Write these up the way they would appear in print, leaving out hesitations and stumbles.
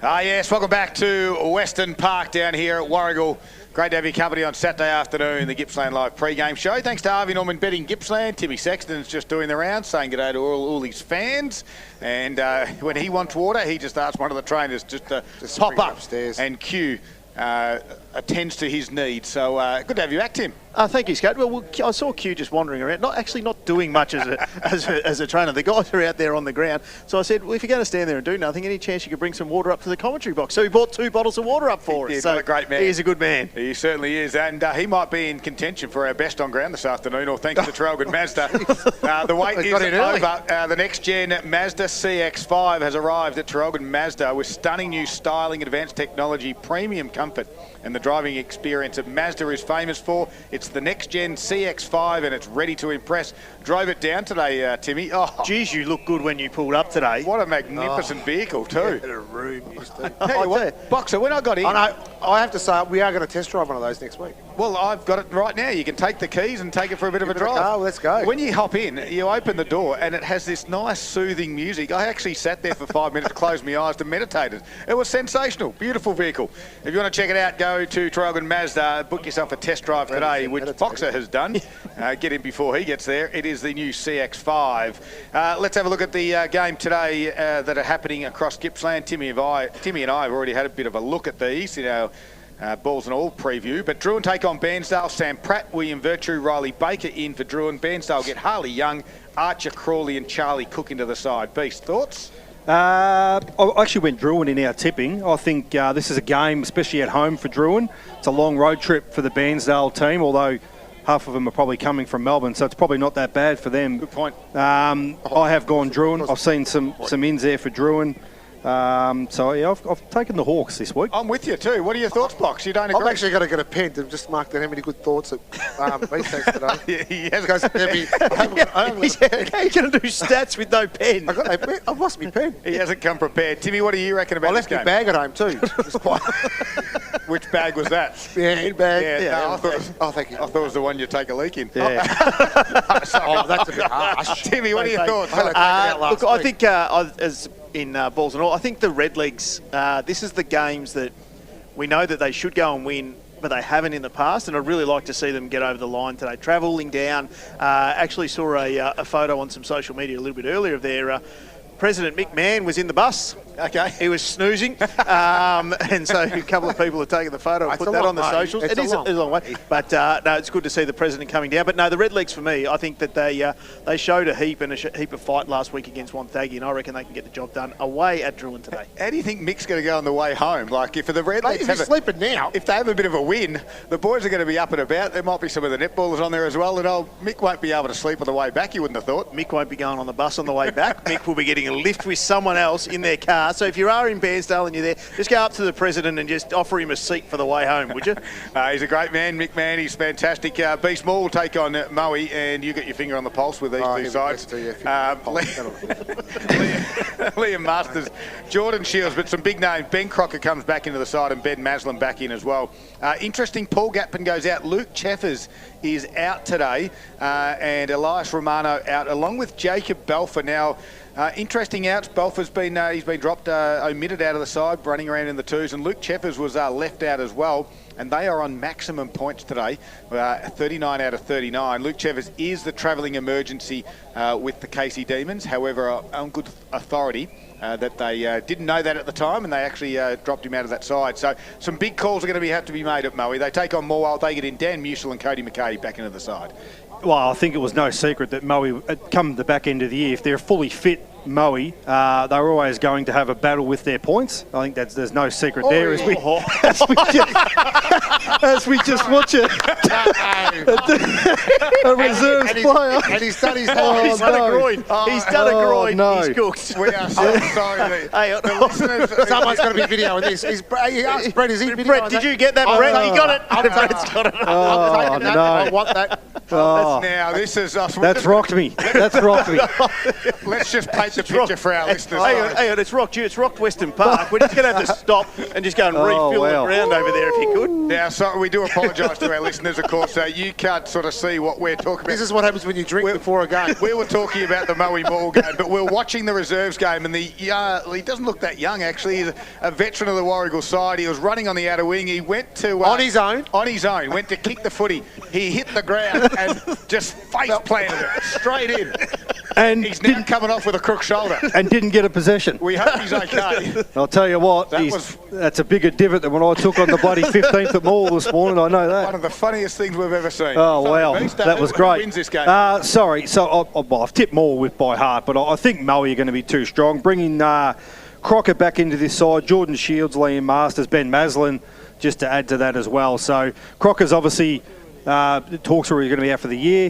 Yes, welcome back to Western Park down here at Warragul. Great to have your company on Saturday afternoon, the Gippsland Live pre-game show. Thanks to Harvey Norman Betting Gippsland. Timmy Sexton's just doing the rounds, saying good day to all his fans. And when he wants water, he just asks one of the trainers just to pop up upstairs and Q attends to his needs. So good to have you back, Tim. Thank you, Scott. Well, I saw Q just wandering around, not doing much as a trainer. The guys are out there on the ground. So I said, well, if you're going to stand there and do nothing, any chance you could bring some water up to the commentary box? So he bought 2 bottles of water up for us. So what a great man. He's a good man. He certainly is. And he might be in contention for our best on ground this afternoon, or thanks to Traralgon Mazda. The wait is over. The next-gen Mazda CX-5 has arrived at Traralgon Mazda with stunning new styling, advanced technology, premium comfort, and the driving experience that Mazda is famous for. It's the next-gen CX-5 and it's ready to impress. Drove it down today, Timmy. Oh, geez, you look good when you pulled up today. What a magnificent vehicle too. A room used to. Hey, what, Boxer, when I got in... I have to say, we are going to test drive one of those next week. Well, I've got it right now. You can take the keys and take it for a bit of a drive. Oh, let's go. When you hop in, you open the door and it has this nice soothing music. I actually sat there for 5 minutes, closed my eyes to meditate. It was sensational. Beautiful vehicle. If you want to check it out, go to Traralgon Mazda, book yourself a test drive today, which Boxer has done. Get in before he gets there. It is the new CX-5. Let's have a look at the game today that are happening across Gippsland. Timmy and I have already had a bit of a look at these in our balls and all preview. But Druin take on Bairnsdale. Sam Pratt, William Virtue, Riley Baker in for Druin. Bairnsdale get Harley Young, Archer Crawley and Charlie Cook into the side. Beast, thoughts? I actually went Druin in our tipping. I think this is a game, especially at home for Druin. It's a long road trip for the Bairnsdale team, although half of them are probably coming from Melbourne, so it's probably not that bad for them. Good point. I have gone Druin. I've seen some ins there for Druin. So, yeah, I've taken the Hawks this week. I'm with you too. What are your thoughts, Box? You don't agree? I've actually got to get a pen to just mark down how many good thoughts that Beast has today. Yeah, he has. How are you going to do stats with no pen? I've lost my pen. He hasn't come prepared. Timmy, what do you reckon about this game? I left my bag at home too. Which bag was that? Yeah, handbag. Yeah, no, thank you. I thought it was the one you take a leak in. Yeah. That's a bit harsh. Timmy, what are your thoughts? Look, I think as in balls and all, I think the Redlegs, this is the games that we know that they should go and win, but they haven't in the past, and I'd really like to see them get over the line today. Travelling down, actually saw a photo on some social media a little bit earlier of their President Mick Mann was in the bus. Okay. He was snoozing. And so a couple of people have taken the photo and put that on the socials. It is a long way. But no, it's good to see the President coming down. But no, the Redlegs for me, I think that they showed a heap of fight last week against Wonthaggi, and I reckon they can get the job done away at Druin today. How do you think Mick's going to go on the way home? Like, if the Redlegs if he's sleeping now, if they have a bit of a win, the boys are going to be up and about. There might be some of the netballers on there as well. And Mick won't be able to sleep on the way back, you wouldn't have thought. Mick won't be going on the bus on the way back. Mick will be getting a lift with someone else in their car. So if you are in Bairnsdale and you're there, just go up to the President and just offer him a seat for the way home, would you? He's a great man, Mick Mann. He's fantastic. Beast Moore will take on Moe, and you get your finger on the pulse with these two sides. Liam Masters, Jordan Shields, but some big names. Ben Crocker comes back into the side and Ben Maslin back in as well. Interesting, Paul Gatpin goes out. Luke Cheffers is out today, and Elias Romano out, along with Jacob Belfer. Now, interesting outs. Belfer's been he's been dropped, omitted out of the side, running around in the twos, and Luke Cheffers was left out as well. And they are on maximum points today, 39 out of 39. Luke Cheffers is the travelling emergency with the Casey Demons. However, on good authority, that they didn't know that at the time, and they actually dropped him out of that side. So some big calls are going to have to be made at Moe. They take on Morwell. They get in Dan Musil and Cody McKay back into the side. Well, I think it was no secret that Moe, come the back end of the year, if they're fully fit, Moe, they're always going to have a battle with their points. I think there's no secret there as we just watch it. A reserves player. And he's done his he's done a groin. He's done a groin. No. He's cooked. We are so sorry. The listeners, someone's got to be videoing this. He asked Brett, is he videoing Brett, did you get that, Brett? He got it. Brett's got it. I'm taking that. no. I want that. Oh, Now, this is us. that's rocked me. That's rocked me. Let's just paint the picture for our listeners. Hang on, it's rocked you. It's rocked Western Park. We're just going to have to stop and just go and refill the ground over there if you could. Now, sorry, we do apologise to our listeners, of course. You can't sort of see what we're talking about. This is what happens when you drink before a game. We were talking about the Moe Ball game, but we're watching the reserves game, and he doesn't look that young, actually. He's a veteran of the Warragul side. He was running on the outer wing. He went to... on his own? On his own. Went to kick the footy. He hit the ground and just face planted it straight in. And he's now coming off with a crook shoulder. And didn't get a possession. We hope he's okay. I'll tell you what, that's a bigger divot than when I took on the bloody 15th at Mall this morning. I know that. One of the funniest things we've ever seen. Oh, wow. That was great. Who wins this game? Sorry. So I've tipped Mall with by heart, but I think Moe are going to be too strong. Bringing Crocker back into this side, Jordan Shields, Liam Masters, Ben Maslin, just to add to that as well. So Crocker's obviously... talks where he's going to be out for the year.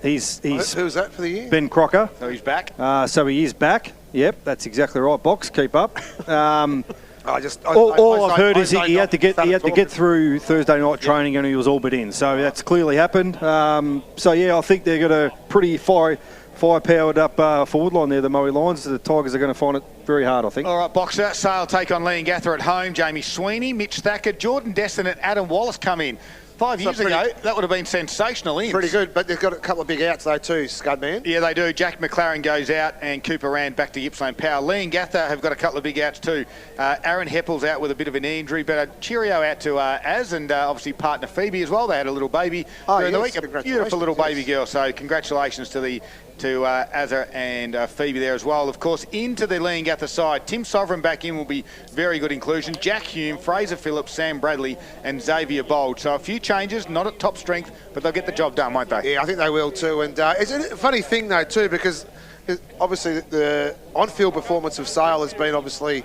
He's Who's that for the year? Ben Crocker. So he's back. So he is back. Yep, that's exactly right. Box, keep up. All I've heard is he had to get through Thursday night training and he was all but in. So that's clearly happened. I think they've got a pretty fire-powered up forward line there, the Moe Lions. The Tigers are going to find it very hard, I think. All right, Boxer. Sale take on Leongatha at home. Jamie Sweeney, Mitch Thacker, Jordan Destin and Adam Wallace come in. 5 years ago, that would have been sensational. Pretty good, but they've got a couple of big outs though too, Scudman. Yeah, they do. Jack McLaren goes out and Cooper Rand back to Gippsland Power. Leongatha have got a couple of big outs too. Aaron Heppel's out with a bit of an injury, but a cheerio out to Az and obviously partner Phoebe as well. They had a little baby during the week. A beautiful little baby girl. So congratulations to Azza and Phoebe there as well. Of course, into the Leongatha side, Tim Sovereign back in will be very good inclusion. Jack Hume, Fraser Phillips, Sam Bradley and Xavier Bold. So a few changes, not at top strength, but they'll get the job done, won't they? Yeah, I think they will too. And it's a funny thing though too, because obviously the on-field performance of Sale has been obviously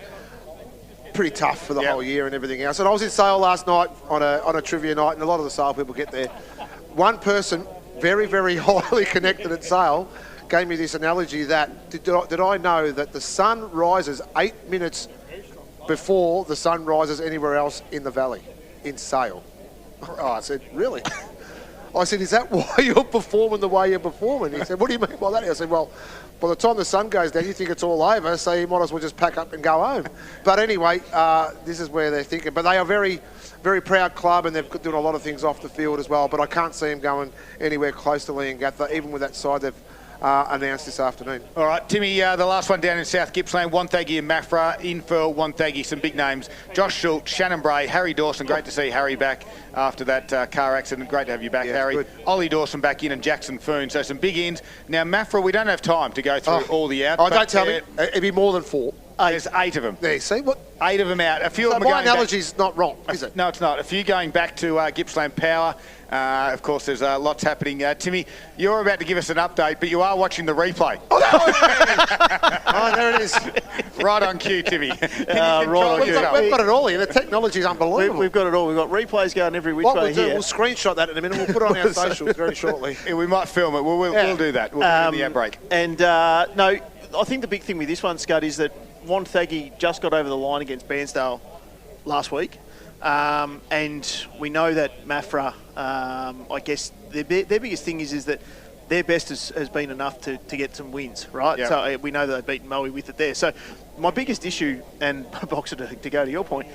pretty tough for the whole year and everything else. And I was in Sale last night on a trivia night, and a lot of the Sale people get there. One person, very, very highly connected at Sale, gave me this analogy that did I know that the sun rises 8 minutes before the sun rises anywhere else in the valley, in Sale. Oh, I said, really? I said, is that why you're performing the way you're performing? He said, what do you mean by that? I said, well, by the time the sun goes down, you think it's all over, so you might as well just pack up and go home. But anyway, this is where they're thinking. But they are very, very proud club, and they've doing a lot of things off the field as well. But I can't see them going anywhere close to Leongatha, even with that side they've announced this afternoon. All right, Timmy, the last one down in South Gippsland, Wonthaggi and Maffra, in for Wonthaggi, some big names. Josh Schultz, Shannon Bray, Harry Dawson, great to see Harry back after that car accident. Great to have you back, Harry. Good. Ollie Dawson back in and Jackson Foon, so some big ins. Now, Maffra, we don't have time to go through all the outs. Oh, don't tell me. It'd be more than 4. There's 8 of them. There, see what? 8 of them out. A few of them my analogy's not wrong, is it? No, it's not. A few going back to Gippsland Power. Of course, there's lots happening. Timmy, you're about to give us an update, but you are watching the replay. Oh, there it is. Right on cue, Timmy. Right on cue. We've got it all here. The technology's unbelievable. We've got it all. We've got replays going every which way here. We'll screenshot that in a minute. We'll put it on our socials very shortly. Yeah, we might film it. We'll do that. We'll do the ad break. And no, I think the big thing with this one, Scud, is that Wonthaggi just got over the line against Bairnsdale last week. And we know that Maffra, I guess their biggest thing is that their best has been enough to get some wins, right? Yep. So we know that they've beaten Moe with it there. So my biggest issue, and Boxer, to go to your point,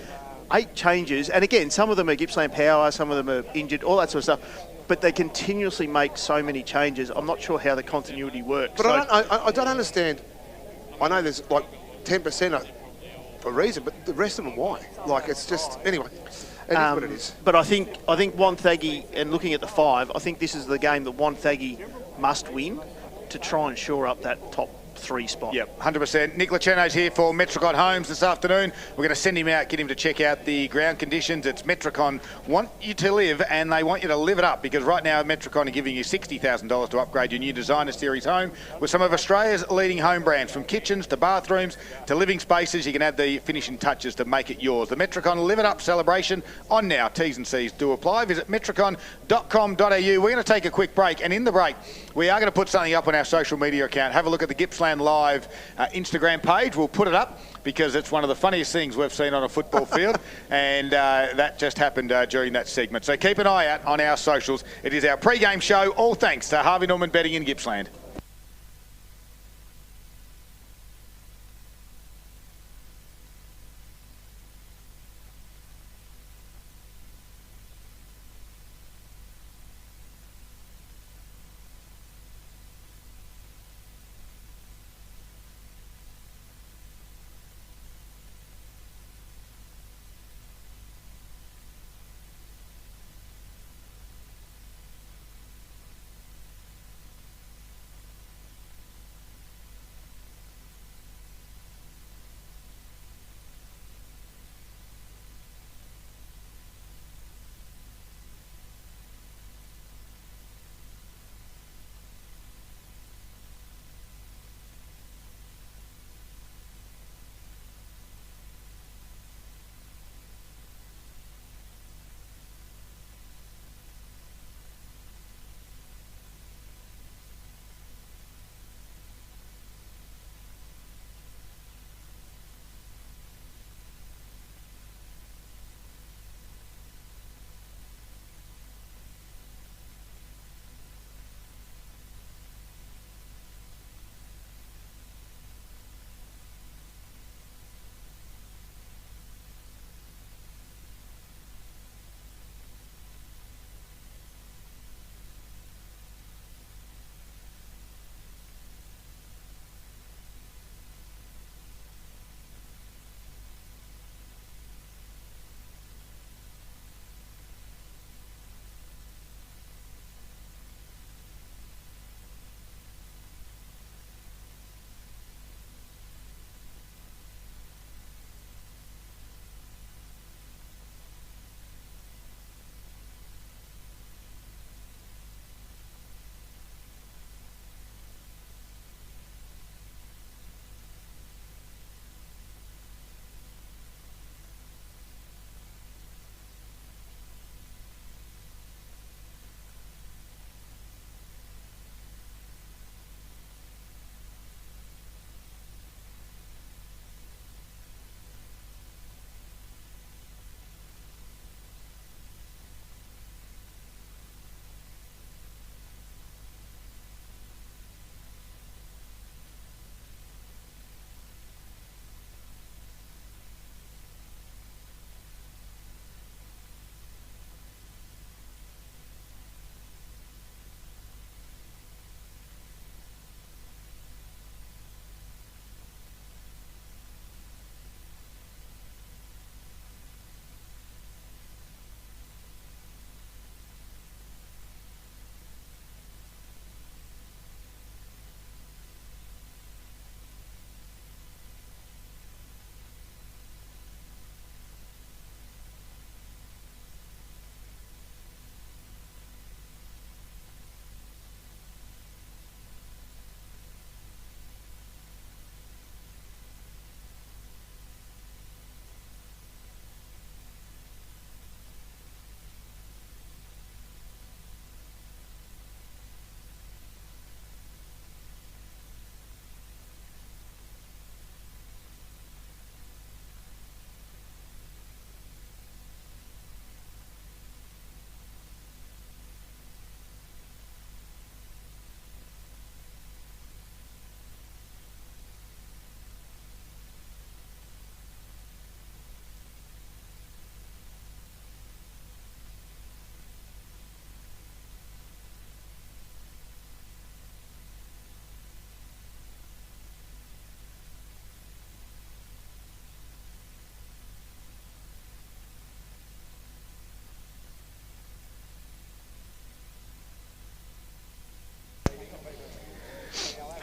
8 changes, and again, some of them are Gippsland Power, some of them are injured, all that sort of stuff, but they continuously make so many changes. I'm not sure how the continuity works. But I don't understand. I know there's like 10% for a reason, but the rest of them, why? Like, it's just, anyway, it is what it is. But I think Wonthaggi, and looking at the 5, I think this is the game that Wonthaggi must win to try and shore up that top 3 spot. Yep, 100%. Nick Lacheno's here for Metricon Homes this afternoon. We're going to send him out, get him to check out the ground conditions. It's Metricon want you to live, and they want you to live it up, because right now Metricon are giving you $60,000 to upgrade your new designer series home with some of Australia's leading home brands, from kitchens to bathrooms to living spaces. You can add the finishing touches to make it yours. The Metricon Live It Up celebration on now. T's and C's do apply. Visit metricon.com.au. We're going to take a quick break, and in the break we are going to put something up on our social media account. Have a look at the Gippsland Gippsland Live Instagram page. We'll put it up because it's one of the funniest things we've seen on a football field, and that just happened during that segment. So keep an eye out on our socials. It is our pre-game show, all thanks to Harvey Norman Betting in Gippsland.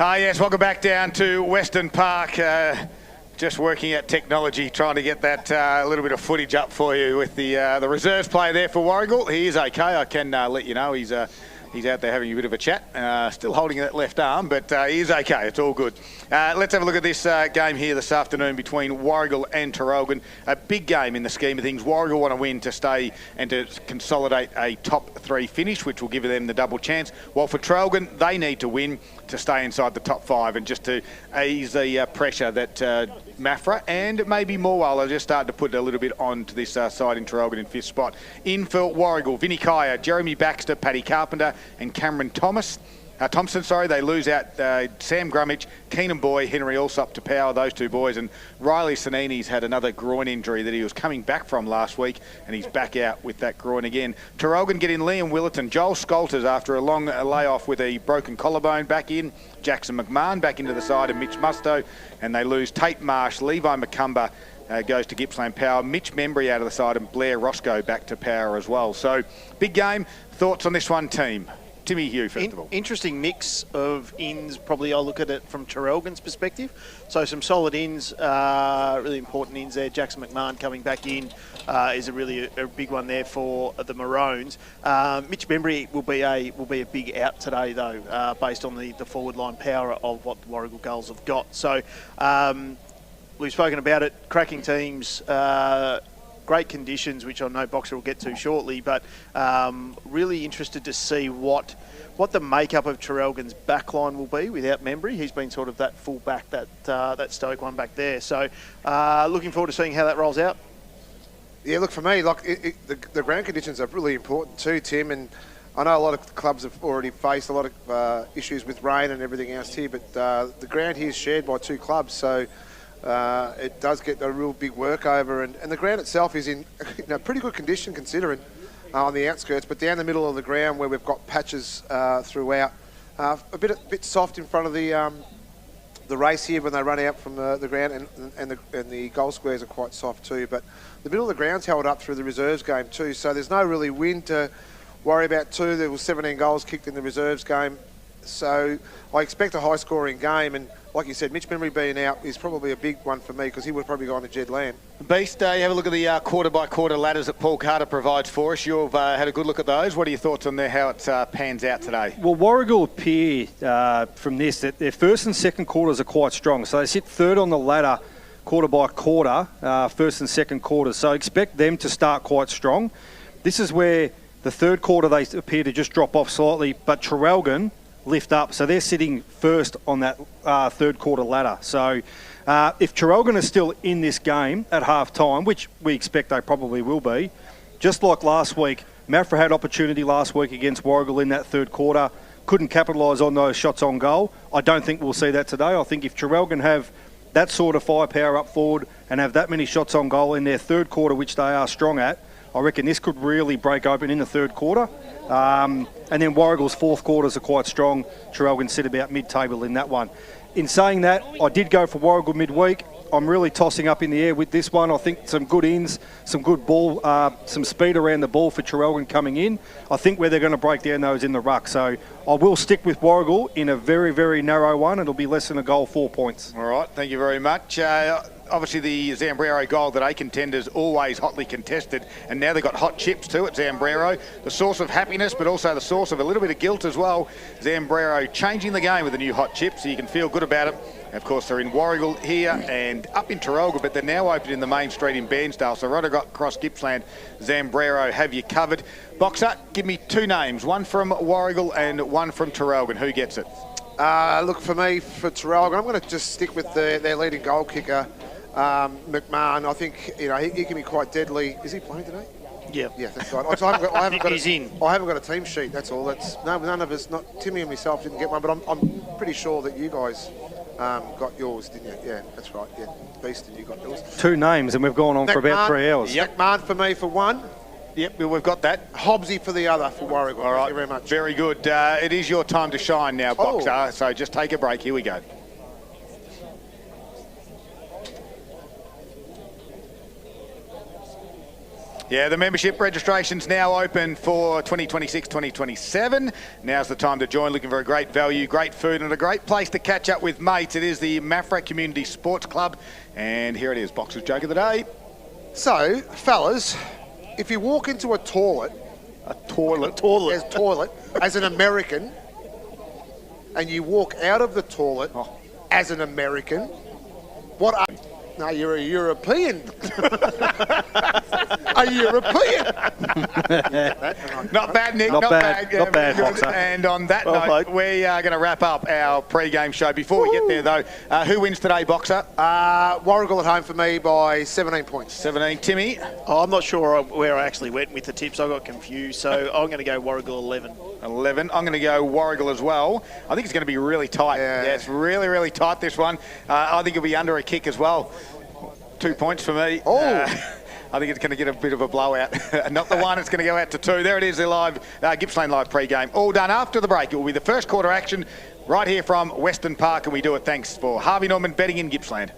Yes, welcome back down to Western Park. Just working at technology, trying to get that little bit of footage up for you with the reserves player there for Warragul. He is okay. I can let you know he's He's out there having a bit of a chat, still holding that left arm, but he is okay. It's all good. Let's have a look at this game here this afternoon between Warragul and Traralgon. A big game in the scheme of things. Warragul want to win to stay and to consolidate a top 3 finish, which will give them the double chance. While for Traralgon, they need to win to stay inside the top 5 and just to ease the pressure that Mafra and maybe Morwell are just starting to put a little bit on to this side in Traralgon in 5th spot. In for Warragul, Vinny Kaya, Jeremy Baxter, Paddy Carpenter and Cameron Thompson. They lose out Sam Grummage, Keenan Boy, Henry Allsop to power, those 2 boys. And Riley Sanini's had another groin injury that he was coming back from last week, and he's back out with that groin again. Traralgon get in Liam Willerton, Joel Scolters after a long layoff with a broken collarbone back in, Jackson McMahon back into the side, and Mitch Musto. And they lose Tate Marsh, Levi McCumber goes to Gippsland Power, Mitch Membry out of the side, and Blair Roscoe back to Power as well. So, big game. Thoughts on this one, team? Timmy Hugh, first of all. Interesting mix of ins, probably I'll look at it from Traralgon's perspective. So some solid ins, really important ins there. Jackson McMahon coming back in is a big one there for the Maroons. Mitch Membry will be a big out today, though, based on the forward line power of what the Warragul Gulls have got. So we've spoken about it, cracking teams, great conditions, which I know Boxer will get to shortly, but really interested to see what the makeup of Traralgon's backline will be without Membry. He's been sort of that full back, that stoic one back there. So looking forward to seeing how that rolls out. Yeah, look, for me, the ground conditions are really important too, Tim, and I know a lot of clubs have already faced a lot of issues with rain and everything else here, but the ground here is shared by 2 clubs, so it does get a real big workover, and the ground itself is in pretty good condition considering on the outskirts, but down the middle of the ground where we've got patches throughout, a bit soft in front of the race here when they run out from the ground, and the goal squares are quite soft too, but the middle of the ground's held up through the reserves game too, so there's no really wind to worry about too. There was 17 goals kicked in the reserves game, so I expect a high scoring game, and like you said, Mitch Membry being out is probably a big one for me because he would have probably gone to Jed Lamb. Beast, you have a look at the quarter-by-quarter ladders that Paul Carter provides for us. You've had a good look at those. What are your thoughts on how it pans out today? Well, Warragul appear from this that their first and second quarters are quite strong. So they sit 3rd on the ladder quarter-by-quarter, first and second quarters. So expect them to start quite strong. This is where the 3rd quarter they appear to just drop off slightly, but Traralgon lift up. So they're sitting first on that 3rd quarter ladder. So if Traralgon is still in this game at half time, which we expect they probably will be, just like last week, Mafra had opportunity last week against Warragul in that 3rd quarter, couldn't capitalise on those shots on goal. I don't think we'll see that today. I think if Traralgon have that sort of firepower up forward and have that many shots on goal in their 3rd quarter, which they are strong at, I reckon this could really break open in the 3rd quarter. And then Warragul's 4th quarters are quite strong. Traralgon sit about mid-table in that one. In saying that, I did go for Warragul midweek. I'm really tossing up in the air with this one. I think some good ins, some good ball, some speed around the ball for Traralgon coming in. I think where they're going to break down those in the ruck. So I will stick with Warragul in a very, very narrow one. It'll be less than a goal, 4 points. All right, thank you very much. Obviously, the Zambrero Gold that A contenders always hotly contested, and now they've got hot chips too at Zambrero. The source of happiness, but also the source of a little bit of guilt as well. Zambrero changing the game with the new hot chips, so you can feel good about it. Of course, they're in Warragul here and up in Traralgon, but they're now open in the main street in Bairnsdale. So right across Gippsland, Zambrero have you covered. Boxer, give me 2 names, one from Warragul and one from Traralgon. Who gets it? Look, for me, for Traralgon, I'm going to just stick with their leading goal kicker, McMahon. I think he can be quite deadly. Is he playing today? Yeah, that's right. So I haven't got He's in. I haven't got a team sheet. That's all. None of us. Not Timmy and myself didn't get one, but I'm pretty sure that you guys got yours, didn't you? Yeah, that's right. Yeah, Beast, and you got yours. 2 names, and we've gone on for about 3 hours. Yep. McMahon for me for one. Yep, we've got that. Hobbsy for the other for Warragul. All right, thank you very much. Very good. It is your time to shine now, Boxer. So just take a break. Here we go. Yeah, the membership registration's now open for 2026-2027. Now's the time to join. Looking for a great value, great food, and a great place to catch up with mates. It is the Mafra Community Sports Club. And here it is, Boxer's Joke of the Day. So, fellas, if you walk into a toilet A toilet. There's toilet as an American, and you walk out of the toilet as an American. What are... No, you're a European. A European. Not bad, Nick. Not bad. Yeah, Not bad, good. Boxer. And on that Well note, played. we are going to wrap up our pre-game show. Before we get there, though, who wins today, Boxer? Warragul at home for me by 17 points. 17. Timmy? Oh, I'm not sure where I actually went with the tips. I got confused, so I'm going to go Warragul 11. 11. I'm going to go Warragul as well. I think it's going to be really tight. Yeah. It's really, really tight, this one. I think it'll be under a kick as well. 2 points for me. Oh. I think it's going to get a bit of a blowout. Not the one, it's going to go out to 2. There it is, the live Gippsland Live pre-game. All done after the break. It will be the first quarter action right here from Western Park, and we do it thanks for Harvey Norman Betting in Gippsland.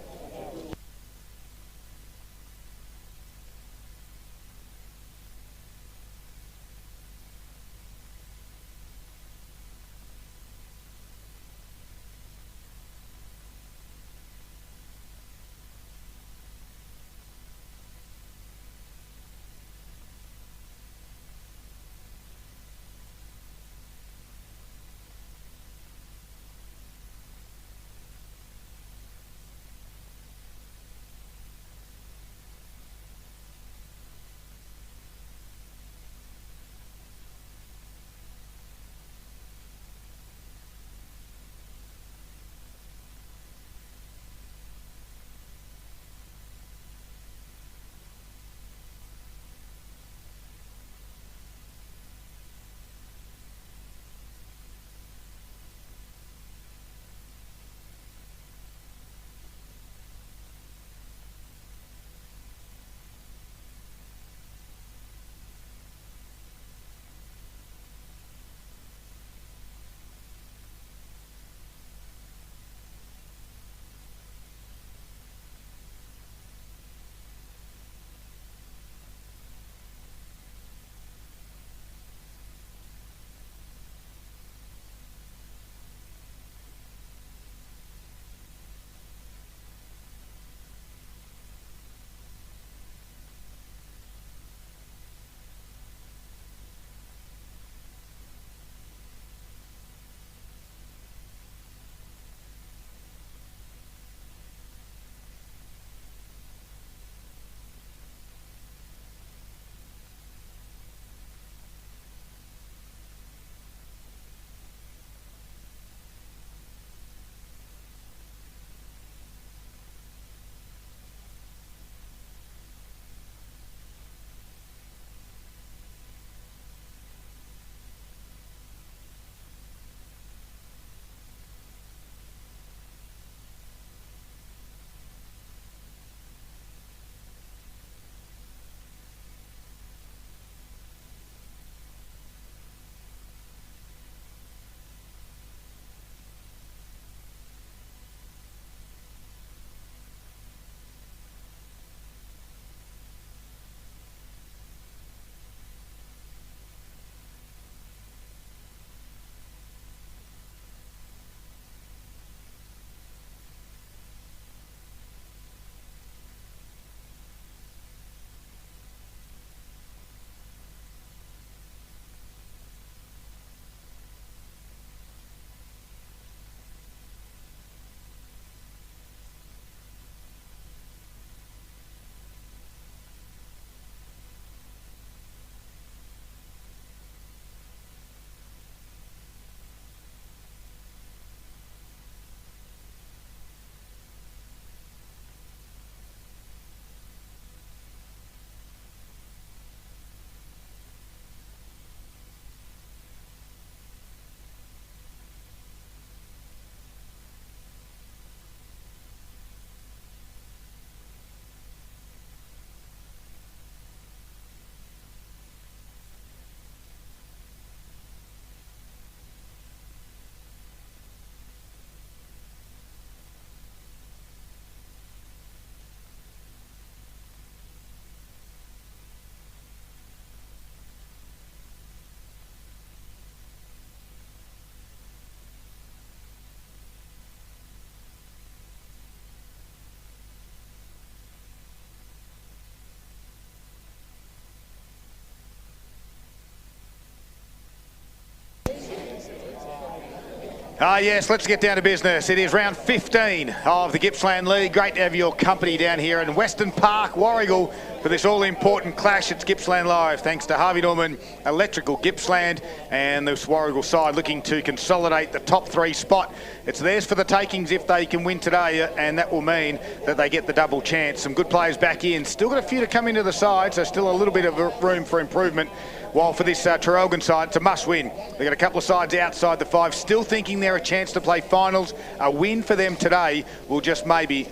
Ah, yes, let's get down to business. It is round 15 of the Gippsland League. Great to have your company down here in Western Park, Warragul, for this all-important clash. It's Gippsland Live, thanks to Harvey Norman Electrical Gippsland, and this Warragul side looking to consolidate the top 3 spot. It's theirs for the takings if they can win today, and that will mean that they get the double chance. Some good players back in. Still got a few to come into the side, so still a little bit of room for improvement. While for this Traralgon side, it's a must-win. They've got a couple of sides outside the 5, still thinking they're a chance to play finals. A win for them today will just maybe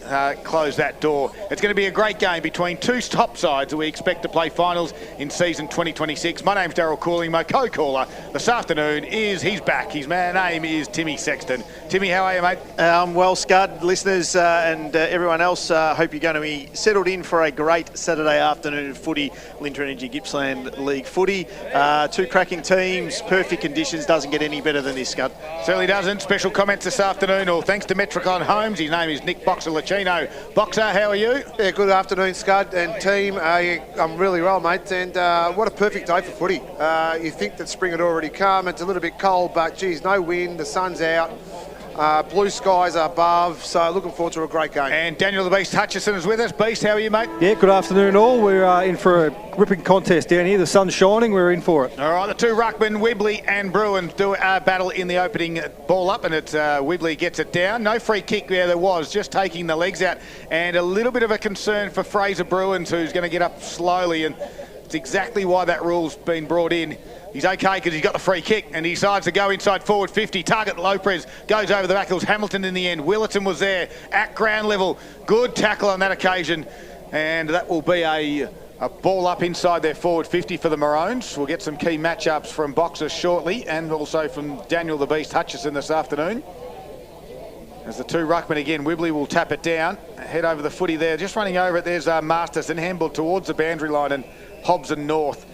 close that door. It's going to be a great game between 2 top sides that we expect to play finals in season 2026. My name's Daryl Cooling. My co-caller this afternoon he's back. His name is Timmy Sexton. Timmy, how are you, mate? Well, Scud, listeners and everyone else, hope you're going to be settled in for a great Saturday afternoon of footy. Alinta Energy Gippsland League footy. 2 cracking teams, perfect conditions. Doesn't get any better than this, Scud. Certainly doesn't. Special comments this afternoon, all thanks to Metricon Homes. His name is Nick Boxer Lacino. Boxer, how are you? Yeah, good afternoon, Scud and team. I'm really well, mate, and what a perfect day for footy. You think that spring had already come. It's a little bit cold, but geez, no wind, the sun's out. Blue skies are above, so looking forward to a great game. And Daniel the Beast Hutchison is with us. Beast, how are you, mate? Yeah, good afternoon all. We're in for a ripping contest down here. The sun's shining, we're in for it. All right, the 2 ruckmen, Wibley and Bruin, do a battle in the opening ball up, and it's Wibley gets it down. No free kick there was, just taking the legs out. And a little bit of a concern for Fraser Bruins, who's going to get up slowly, and it's exactly why that rule's been brought in. He's okay because he's got the free kick and he decides to go inside forward 50. Target Lopez goes over the back. It was Hamilton in the end. Willerton was there at ground level. Good tackle on that occasion. And that will be a ball up inside their forward 50 for the Maroons. We'll get some key matchups from Boxer shortly and also from Daniel the Beast Hutchison this afternoon. As the 2 ruckmen again, Wibley will tap it down. Head over the footy there. Just running over it, there's Masterson. Handball towards the boundary line, and Hobbs and North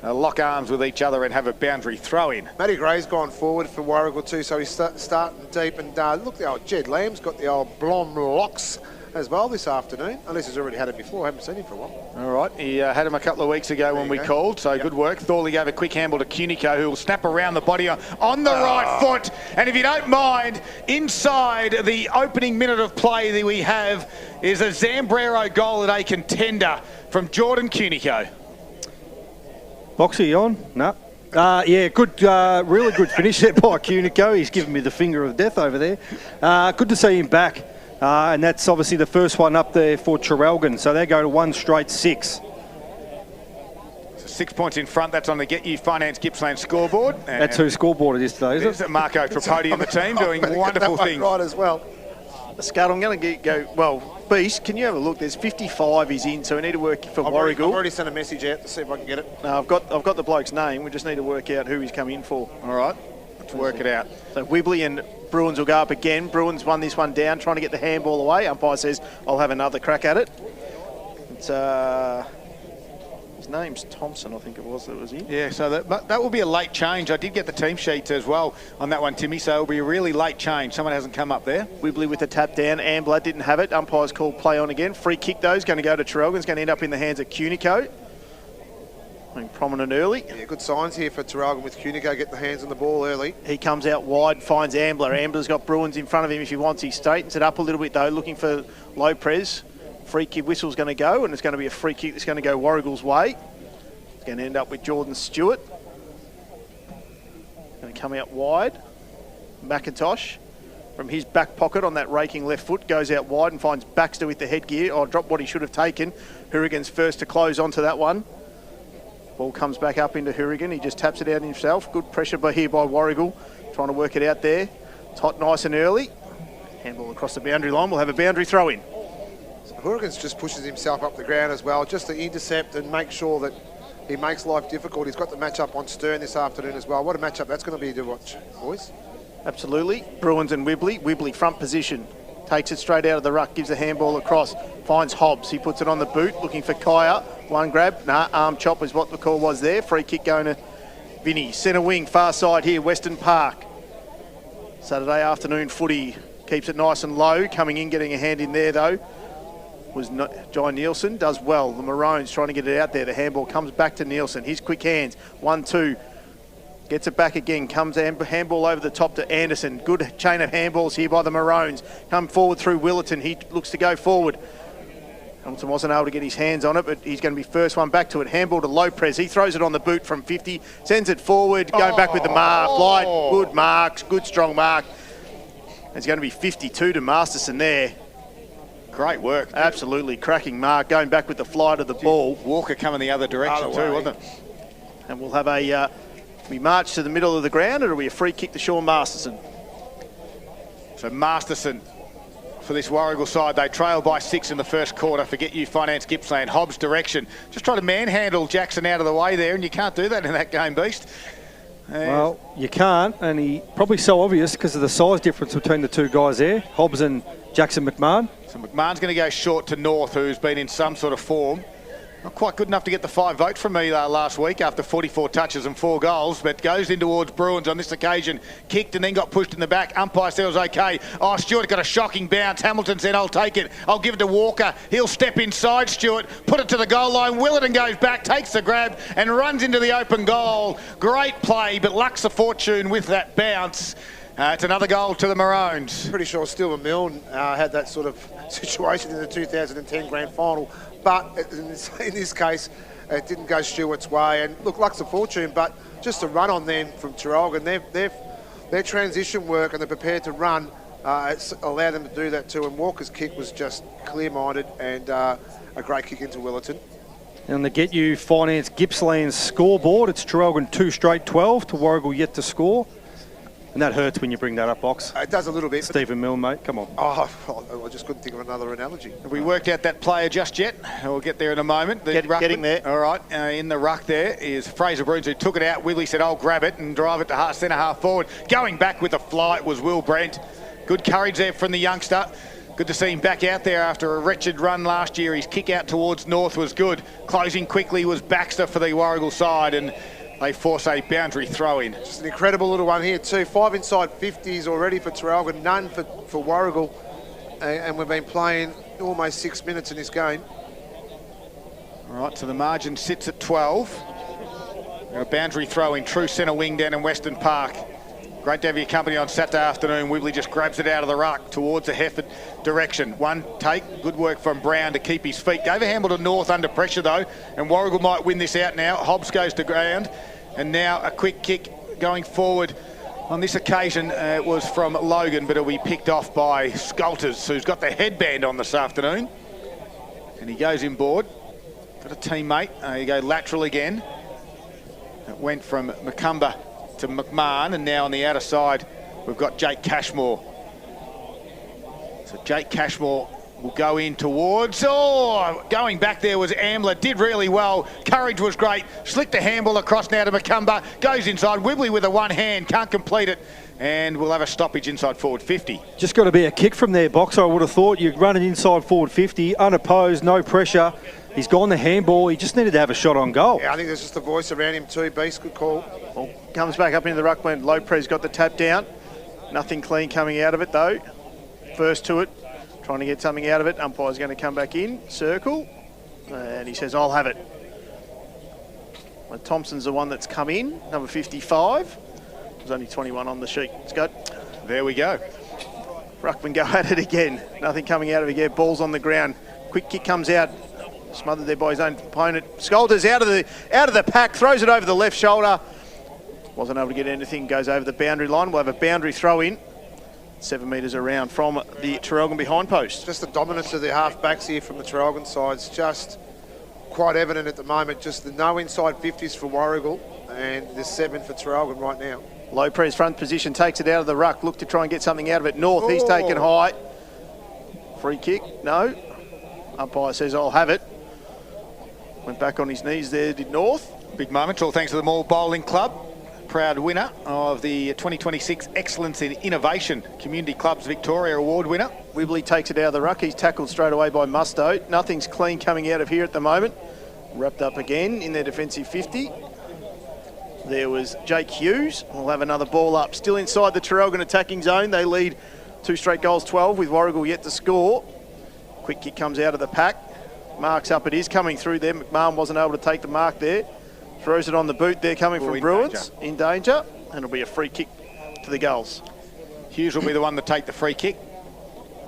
lock arms with each other and have a boundary throw in. Matty Gray's gone forward for Warragul too, so he's starting deep. And look, the old Jed Lamb's got the old Blom locks as well this afternoon, unless he's already had it before. I haven't seen him for a while. All right, he had him a couple of weeks ago when we called, so good work. Thorley gave a quick handball to Cunico, who will snap around the body on the right foot. And if you don't mind, inside the opening minute of play that we have is a Zambrero goal at a contender from Jordan Cunico. Boxer, you on? No. Yeah, good, really good finish there by Cunico. He's giving me the finger of death over there. Good to see him back. And that's obviously the first one up there for Traralgon. So they go to 1 straight 6. So 6 points in front. That's on the Get You Finance Gippsland scoreboard. And that's whose scoreboard it is today, is it? Marco Tripodi and the team doing wonderful things. Right as well. Scott, I'm going to go, well, Beast, can you have a look? There's 55 he's in, so we need to work for Warragul. I've already sent a message out to see if I can get it. No, I've got the bloke's name. We just need to work out who he's come in for. All right, let's work it out. So Wibley and Bruins will go up again. Bruins won this one down, trying to get the handball away. Umpire says, I'll have another crack at it. It's his name's Thompson, I think it was, that was in. Yeah, so that will be a late change. I did get the team sheets as well on that one, Timmy, so it'll be a really late change. Someone hasn't come up there. Wibley with the tap down. Ambler didn't have it. Umpire's called play on again. Free kick, though, is going to go to Traralgon. It's going to end up in the hands of Cunico. Being prominent early. Yeah, good signs here for Traralgon with Cunico getting the hands on the ball early. He comes out wide, finds Ambler. Ambler's got Bruins in front of him if he wants. He straightens it up a little bit, though, looking for Lopez. Free kick whistle's going to go, and it's going to be a free kick that's going to go Warragul's way. It's going to end up with Jordan Stewart. Going to come out wide. McIntosh from his back pocket on that raking left foot goes out wide and finds Baxter with the headgear. Oh, dropped what he should have taken. Hourigan's first to close onto that one. Ball comes back up into Hourigan. He just taps it out himself. Good pressure here by Warragul. Trying to work it out there. It's hot, nice and early. Handball across the boundary line. We'll have a boundary throw in. So Hourigan's just pushes himself up the ground as well, just to intercept and make sure that he makes life difficult. He's got the matchup on Stern this afternoon as well. What a matchup that's going to be to watch, boys. Absolutely. Bruins and Wibley. Wibley front position. Takes it straight out of the ruck, gives a handball across, finds Hobbs. He puts it on the boot, looking for Kaya. One grab. Arm chop is what the call was there. Free kick going to Vinny. Centre wing, far side here, Western Park. Saturday afternoon footy. Keeps it nice and low. Coming in, getting a hand in there, though, was Jai Nielsen. Does well. The Maroons trying to get it out there. The handball comes back to Nielsen. His quick hands. 1-2. Gets it back again, comes handball over the top to Anderson. Good chain of handballs here by the Maroons. Come forward through Willerton. He looks to go forward. Hamilton wasn't able to get his hands on it, but he's going to be first one back to it. Handball to Lopez. He throws it on the boot from 50, sends it forward, going back with the mark. Light, good marks, good strong mark. It's going to be 52 to Masterson there. Great work. Absolutely cracking mark, going back with the flight of the ball. Walker coming the other direction too, wasn't it? And we'll have we march to the middle of the ground, or it'll be a free kick to Sean Masterson. So Masterson for this Warragul side. They trail by 6 in the first quarter. Forget you, Finance Gippsland. Hobbs' direction. Just try to manhandle Jackson out of the way there, and you can't do that in that game, Beast. Well, you can't, and he probably so obvious because of the size difference between the two guys there, Hobbs and Jackson McMahon. So McMahon's going to go short to North, who's been in some sort of form. Not quite good enough to get the 5 vote from me last week after 44 touches and 4 goals, but goes in towards Bruins on this occasion. Kicked and then got pushed in the back. Umpire said it was okay. Oh, Stewart got a shocking bounce. Hamilton said, I'll take it. I'll give it to Walker. He'll step inside Stewart, put it to the goal line. Willerton goes back, takes the grab and runs into the open goal. Great play, but luck's a fortune with that bounce. It's another goal to the Maroons. Pretty sure Stewart Milne had that sort of situation in the 2010 grand final. But in this case, it didn't go Stewart's way. And look, luck's a fortune, but just a run on them from Traralgon. Their transition work and they're prepared to run allowed them to do that too. And Walker's kick was just clear-minded and a great kick into Willerton. And to get you Finance Gippsland's scoreboard, it's Traralgon 2 straight 12 to Warragul yet to score. And that hurts when you bring that up, Box. It does a little bit. Stephen Milne, mate, come on. Oh, I just couldn't think of another analogy. Have we worked out that player just yet? We'll get there in a moment. Getting there. All right, in the ruck there is Fraser Bruins, who took it out. Wiggly said, I'll grab it and drive it to centre half forward. Going back with the flight was Will Brent. Good courage there from the youngster. Good to see him back out there after a wretched run last year. His kick out towards North was good. Closing quickly was Baxter for the Warragul side, and they force a boundary throw in. Just an incredible little one here too. 5 inside 50s already for Traralgon, none for Warragul. And we've been playing almost 6 minutes in this game. All right, so the margin sits at 12. A boundary throw in, true centre wing down in Western Park. Great to have your company on Saturday afternoon. Wibley just grabs it out of the ruck towards the Hefford direction. One take, good work from Brown to keep his feet. Gave a handball to North under pressure though, and Warragul might win this out now. Hobbs goes to ground, and now a quick kick going forward. On this occasion, it was from Logan, but it'll be picked off by Sculters, who's got the headband on this afternoon. And he goes inboard. Got a teammate. You go lateral again. It went from Macumba to McMahon, and now on the outer side we've got Jake Cashmore. So Jake Cashmore will go in towards, going back there was Ambler, did really well, courage was great, slicked a handball across now to Macumba, goes inside, Wibley with a one hand, can't complete it, and we'll have a stoppage inside forward 50. Just got to be a kick from there, Box. I would have thought you'd run it inside forward 50, unopposed, no pressure. He's gone the handball. He just needed to have a shot on goal. Yeah, I think there's just a voice around him too. Beast, good call. Well, comes back up into the ruck when Lopez got the tap down. Nothing clean coming out of it though. First to it, trying to get something out of it. Umpire's going to come back in, circle, and he says, I'll have it. Well, Thompson's the one that's come in, number 55. There's only 21 on the sheet. Let's go. There we go. Ruckman go at it again. Nothing coming out of it yet. Ball's on the ground. Quick kick comes out. Smothered there by his own opponent. Sculters out of the pack, throws it over the left shoulder. Wasn't able to get anything, goes over the boundary line. We'll have a boundary throw in. 7 metres around from the Traralgon behind post. Just the dominance of the half-backs here from the Traralgon side's just quite evident at the moment. Just the no inside 50s for Warragul and the 7 for Traralgon right now. Lopez front position, takes it out of the ruck. Look to try and get something out of it. North, he's taken high. Free kick, no. Umpire says, I'll have it. Went back on his knees there, did North. Big moment, all thanks to the Mall Bowling Club. Proud winner of the 2026 Excellence in Innovation Community Clubs Victoria Award winner. Wibley takes it out of the ruck. He's tackled straight away by Musto. Nothing's clean coming out of here at the moment. Wrapped up again in their defensive 50. There was Jake Hughes. We'll have another ball up. Still inside the Traralgon attacking zone. They lead 2 straight goals 12 with Warragul yet to score. Quick kick comes out of the pack. Mark's up, it is coming through there. McMahon wasn't able to take the mark there. Throws it on the boot there coming from in Bruins. In danger. And it'll be a free kick to the Gulls. Hughes will be the one to take the free kick.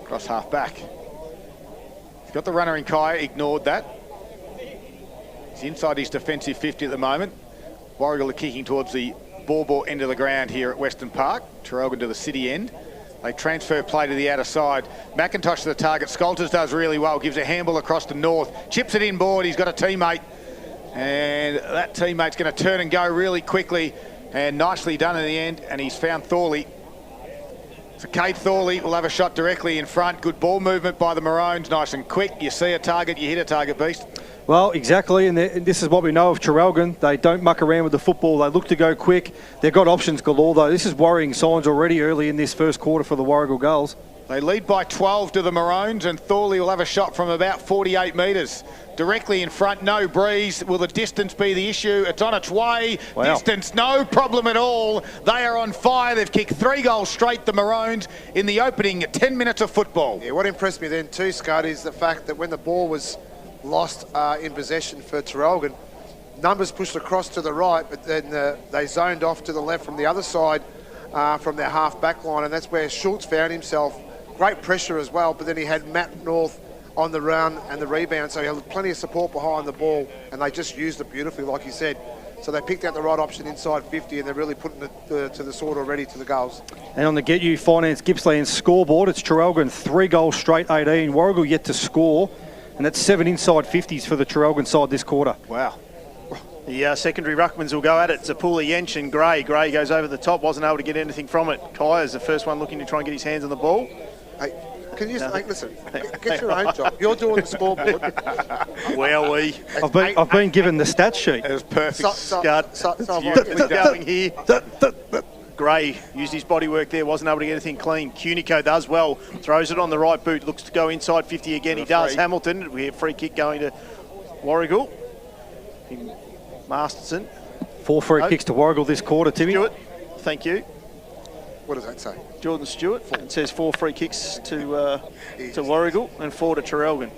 Cross half back. He's got the runner in Kaya, ignored that. He's inside his defensive 50 at the moment. Warragul are kicking towards the ball end of the ground here at Western Park. Traralgon to the city end. They transfer play to the outer side. McIntosh to the target. Scolters does really well. Gives a handball across to North. Chips it inboard. He's got a teammate. And that teammate's going to turn and go really quickly. And nicely done in the end. And he's found Thorley. So Cade Thorley will have a shot directly in front. Good ball movement by the Maroons. Nice and quick. You see a target, you hit a target, Beast. Well, exactly, and this is what we know of Traralgon. They don't muck around with the football. They look to go quick. They've got options galore, though. This is worrying signs already early in this first quarter for the Warragul Gulls. They lead by 12 to the Maroons, and Thorley will have a shot from about 48 metres. Directly in front, no breeze. Will the distance be the issue? It's on its way. Wow. Distance, no problem at all. They are on fire. They've kicked 3 goals straight, the Maroons, in the opening 10 minutes of football. Yeah, what impressed me then too, Scott, is the fact that when the ball was lost in possession for Traralgon, numbers pushed across to the right, but then they zoned off to the left from the other side from their half back line, and that's where Schultz found himself. Great pressure as well, but then he had Matt North on the run and the rebound, so he had plenty of support behind the ball, and they just used it beautifully, like you said. So they picked out the right option inside 50, and they're really putting it to the sword already to the goals. And on the Get You Finance Gippsland scoreboard, it's Traralgon 3 goals straight, 18. Warragul yet to score, and that's 7 inside 50s for the Traralgon side this quarter. Wow. The secondary ruckmans will go at it. Zapula, Yench and Gray. Gray goes over the top, wasn't able to get anything from it. Kaya's the first one looking to try and get his hands on the ball. Hey, can you just, listen, get your own job. You're doing the scoreboard. I've been given the stats sheet. It was perfect. Scud. Going here. Gray used his body work there, wasn't able to get anything clean. Cunico does well, throws it on the right boot, looks to go inside 50 again. He does. Hamilton, we have free kick going to Warragul. Masterson. 4 free kicks to Warragul this quarter, Timmy. Stewart, thank you. What does that say? Jordan Stewart. It says 4 free kicks to Warragul and 4 to Traralgon.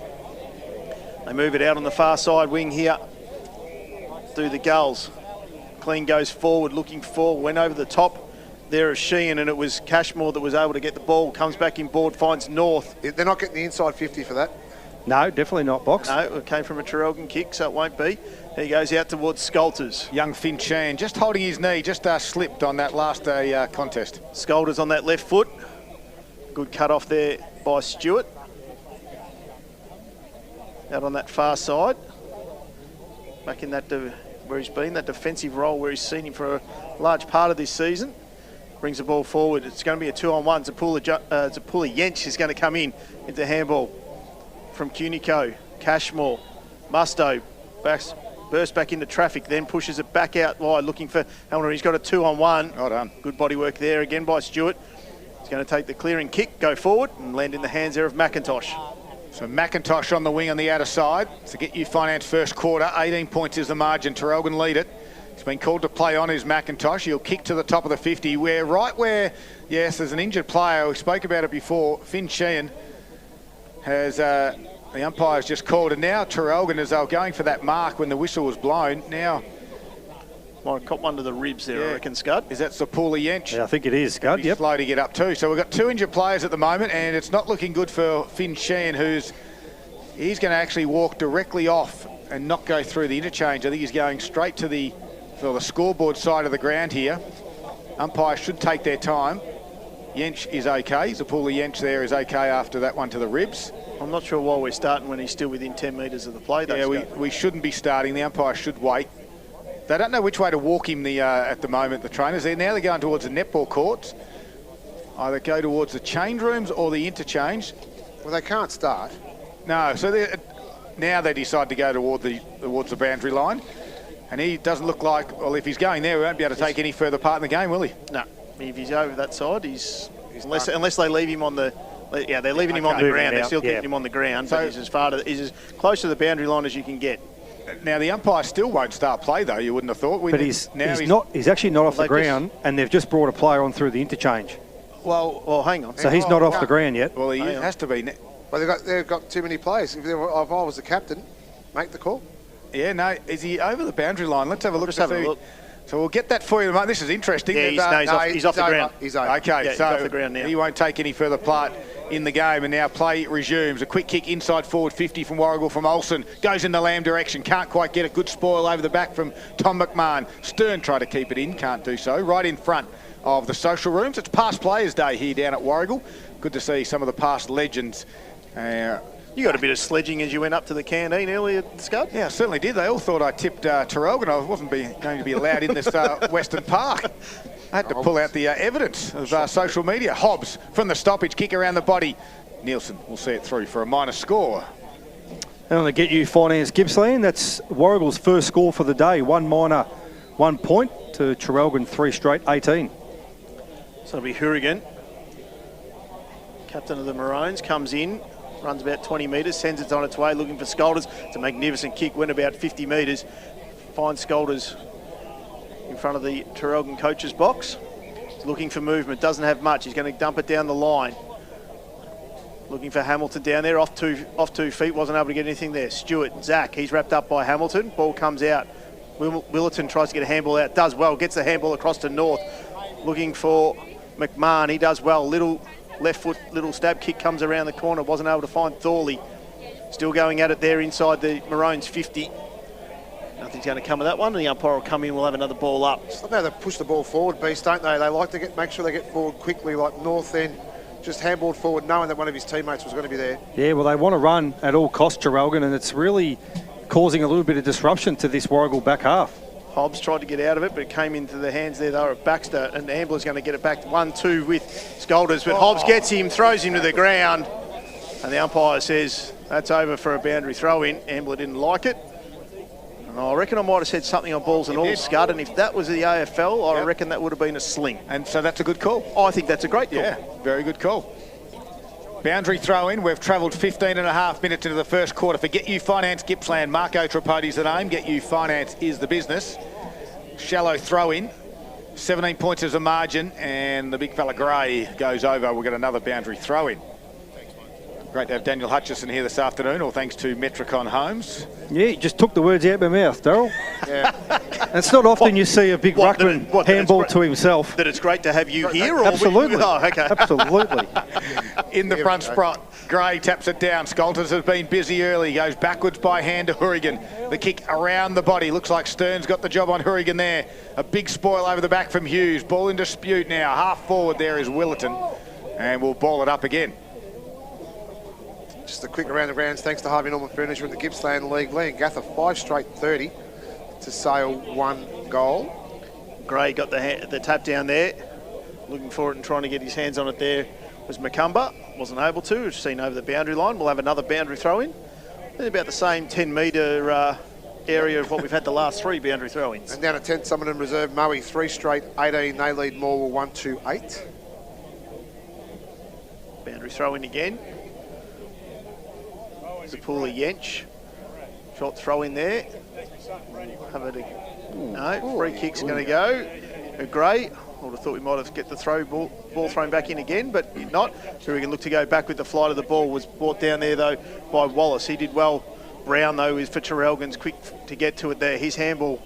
They move it out on the far side wing here. Do the Gulls. Clean goes forward, looking forward, went over the top. There is Sheehan, and it was Cashmore that was able to get the ball. Comes back in board, finds North. They're not getting the inside 50 for that. No, definitely not, Box. No, it came from a Traralgon kick, so it won't be. He goes out towards Scolters. Young Finn Chan just holding his knee, just slipped on that last contest. Scolters on that left foot. Good cut off there by Stewart. Out on that far side. Back in that where he's been, that defensive role where he's seen him for a large part of this season. Brings the ball forward. It's going to be a 2-on-1. Zapula Yench is going to come in into handball from Cunico. Cashmore. Musto bursts back into traffic, then pushes it back out wide, looking for Hamilton. He's got a 2-on-1. Well done. Good body work there again by Stewart. He's going to take the clearing kick, go forward, and land in the hands there of McIntosh. So McIntosh on the wing on the outer side. To Get You Finance first quarter, 18 points is the margin. Traralgon lead it. He's been called to play on is McIntosh. He'll kick to the top of the 50, where, yes, there's an injured player. We spoke about it before. Finn Sheehan has, the umpire's just called, and now Traralgon, as they were going for that mark when the whistle was blown, now... Might have caught one to the ribs there, I reckon, Scud. Is that Zapula Yench? Yeah, I think it is, Scud. He's slow to get up too. So we've got 2 injured players at the moment, and it's not looking good for Finn Sheehan, he's going to actually walk directly off and not go through the interchange. I think he's going straight to the scoreboard side of the ground here. Umpire should take their time. Yench is okay. Zapula Yench there is okay after that one to the ribs. I'm not sure why we're starting when he's still within 10 metres of the play, though. Yeah, we shouldn't be starting. The umpire should wait. They don't know which way to walk him at the moment, the trainers. They're going towards the netball courts. Either go towards the change rooms or the interchange. Well, they can't start. No, so now they decide to go towards the boundary line. And he doesn't look like, well, if he's going there, he won't be able to take any further part in the game, will he? No. If he's over that side, unless they leave him on the... Yeah, they're leaving him on the ground. They're still keeping him on the ground, but he's as close to the boundary line as you can get. Now, the umpire still won't start play, though, you wouldn't have thought. But he's actually not off the ground, and they've just brought a player on through the interchange. Well, hang on. So he's not off the ground yet. Well, has to be. Well, they've got too many players. If I was the captain, make the call. Yeah, no, is he over the boundary line? Let's have a look. Just have a look. So we'll get that for you, mate. This is interesting. Yeah, he's off the ground. He's over. Okay, Yeah, so he's off the ground now. he won't take any further part in the game, and now play resumes. A quick kick inside forward 50 from Warragul from Olsen. Goes in the Lamb direction. Can't quite get a good spoil over the back from Tom McMahon. Stern tried to keep it in. Can't do so. Right in front of the social rooms. It's past players' day here down at Warragul. Good to see some of the past legends. You got a bit of sledging as you went up to the canteen earlier, Scud? Yeah, I certainly did. They all thought I tipped Traralgon. I wasn't going to be allowed in this Western Park. I had to pull out the evidence of social media. Hobbs from the stoppage, kick around the body. Nielsen will see it through for a minor score. And on the Get You Finance Gippsland, that's Warragul's first score for the day. 1 minor, 1 point to Traralgon, 3 straight, 18. So it'll be Hourigan, captain of the Maroons, comes in. Runs about 20 metres, sends it on its way, looking for Scolders. It's a magnificent kick, went about 50 metres. Finds Scolders in front of the Traralgon coach's box. He's looking for movement, doesn't have much. He's going to dump it down the line. Looking for Hamilton down there, off two feet, wasn't able to get anything there. Stewart, Zach, he's wrapped up by Hamilton. Ball comes out. Willerton tries to get a handball out, does well, gets the handball across to North. Looking for McMahon, he does well. Little left foot, little stab kick comes around the corner, wasn't able to find Thorley. Still going at it there inside the Maroons 50. Nothing's going to come of that one, and the umpire will come in, we'll have another ball up. It's not how they push the ball forward, Beast, don't they? They like to make sure they get forward quickly, like North then just handballed forward knowing that one of his teammates was going to be there. Yeah, well, they want to run at all costs, Traralgon, and it's really causing a little bit of disruption to this Warragul back half. Hobbs tried to get out of it, but it came into the hands there, though, of Baxter, and Ambler's going to get it back 1-2 with Scolders, but Hobbs gets him, throws him to the ground, and the umpire says that's over for a boundary throw-in. Ambler didn't like it. And I reckon I might have said something on balls and all, Scud, and if that was the AFL, I reckon that would have been a sling. And so that's a good call. I think that's a great call. Yeah, very good call. Boundary throw-in. We've travelled 15 and a half minutes into the first quarter for Get You Finance Gippsland. Marco Tripodi's the name. Get You Finance is the business. Shallow throw-in. 17 points as a margin, and the big fella Gray goes over. We'll get another boundary throw-in. Great to have Daniel Hutchison here this afternoon, all thanks to Metricon Homes. Yeah, he just took the words out of my mouth, Daryl. Yeah. It's not often you see a big ruckman handball to himself. That it's great to have you here? Or Absolutely. Oh, okay. Absolutely. In the front spot, Gray taps it down. Scolters has been busy early. Goes backwards by hand to Hourigan. The kick around the body. Looks like Stern's got the job on Hourigan there. A big spoil over the back from Hughes. Ball in dispute now. Half forward there is Willerton. And we'll ball it up again. Just a quick around the grounds, thanks to Harvey Norman Furniture in the Gippsland League. Lee and Gather 5 straight 30 to Sale 1 goal. Gray got the tap down there, looking for it and trying to get his hands on it there was Macumber. Wasn't able to, we've seen over the boundary line. We'll have another boundary throw-in. About the same 10-metre area of what we've had the last 3 boundary throw-ins. And down at 10th, Summerton Reserve, Moe 3 straight 18. They lead Morwell 1-2-8. Boundary throw-in again. Zapula Yench. Short throw in there. Have it no, free kick's going to go. Gray. I would have thought we might have get the ball thrown back in again, but not. So we can look to go back with the flight of the ball. Was brought down there though by Wallace. He did well. Brown though is for Traralgon's quick to get to it there. His handball.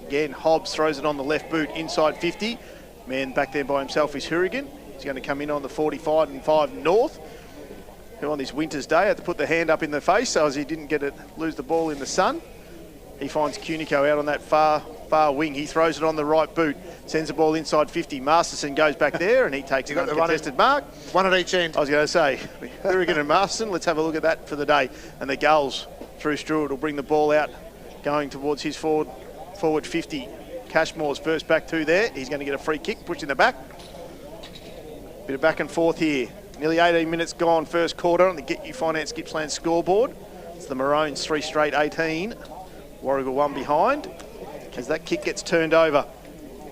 Again, Hobbs throws it on the left boot inside 50. Man back there by himself is Hourigan. He's going to come in on the 45 and 5 north. Who on this winter's day had to put the hand up in the face so as he didn't lose the ball in the sun. He finds Cunico out on that far wing. He throws it on the right boot, sends the ball inside 50. Masterson goes back there and he takes an uncontested mark. One at each end. I was going to say, Hourigan and Masterson, let's have a look at that for the day. And the Gulls through Stewart will bring the ball out, going towards his forward 50. Cashmore's first back 2 there. He's going to get a free kick, pushed in the back. Bit of back and forth here. Nearly 18 minutes gone, first quarter on the Get You Finance Gippsland scoreboard. It's the Maroons 3 straight 18. Warragul 1 behind as that kick gets turned over.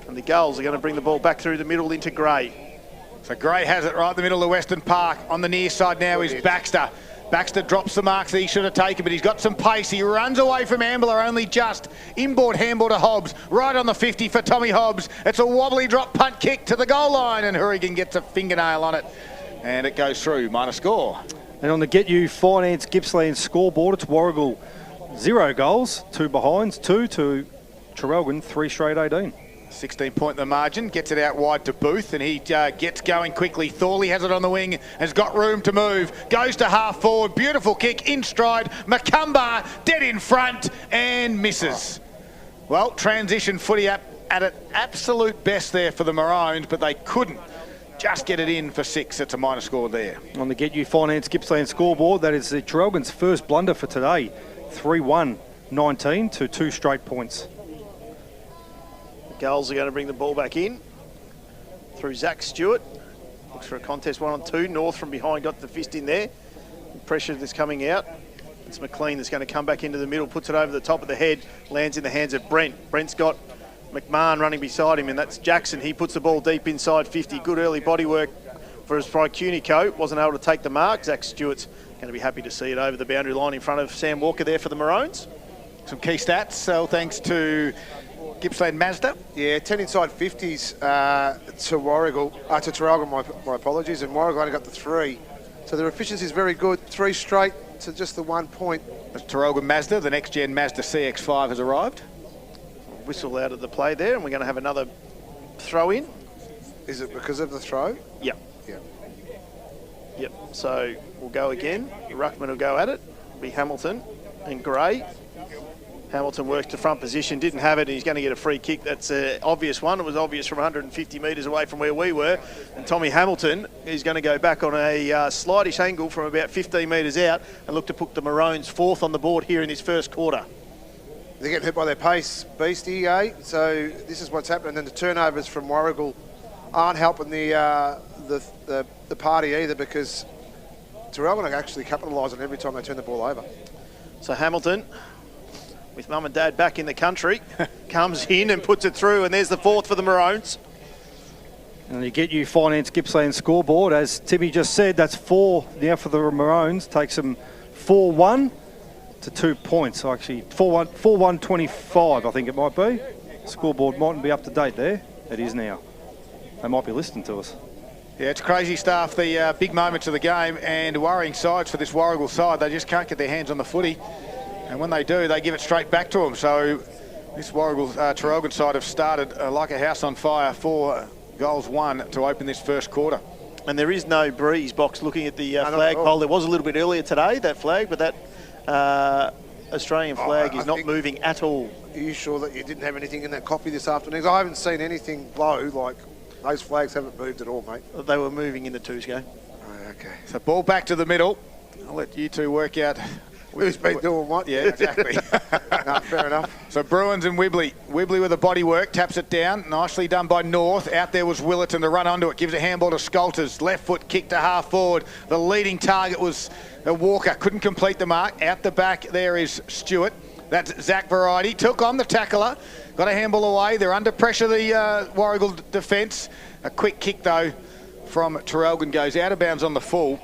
And the Gulls are going to bring the ball back through the middle into Gray. So Gray has it right in the middle of Western Park. On the near side now is Baxter. Baxter drops the marks that he should have taken, but he's got some pace. He runs away from Ambler, only just. Inboard handball to Hobbs. Right on the 50 for Tommy Hobbs. It's a wobbly drop punt kick to the goal line, and Hourigan gets a fingernail on it. And it goes through, minor score. And on the Get You Finance Gippsland scoreboard, it's Warragul 0 goals, 2 behinds, 2 to Traralgon, 3 straight 18. 16-point the margin, gets it out wide to Booth, and he gets going quickly. Thorley has it on the wing, has got room to move, goes to half forward, beautiful kick, in stride, Macumba, dead in front, and misses. Well, transition footy at an absolute best there for the Maroons, but they couldn't just get it in for 6. It's a minor score there. On the Get You Finance Gippsland scoreboard, that is the Traralgon's first blunder for today. 3-1-19 to 2 straight points. Gulls are going to bring the ball back in through Zach Stewart. Looks for a contest 1-on-2. North from behind got the fist in there. The pressure that's coming out. It's McLean that's going to come back into the middle, puts it over the top of the head, lands in the hands of Brent. Brent's got McMahon running beside him, and that's Jackson. He puts the ball deep inside 50. Good early body work for his Cunico. Wasn't able to take the mark. Zach Stewart's going to be happy to see it over the boundary line in front of Sam Walker there for the Maroons. Some key stats, so thanks to Gippsland Mazda. Yeah, 10 inside 50s to Warragul, to Traralgon, my apologies, and Warragul only got the 3. So their efficiency is very good. 3 straight to just the 1 point. As Traralgon Mazda, the next-gen Mazda CX-5 has arrived. Whistle out of the play there, and we're going to have another throw in. Is it because of the throw? Yep. Yeah. Yep, so we'll go again. The ruckman will go at it. It'll be Hamilton and Gray. Hamilton works to front position, didn't have it, and he's going to get a free kick. That's an obvious one. It was obvious from 150 metres away from where we were. And Tommy Hamilton is going to go back on a slightish angle from about 15 metres out and look to put the Maroons 4th on the board here in this first quarter. They're getting hit by their pace, Beastie, eh? So this is what's happening. And the turnovers from Warragul aren't helping the party either, because Traralgon are actually capitalising every time they turn the ball over. So Hamilton, with mum and dad back in the country, comes in and puts it through, and there's the 4th for the Maroons. And you Get You Finance Gippsland scoreboard, as Timmy just said, that's 4 now for the Maroons. Takes them 4-1 to 2 points. So actually 4-1-25, I think it might be. Scoreboard mightn't be up to date there. It is now. They might be listening to us. Yeah, it's crazy stuff. The big moments of the game, and worrying sides for this Warragul side. They just can't get their hands on the footy. And when they do, they give it straight back to them. So this Warragul Traralgon side have started like a house on fire. 4 goals won to open this first quarter. And there is no breeze, Box, looking at the flagpole. There was a little bit earlier today, that flag, but that Australian flag is not moving at all. Are you sure that you didn't have anything in that coffee this afternoon? I haven't seen anything blow. Like, those flags haven't moved at all, mate. They were moving in the twos game. Oh, okay. So ball back to the middle. I'll let you two work out who's been doing what. Yeah, exactly. No, fair enough. So Bruins and Wibley. Wibley with a body work, taps it down. Nicely done by North. Out there was Willerton to run onto it. Gives a handball to Scolters. Left foot kick to half forward. The leading target was Walker. Couldn't complete the mark. Out the back there is Stewart. That's Zach Variety. Took on the tackler. Got a handball away. They're under pressure, the Warragul defence. A quick kick, though, from Traralgon goes out of bounds on the full.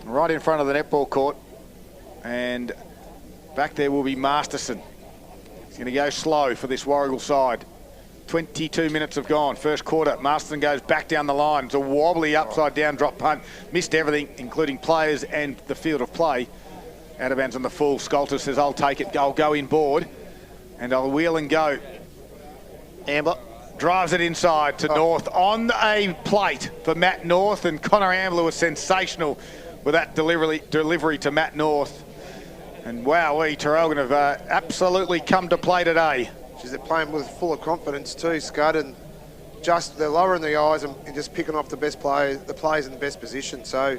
Right in front of the netball court. And back there will be Masterson. He's going to go slow for this Warragul side. 22 minutes have gone. First quarter, Masterson goes back down the line. It's a wobbly upside-down drop punt. Missed everything, including players and the field of play. Out of bounds on the full. Scolter says, I'll take it. I'll go inboard. And I'll wheel and go. Ambler drives it inside to North on a plate for Matt North. And Connor Ambler was sensational with that delivery to Matt North. And wow, Traralgon have absolutely come to play today. They're playing with full of confidence too, Scud, and just they're lowering the eyes and just picking off the best players, the players in the best position. So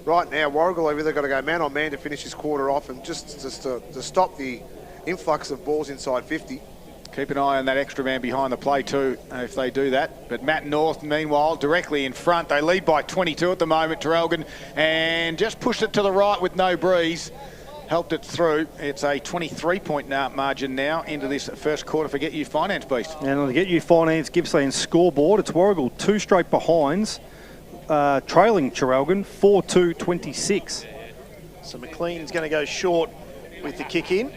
right now, Warragul have either got to go man on man to finish this quarter off, and just to stop the influx of balls inside 50. Keep an eye on that extra man behind the play too, if they do that. But Matt North, meanwhile, directly in front. They lead by 22 at the moment, Traralgon, and just pushed it to the right with no breeze. Helped it through. It's a 23-point margin now into this first quarter for Get You Finance, Beast. And on the Get You Finance Gippsland scoreboard, it's Warragul 2 straight behinds, trailing Traralgon 4-2-26. So McLean's going to go short with the kick in.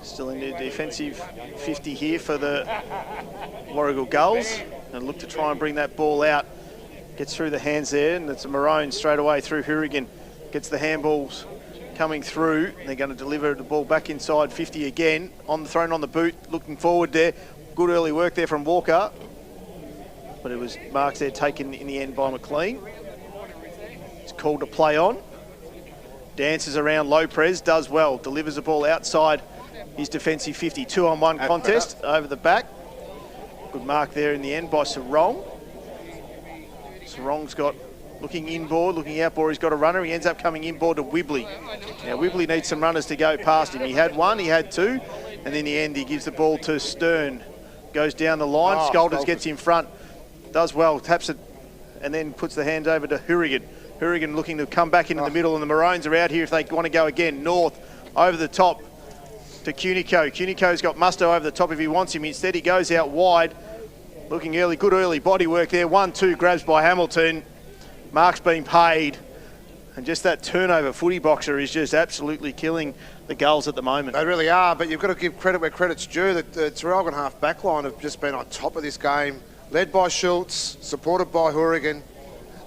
Still in the defensive 50 here for the Warragul Gulls. And look to try and bring that ball out. Gets through the hands there, and it's a Maroon straight away through Hourigan. Gets the handballs coming through. They're going to deliver the ball back inside 50 again. Thrown on the boot, looking forward there. Good early work there from Walker. But it was marks there taken in the end by McLean. It's called to play on. Dances around Lopez, does well. Delivers the ball outside his defensive 50. 2-on-1 contest over the back. Good mark there in the end by Sarong. Sarong's got looking inboard, looking outboard. He's got a runner. He ends up coming inboard to Wibley. Now, Wibley needs some runners to go past him. He had one, he had two, and in the end, he gives the ball to Stern. Goes down the line. Scolders gets in front. Does well, taps it, and then puts the hands over to Hourigan. Hourigan looking to come back into the middle, and the Maroons are out here if they want to go again. North, over the top to Cunico. Cunico's got Musto over the top if he wants him. Instead, he goes out wide. Looking early, good early body work there. 1-2 grabs by Hamilton. Mark's been paid. And just that turnover footy boxer is just absolutely killing the Gulls at the moment. They really are, but you've got to give credit where credit's due. The Traralgon half back line have just been on top of this game, led by Schultz, supported by Hourigan,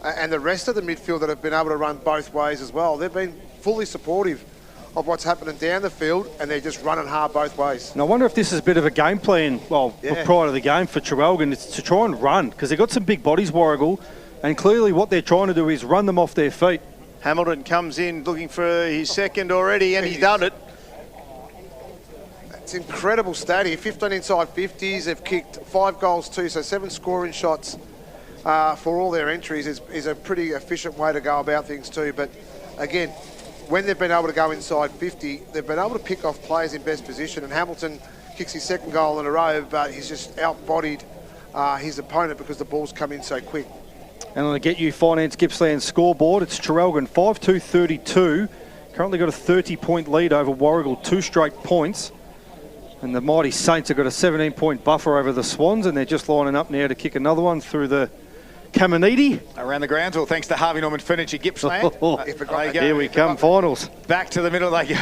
and the rest of the midfield that have been able to run both ways as well. They've been fully supportive of what's happening down the field, and they're just running hard both ways. And I wonder if this is a bit of a game plan, prior to the game for Traralgon, it's to try and run, because they've got some big bodies, Warragul, and clearly what they're trying to do is run them off their feet. Hamilton comes in looking for his second already, and he's done it. It's incredible stat here. 15 inside 50s. They've kicked 5 goals too, so 7 scoring shots for all their entries is a pretty efficient way to go about things too. But again, when they've been able to go inside 50, they've been able to pick off players in best position, and Hamilton kicks his second goal in a row, but he's just out-bodied his opponent because the ball's come in so quick. And on the Get You Finance Gippsland scoreboard, it's Traralgon 5-2-32. Currently got a 30-point lead over Warragul, 2 straight points. And the mighty Saints have got a 17-point buffer over the Swans, and they're just lining up now to kick another one through the Caminiti. Around the grounds, well, thanks to Harvey Norman Furniture Gippsland. Here we come, finals. Back to the middle they go.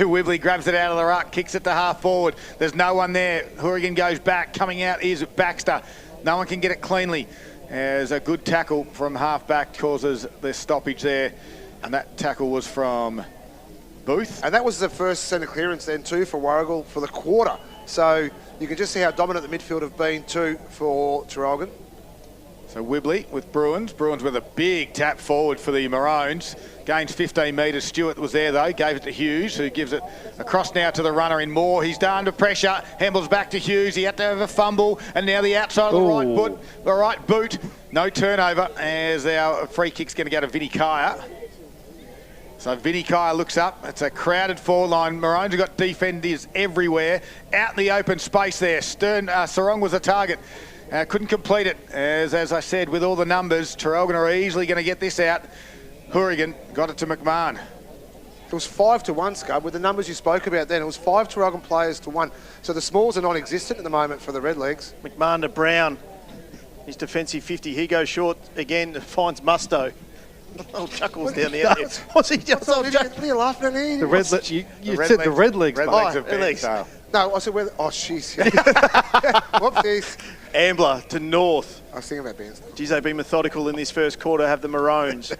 Wibley grabs it out of the ruck, kicks it to half forward. There's no one there. Hourigan goes back. Coming out is Baxter. No one can get it cleanly. As a good tackle from half-back causes the stoppage there. And that tackle was from Booth. And that was the first centre clearance then too for Warragul for the quarter. So you can just see how dominant the midfield have been too for Traralgon. So Wibley with Bruins. Bruins with a big tap forward for the Maroons. Gains 15 metres. Stewart was there though. Gave it to Hughes, who gives it across now to the runner in Moore. He's down to pressure. Hembles back to Hughes. He had to have a fumble. And now the outside of the right boot. No turnover as our free kick's going to go to Vinny Kaya. So Vinny Kaya looks up. It's a crowded forward line. Maroons have got defenders everywhere. Out in the open space there. Sarong was a target. Couldn't complete it. As I said, with all the numbers, Traralgon are easily going to get this out. Hourigan got it to McMahon. It was 5-1, Scub. With the numbers you spoke about then, it was 5 Traralgon players to 1. So the smalls are non-existent at the moment for the Redlegs. McMahon to Brown. His defensive 50. He goes short again, finds Musto. Little chuckles down the end. What's he just? What are you laughing at here? The Redlegs. You said the Redlegs. Redlegs of Redlegs. No, I said where. Oh, jeez. Whoopsies. Ambler to North. I was thinking about bands. Geez, they've been methodical in this first quarter, have the Maroons.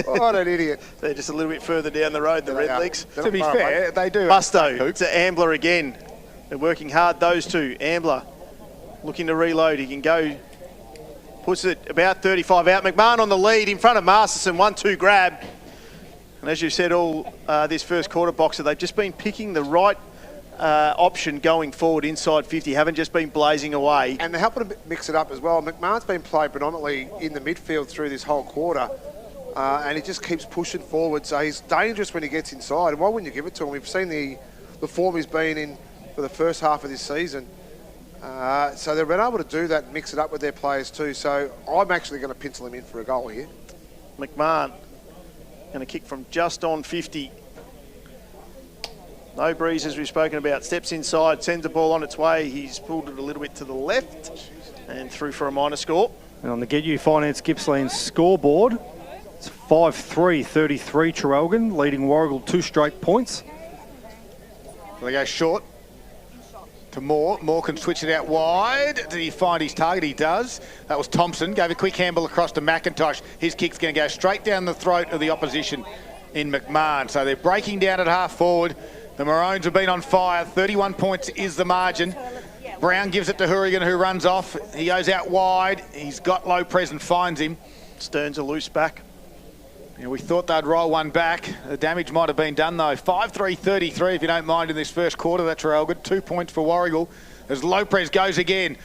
What an idiot. They're just a little bit further down the road, the Redlegs. To be fair, they do. Musto to Ambler again. They're working hard, those two. Ambler looking to reload. He can go, puts it about 35 out. McMahon on the lead in front of Masterson, 1-2 grab. And as you said, all this first quarter boxer, they've just been picking the right option going forward inside 50, haven't just been blazing away. And they're helping to mix it up as well. McMahon's been played predominantly in the midfield through this whole quarter, and he just keeps pushing forward, so he's dangerous when he gets inside. And why wouldn't you give it to him? We've seen the form he's been in for the first half of this season. So they've been able to do that and mix it up with their players too. So I'm actually going to pencil him in for a goal here. McMahon going to kick from just on 50. No breeze, as we've spoken about. Steps inside, sends the ball on its way. He's pulled it a little bit to the left and through for a minor score. And on the Get You Finance Gippsland scoreboard, it's 5-3-33 Traralgon, leading Warragul 2 straight points. So they go short to Moore. Moore can switch it out wide. Did he find his target? He does. That was Thompson. Gave a quick handle across to McIntosh. His kick's going to go straight down the throat of the opposition. in McMahon. So they're breaking down at half forward. The Maroons have been on fire. 31 points is the margin. Brown gives it to Hourigan, who runs off. He goes out wide. He's got Lopez and finds him. Stearns a loose back. Yeah, we thought they'd roll one back. The damage might have been done, though. 5-3-33, if you don't mind, in this first quarter. That's Traralgon. 2 points for Warragul as Lopez goes again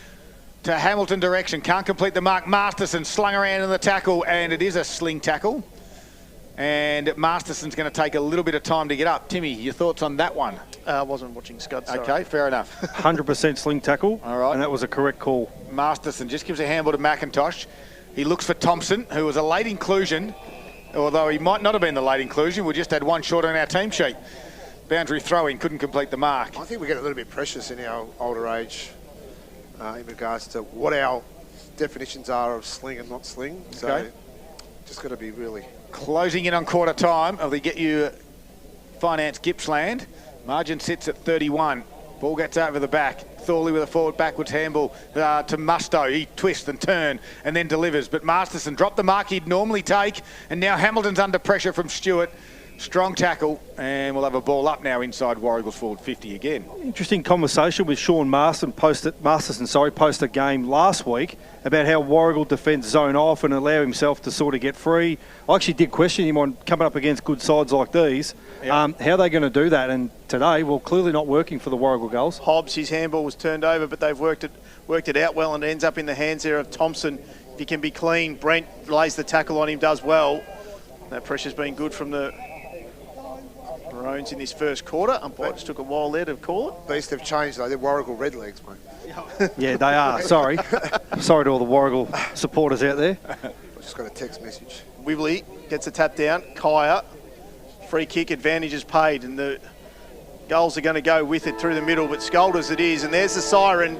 to Hamilton direction. Can't complete the mark. Masterson slung around in the tackle, and it is a sling tackle. And Masterson's going to take a little bit of time to get up. Timmy, your thoughts on that one? I wasn't watching Scud, sorry. Okay, fair enough. 100% sling tackle. All right. And that was a correct call. Masterson just gives a handball to McIntosh. He looks for Thompson, who was a late inclusion, although he might not have been the late inclusion. We just had one short on our team sheet. Boundary throwing, couldn't complete the mark. I think we get a little bit precious in our older age in regards to what our definitions are of sling and not sling. So Okay. just got to be really... Closing in on quarter time of the Get You Finance Gippsland. Margin sits at 31. Ball gets over the back. Thorley with a forward backwards handball to Musto. He twists and turns and then delivers. But Masterson dropped the mark he'd normally take. And now Hamilton's under pressure from Stewart. Strong tackle. And we'll have a ball up now inside Warragul's forward 50 again. Interesting conversation with Sean Masterson post a game last week about how Warragul defends zone off and allow himself to sort of get free. I actually did question him on coming up against good sides like these. Yep. How are they going to do that? And today, well, clearly not working for the Warragul goals. Hobbs, his handball was turned over, but they've worked it out well and ends up in the hands there of Thompson. If he can be clean, Brent lays the tackle on him, does well. That pressure's been good from the Maroons in this first quarter. Umpire just took a while there to call it. Beast have changed though. They're Warragul Redlegs, mate. Yeah, they are. Sorry. Sorry to all the Warragul supporters out there. I just got a text message. Wibley gets a tap down. Kaya, free kick, advantage is paid, and the goals are going to go with it through the middle, but Scolders it is, and there's the siren.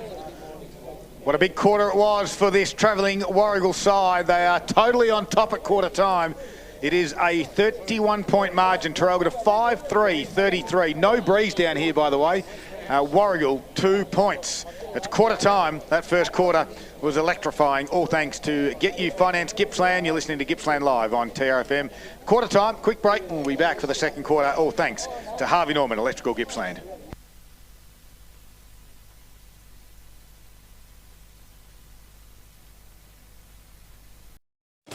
What a big quarter it was for this travelling Warragul side. They are totally on top at quarter time. It is a 31-point margin. Traralgon to 5-3-33. No breeze down here, by the way. Warragul, 2 points. It's quarter time. That first quarter was electrifying, all thanks to Get You Finance Gippsland. You're listening to Gippsland Live on TRFM. Quarter time, quick break, and we'll be back for the second quarter, all thanks to Harvey Norman, Electrical Gippsland.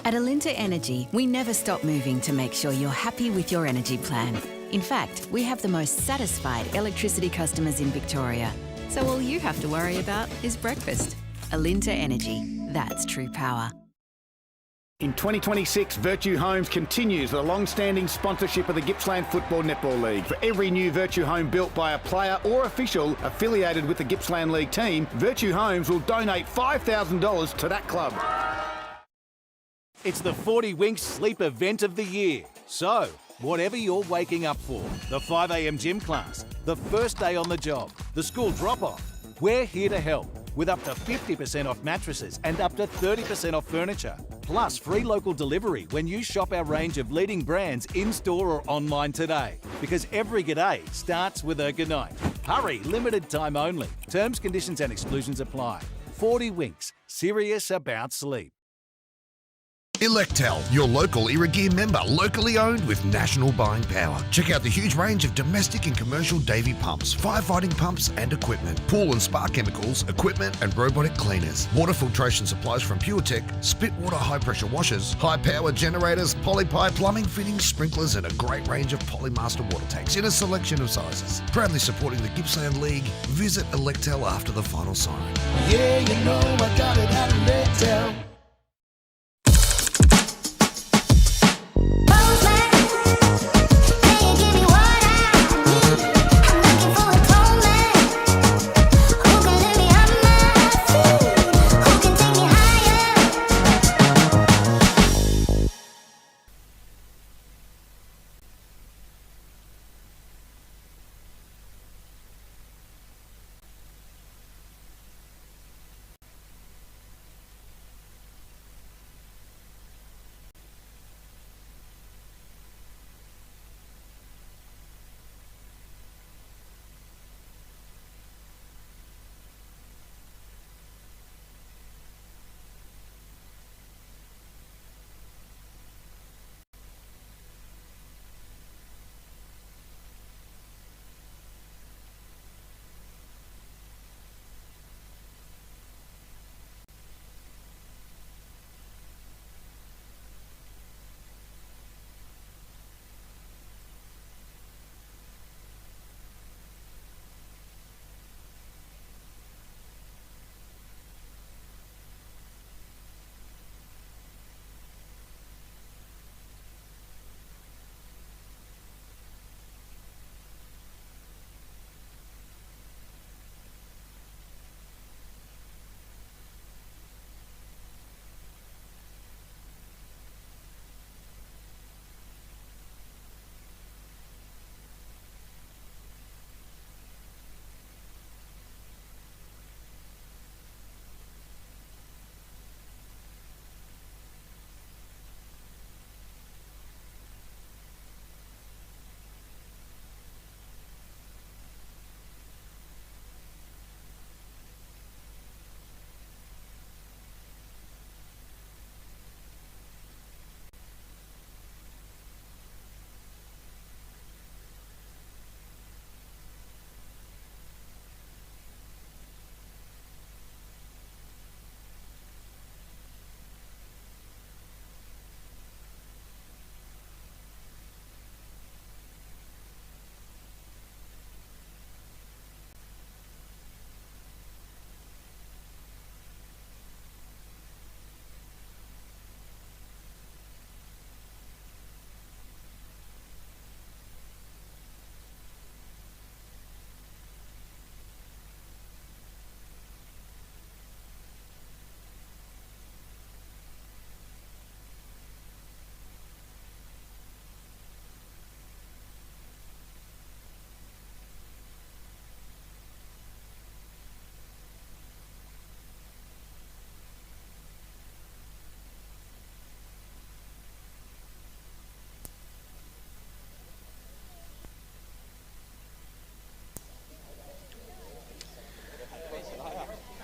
At Alinta Energy, we never stop moving to make sure you're happy with your energy plan. In fact, we have the most satisfied electricity customers in Victoria. So all you have to worry about is breakfast. Alinta Energy, that's true power. In 2026, Virtue Homes continues the long-standing sponsorship of the Gippsland Football Netball League. For every new Virtue home built by a player or official affiliated with the Gippsland League team, Virtue Homes will donate $5,000 to that club. It's the 40 Winks sleep event of the year. So, whatever you're waking up for, the 5 a.m. gym class, the first day on the job, the school drop-off, we're here to help with up to 50% off mattresses and up to 30% off furniture. Plus free local delivery when you shop our range of leading brands in-store or online today. Because every g'day starts with a good night. Hurry, limited time only. Terms, conditions and exclusions apply. 40 Winks, serious about sleep. Electel, your local Irrigear member, locally owned with national buying power. Check out the huge range of domestic and commercial Davy pumps, firefighting pumps and equipment, pool and spa chemicals, equipment and robotic cleaners, water filtration supplies from PureTech, spit water high pressure washers, high power generators, polypipe plumbing fittings, sprinklers and a great range of Polymaster water tanks in a selection of sizes. Proudly supporting the Gippsland League. Visit Electel after the final sign. Yeah, you know I got it at Electel.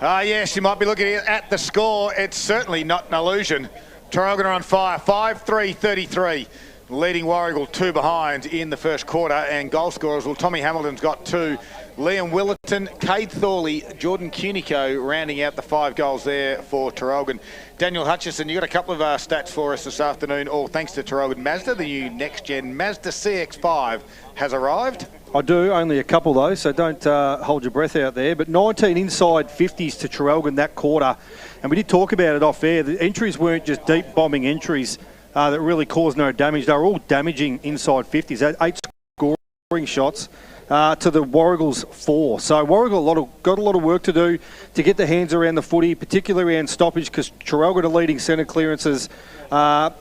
Yes, you might be looking at the score. It's certainly not an illusion. Traralgon are on fire, 5-3-33. Leading Warragul 2 behind in the first quarter, and goal scorers, well, Tommy Hamilton's got 2. Liam Willerton, Cade Thorley, Jordan Cunico rounding out the 5 goals there for Traralgon. Daniel Hutchison, you got a couple of stats for us this afternoon, all thanks to Traralgon Mazda. The new next-gen Mazda CX-5 has arrived. I do, only a couple though, so don't hold your breath out there. But 19 inside 50s to Traralgon that quarter. And we did talk about it off air. The entries weren't just deep bombing entries that really caused no damage. They were all damaging inside 50s. 8 scoring shots to the Warragul's 4. So Warragul got a lot of work to do to get their hands around the footy, particularly around stoppage, because Traralgon are leading centre clearances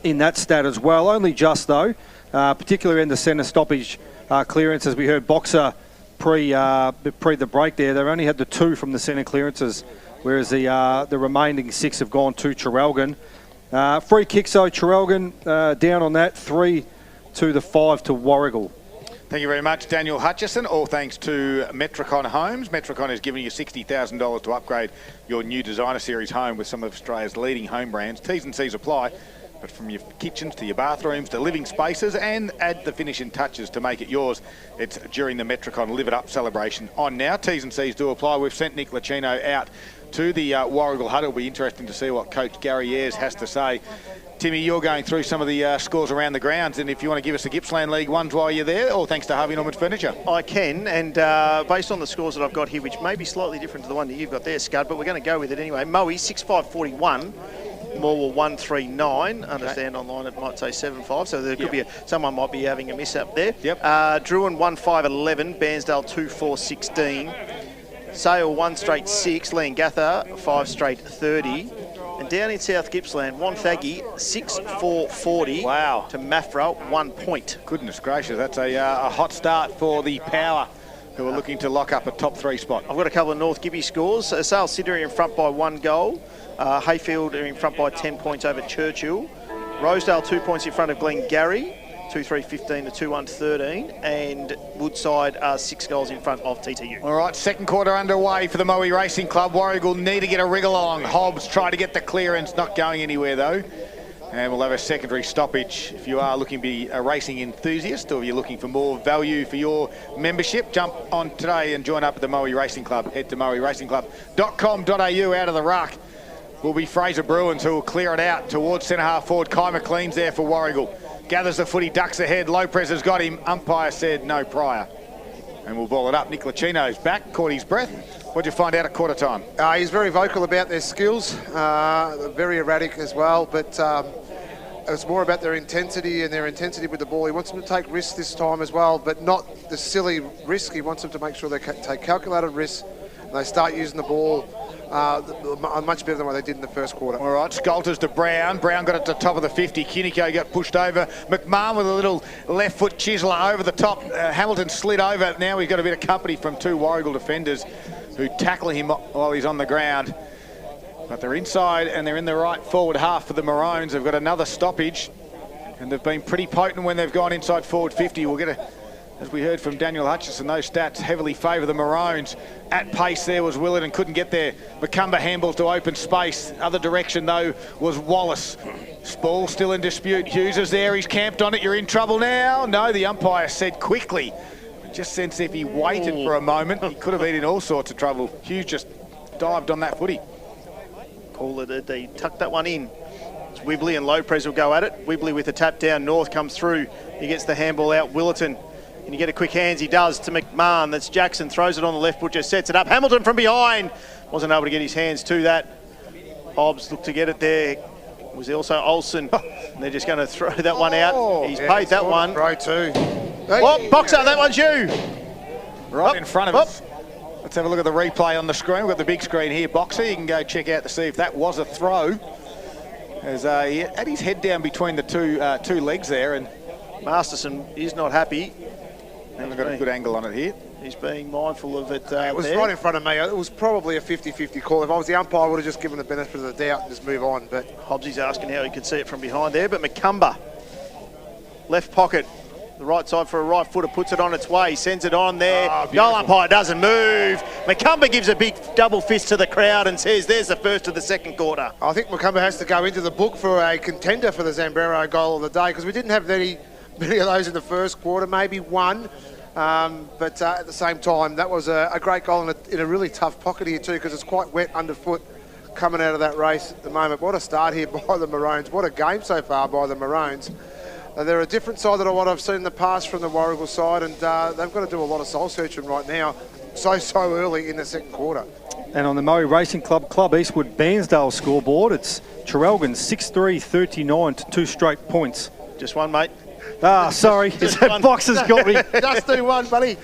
in that stat as well. Only just though, particularly in the centre stoppage clearances. We heard Boxer pre the break there. They've only had the 2 from the centre clearances, whereas the remaining 6 have gone to Traralgon. Free kicks though, Traralgon down on that, 3 to the 5 to Warragul. Thank you very much, Daniel Hutchison. All thanks to Metricon Homes. Metricon is giving you $60,000 to upgrade your new designer series home with some of Australia's leading home brands. T's and C's apply. But from your kitchens to your bathrooms to living spaces, and add the finishing touches to make it yours. It's during the Metricon Live It Up celebration on now. T's and C's do apply. We've sent Nick Licino out to the Warragul hut. It'll be interesting to see what Coach Gary Ayres has to say. Timmy, you're going through some of the scores around the grounds, and if you want to give us the Gippsland League ones while you're there, all thanks to Harvey Norman Furniture. I can, and based on the scores that I've got here, which may be slightly different to the one that you've got there, Scud, but we're going to go with it anyway. Moe, 6-5-41. Morwell 139. Understand online it might say 7-5, so there could be someone might be having a miss up there. Yep. Druin 1-5-11. Bairnsdale 2-4-16. Sale 1 straight 6. Leongatha 5 straight 30. And down in South Gippsland, Wonthaggi 6-4-40. Wow. To Maffra 1 point. Goodness gracious, that's a hot start for the Power, who are looking to lock up a top 3 spot. I've got a couple of North Gibby scores. Sale City are in front by 1 goal. Hayfield are in front by 10 points over Churchill. Rosedale 2 points in front of Glengarry, 2-3-15 to 2-1-13. And Woodside are 6 goals in front of TTU. All right, second quarter underway for the Moe Racing Club. Warragul need to get a wriggle along. Hobbs try to get the clearance, not going anywhere though. And we'll have a secondary stoppage. If you are looking to be a racing enthusiast, or if you're looking for more value for your membership, jump on today and join up at the Moe Racing Club. Head to moeracingclub.com.au. Out of the ruck will be Fraser Bruins, who will clear it out towards centre half forward. Kai McLean's there for Warragul. Gathers the footy, ducks ahead. Lopez has got him. Umpire said no prior. And we'll ball it up. Nick Licino's back, caught his breath. What'd you find out at quarter time? He's very vocal about their skills, very erratic as well, but it's more about their intensity and their intensity with the ball. He wants them to take risks this time as well, but not the silly risk. He wants them to make sure they take calculated risks and they start using the ball much better than what they did in the first quarter. All right, Skolters to Brown. Brown got it to the top of the 50. Cunico got pushed over. McMahon with a little left foot chiseler over the top. Hamilton slid over. Now we've got a bit of company from 2 Warragul defenders who tackle him while he's on the ground. But they're inside and they're in the right forward half for the Maroons. They've got another stoppage and they've been pretty potent when they've gone inside forward 50. We'll get as we heard from Daniel Hutchison, those stats heavily favour the Maroons. At pace there was Willard and couldn't get there. Macumba handballs to open space. Other direction though was Wallace. Ball still in dispute. Hughes is there, he's camped on it. You're in trouble now. No, the umpire said quickly. Just sense if he waited for a moment, he could have been in all sorts of trouble. Hughes just dived on that footy. Call it, they tucked that one in. It's Wibley and Lopez will go at it. Wibley with a tap down, North comes through. He gets the handball out, Willerton. Can you get a quick hands? He does to McMahon. That's Jackson, throws it on the left foot, just sets it up. Hamilton from behind. Wasn't able to get his hands to that. Hobbs looked to get it there. Was also Olsen. And they're just going to throw that one out. He's paid that one. Throw too. Oh, Boxer, that one's you. Right in front of us. Let's have a look at the replay on the screen. We've got the big screen here. Boxer, you can go check out to see if that was a throw. As he had his head down between the two legs there, and Masterson is not happy. And we've got a good angle on it here. He's being mindful of it. It was right in front of me. It was probably a 50-50 call. If I was the umpire, I would have just given the benefit of the doubt and just move on. But Hobbsy's asking how he could see it from behind there. But Macumba, left pocket, The right side for a right footer, puts it on its way, sends it on there. Goal umpire doesn't move. Macumba gives a big double fist to the crowd and says, there's the first of the second quarter. I think Macumba has to go into the book for a contender for the Zambrero goal of the day, because we didn't have many of those in the first quarter, maybe one. But at the same time, that was a great goal in a really tough pocket here too, because it's quite wet underfoot coming out of that race at the moment. What a start here by the Maroons. What a game so far by the Maroons. They're a different side than what I've seen in the past from the Warragul side, and they've got to do a lot of soul searching right now, so early in the second quarter. And on the Murray Racing Club, Club Eastwood Bairnsdale scoreboard, it's Traralgon 6-3, 39 to 2 straight points. Just one, mate. Sorry, that box has got me. Just do one, buddy.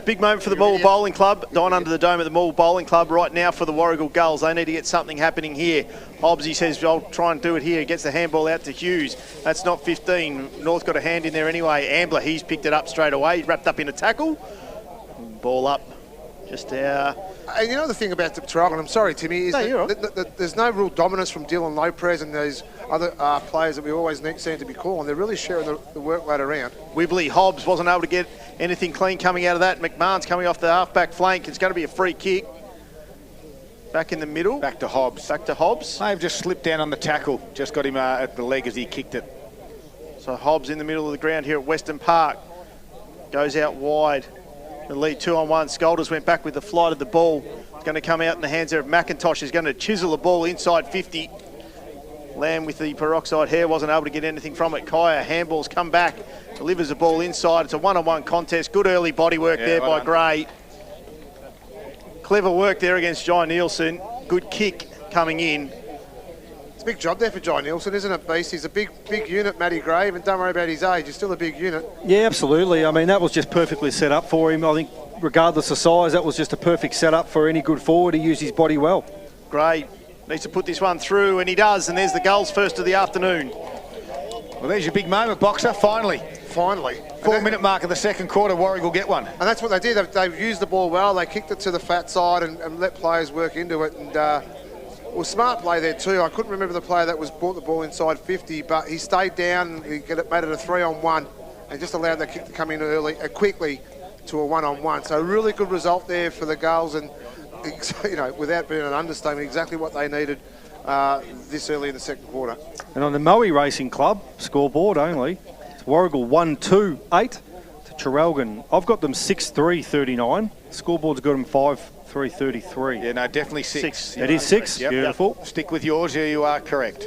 Big moment for the Moore Bowling Club. Down under the dome at the Moore Bowling Club right now for the Warragul Gulls. They need to get something happening here. Hobbs, he says, I'll try and do it here. Gets the handball out to Hughes. That's not 15. North got a hand in there anyway. Ambler, he's picked it up straight away. He's wrapped up in a tackle. Ball up. Just And you know the thing about the Traralgon, I'm sorry, Timmy, is there's no real dominance from Dylan Lopez and those other players that we always seem to be calling. They're really sharing the workload around. Wibbly Hobbs wasn't able to get anything clean coming out of that. McMahon's coming off the half-back flank. It's going to be a free kick. Back in the middle. Back to Hobbs. Back to Hobbs. They've just slipped down on the tackle. Just got him at the leg as he kicked it. So Hobbs in the middle of the ground here at Western Park. Goes out wide. The lead 2-on-1. Scolders went back with the flight of the ball. It's going to come out in the hands there of McIntosh. He's going to chisel the ball inside 50. Lamb with the peroxide hair wasn't able to get anything from it. Kaya, handballs come back, delivers the ball inside. It's a one-on-one contest. Good early body work there by Gray. Clever work there against Jai Nielsen. Good kick coming in. It's a big job there for Jai Nielsen, isn't it, Beast? He's a big unit, Matty Gray, and don't worry about his age. He's still a big unit. Yeah, absolutely. I mean, that was just perfectly set up for him. I think regardless of size, that was just a perfect setup for any good forward. He used his body well. Gray needs to put this one through, and he does, and there's the goals first of the afternoon. Well, there's your big moment, Boxer, finally. Finally. 4-minute mark of the second quarter, Warragul get one. And that's what they did. They've used the ball well. They kicked it to the fat side and let players work into it. And well, smart play there too. I couldn't remember the player that brought the ball inside 50, but he stayed down and made it a 3-on-1 and just allowed that kick to come in quickly to a 1-on-1. So really good result there for the Gulls, and you know, without being an understatement, exactly what they needed this early in the second quarter. And on the Moe Racing Club scoreboard only, it's Warragul 1-2-8 to Traralgon. I've got them 6-3, 39. Scoreboard's got them 5-3, 33. Yeah, no, definitely 6. It is 6. Yep. Beautiful. Yep. Stick with yours. Yeah, you are correct.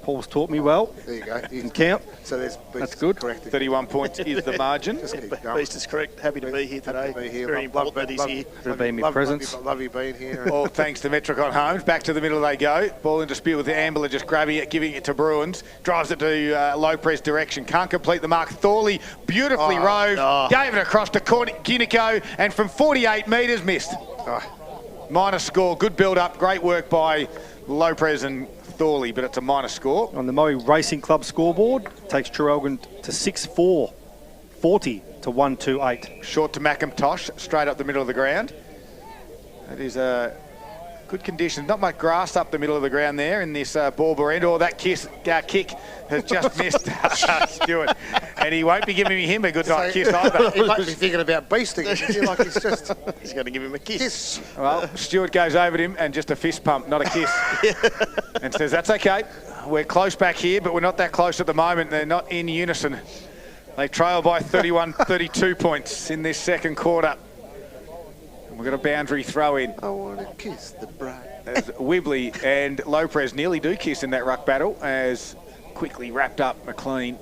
Paul's taught me well. There you go. You can count. So that's good. Corrected. 31 points is the margin. Beast is correct. Happy to be here today. Happy to be here. Very important that he's here. For being my presence. Love you being here. All thanks to Metricon Homes. Back to the middle they go. Ball in dispute with the Ambler, just grabbing it, giving it to Bruins. Drives it to low press direction. Can't complete the mark. Thorley beautifully rove. Gave it across to Kunico, and from 48 metres missed. Minor score. Good build up. Great work by Lopez and Thorley, but it's a minor score. On the Moe Racing Club scoreboard, takes Traralgon to 6-4, 40 to 1-2-8. Short to McIntosh, straight up the middle of the ground. That is a good condition. Not much grass up the middle of the ground there in this Ballbor end. Or that kick has just missed Stewart. And he won't be giving him a good kiss either. He might be thinking about beasting him. Like he's going to give him a kiss. Well, Stewart goes over to him and just a fist pump, not a kiss. And says, that's okay. We're close back here, but we're not that close at the moment. They're not in unison. They trail by 31-32 points in this second quarter. And we've got a boundary throw in. I want to kiss the bride. As Wibley and Lopez nearly do kiss in that ruck battle, as quickly wrapped up McLean.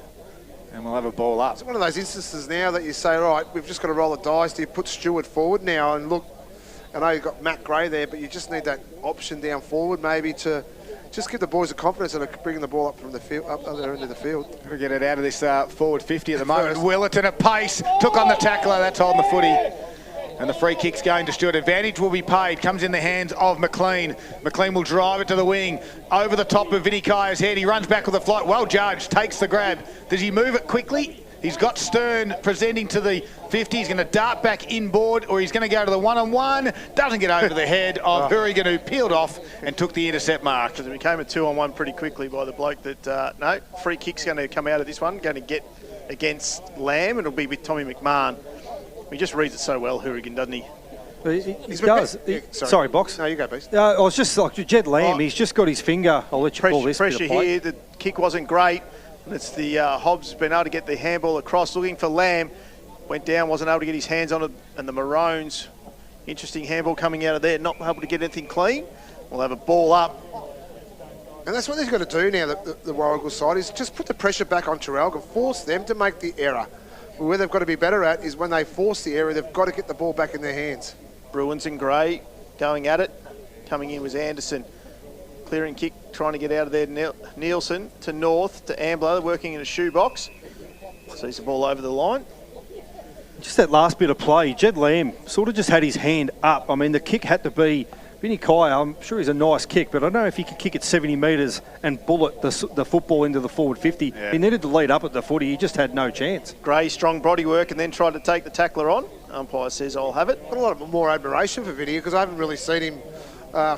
And we'll have a ball up. It's one of those instances now that you say, right, we've just got to roll the dice. Do you put Stewart forward now? And look, I know you've got Matt Gray there, but you just need that option down forward maybe to just give the boys the confidence of bringing the ball up from the field, up the other end of the field. Got to get it out of this forward 50 at the moment. Willerton at pace, took on the tackler, that's holding the footy. And the free kick's going to Stewart. Advantage will be paid. Comes in the hands of McLean. McLean will drive it to the wing. Over the top of Vinny Kaya's head. He runs back with the flight. Well judged. Takes the grab. Does he move it quickly? He's got Stern presenting to the 50. He's going to dart back inboard, or he's going to go to the one-on-one. Doesn't get over the head of Hurrigan, who peeled off and took the intercept mark. Because it became a 2-on-1 pretty quickly by the bloke that, no, free kick's going to come out of this one. Going to get against Lamb, and it'll be with Tommy McMahon. He just reads it so well, Hourigan, doesn't he? He does. Sorry, Box. No, you go, Beast. I was just like Jed Lamb. He's just got his finger. I'll let you pull this. Pressure here. The kick wasn't great. And it's the Hobbs been able to get the handball across, looking for Lamb. Went down, wasn't able to get his hands on it. And the Maroons, interesting handball coming out of there, not able to get anything clean. We'll have a ball up. And that's what they've got to do now, the Warragul side, is just put the pressure back on Traralgon, force them to make the error. Where they've got to be better at is when they force the error, they've got to get the ball back in their hands. Bruins and Gray going at it. Coming in was Anderson. Clearing kick, trying to get out of there. Nielsen to North, to Ambler, working in a shoebox. Sees the ball over the line. Just that last bit of play, Jed Lamb sort of just had his hand up. I mean, the kick had to be... Vinny Kaya, I'm sure he's a nice kick, but I don't know if he could kick it 70 metres and bullet the football into the forward 50. Yeah. He needed to lead up at the footy. He just had no chance. Gray, strong body work, and then tried to take the tackler on. Umpire says, I'll have it. Got a lot more admiration for Vinny because I haven't really seen him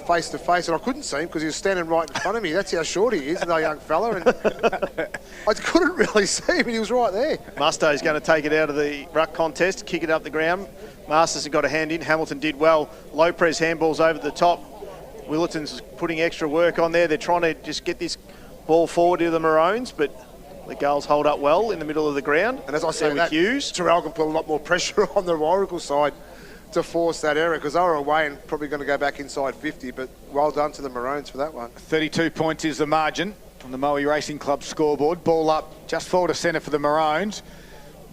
face to face, and I couldn't see him because he was standing right in front of me. That's how short he is, that young fella. And I couldn't really see him, and he was right there. Musto's going to take it out of the ruck contest, kick it up the ground. Masters got a hand in. Hamilton did well. Lopez handballs over the top. Willetton's putting extra work on there. They're trying to just get this ball forward to the Maroons, but the Gulls hold up well in the middle of the ground. And as I say, that Hughes, Traralgon put a lot more pressure on the Warragul side to force that error because they were away and probably going to go back inside 50, but well done to the Maroons for that one. 32 points is the margin on the Moe Racing Club scoreboard. Ball up just forward to centre for the Maroons.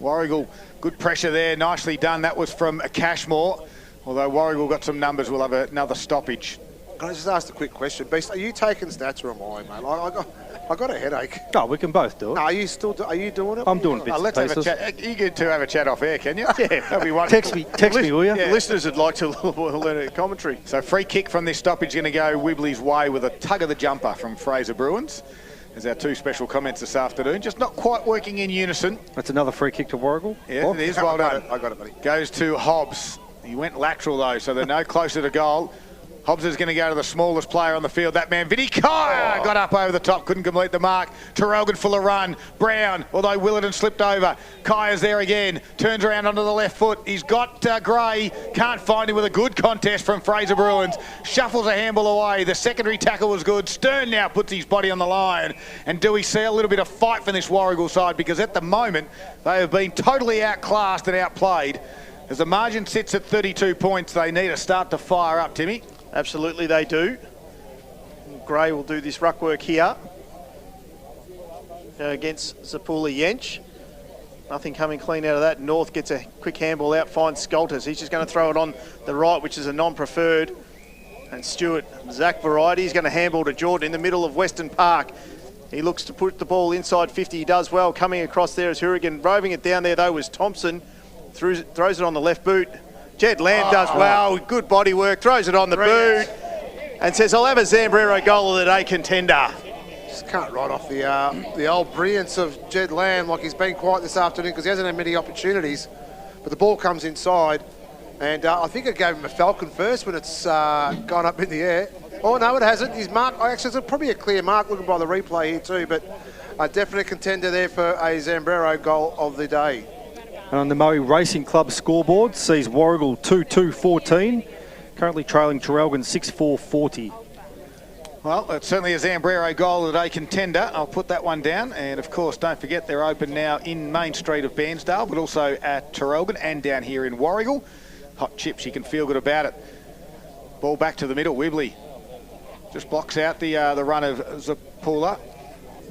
Warragul, good pressure there, nicely done. That was from Cashmore. Although Warragul got some numbers, we'll have another stoppage. Can I just ask a quick question? Beast, are you taking stats or am I, mate? I got a headache. Oh, we can both do it. No, are you doing it? I'm doing bits let's and have a chat. You get to have a chat off air, can you? Yeah. That'll be wonderful. Text me, will you? Yeah. Listeners would like to learn a commentary. So free kick from this stoppage going to go Wibley's way with a tug of the jumper from Fraser Bruins. There's our two special comments this afternoon. Just not quite working in unison. That's another free kick to Warragul. Yeah, it is. Well done. I got it, buddy. Goes to Hobbs. He went lateral, though, so they're no closer to goal. Hobbs is going to go to the smallest player on the field. That man, Vinny Kaya, got up over the top, couldn't complete the mark. Traralgon full of run. Brown, although Willetton slipped over. Kaya's there again. Turns around onto the left foot. He's got Gray. Can't find him with a good contest from Fraser Bruins. Shuffles a handball away. The secondary tackle was good. Stern now puts his body on the line. And do we see a little bit of fight from this Warragul side? Because at the moment, they have been totally outclassed and outplayed. As the margin sits at 32 points, they need to start to fire up, Timmy. Absolutely they do. Gray will do this ruck work here against Zapula Yench. Nothing coming clean out of that. North gets a quick handball out, finds Skolters. He's just going to throw it on the right, which is a non-preferred. And Stewart, Zach Variety, he's going to handball to Jordan in the middle of Western Park. He looks to put the ball inside 50. He does well. Coming across there is Hourigan. Roving it down there, though, was Thompson. Throws it on the left boot. Jed Lamb does well, good body work, throws it on the boot and says, I'll have a Zambrero goal of the day contender. Just can't write off the old brilliance of Jed Lamb like he's been quiet this afternoon because he hasn't had many opportunities. But the ball comes inside and I think it gave him a falcon first when it's gone up in the air. Oh, no, it hasn't. His mark, actually, it's probably a clear mark looking by the replay here too, but a definite contender there for a Zambrero goal of the day. And on the Moe Racing Club scoreboard, sees Warragul 2-2-14, currently trailing Traralgon 6-4-40. Well, it's certainly a Zambrero goal of the day contender. I'll put that one down. And, of course, don't forget they're open now in Main Street of Bairnsdale, but also at Traralgon and down here in Warragul. Hot chips, you can feel good about it. Ball back to the middle. Wibley just blocks out the run of Zapula.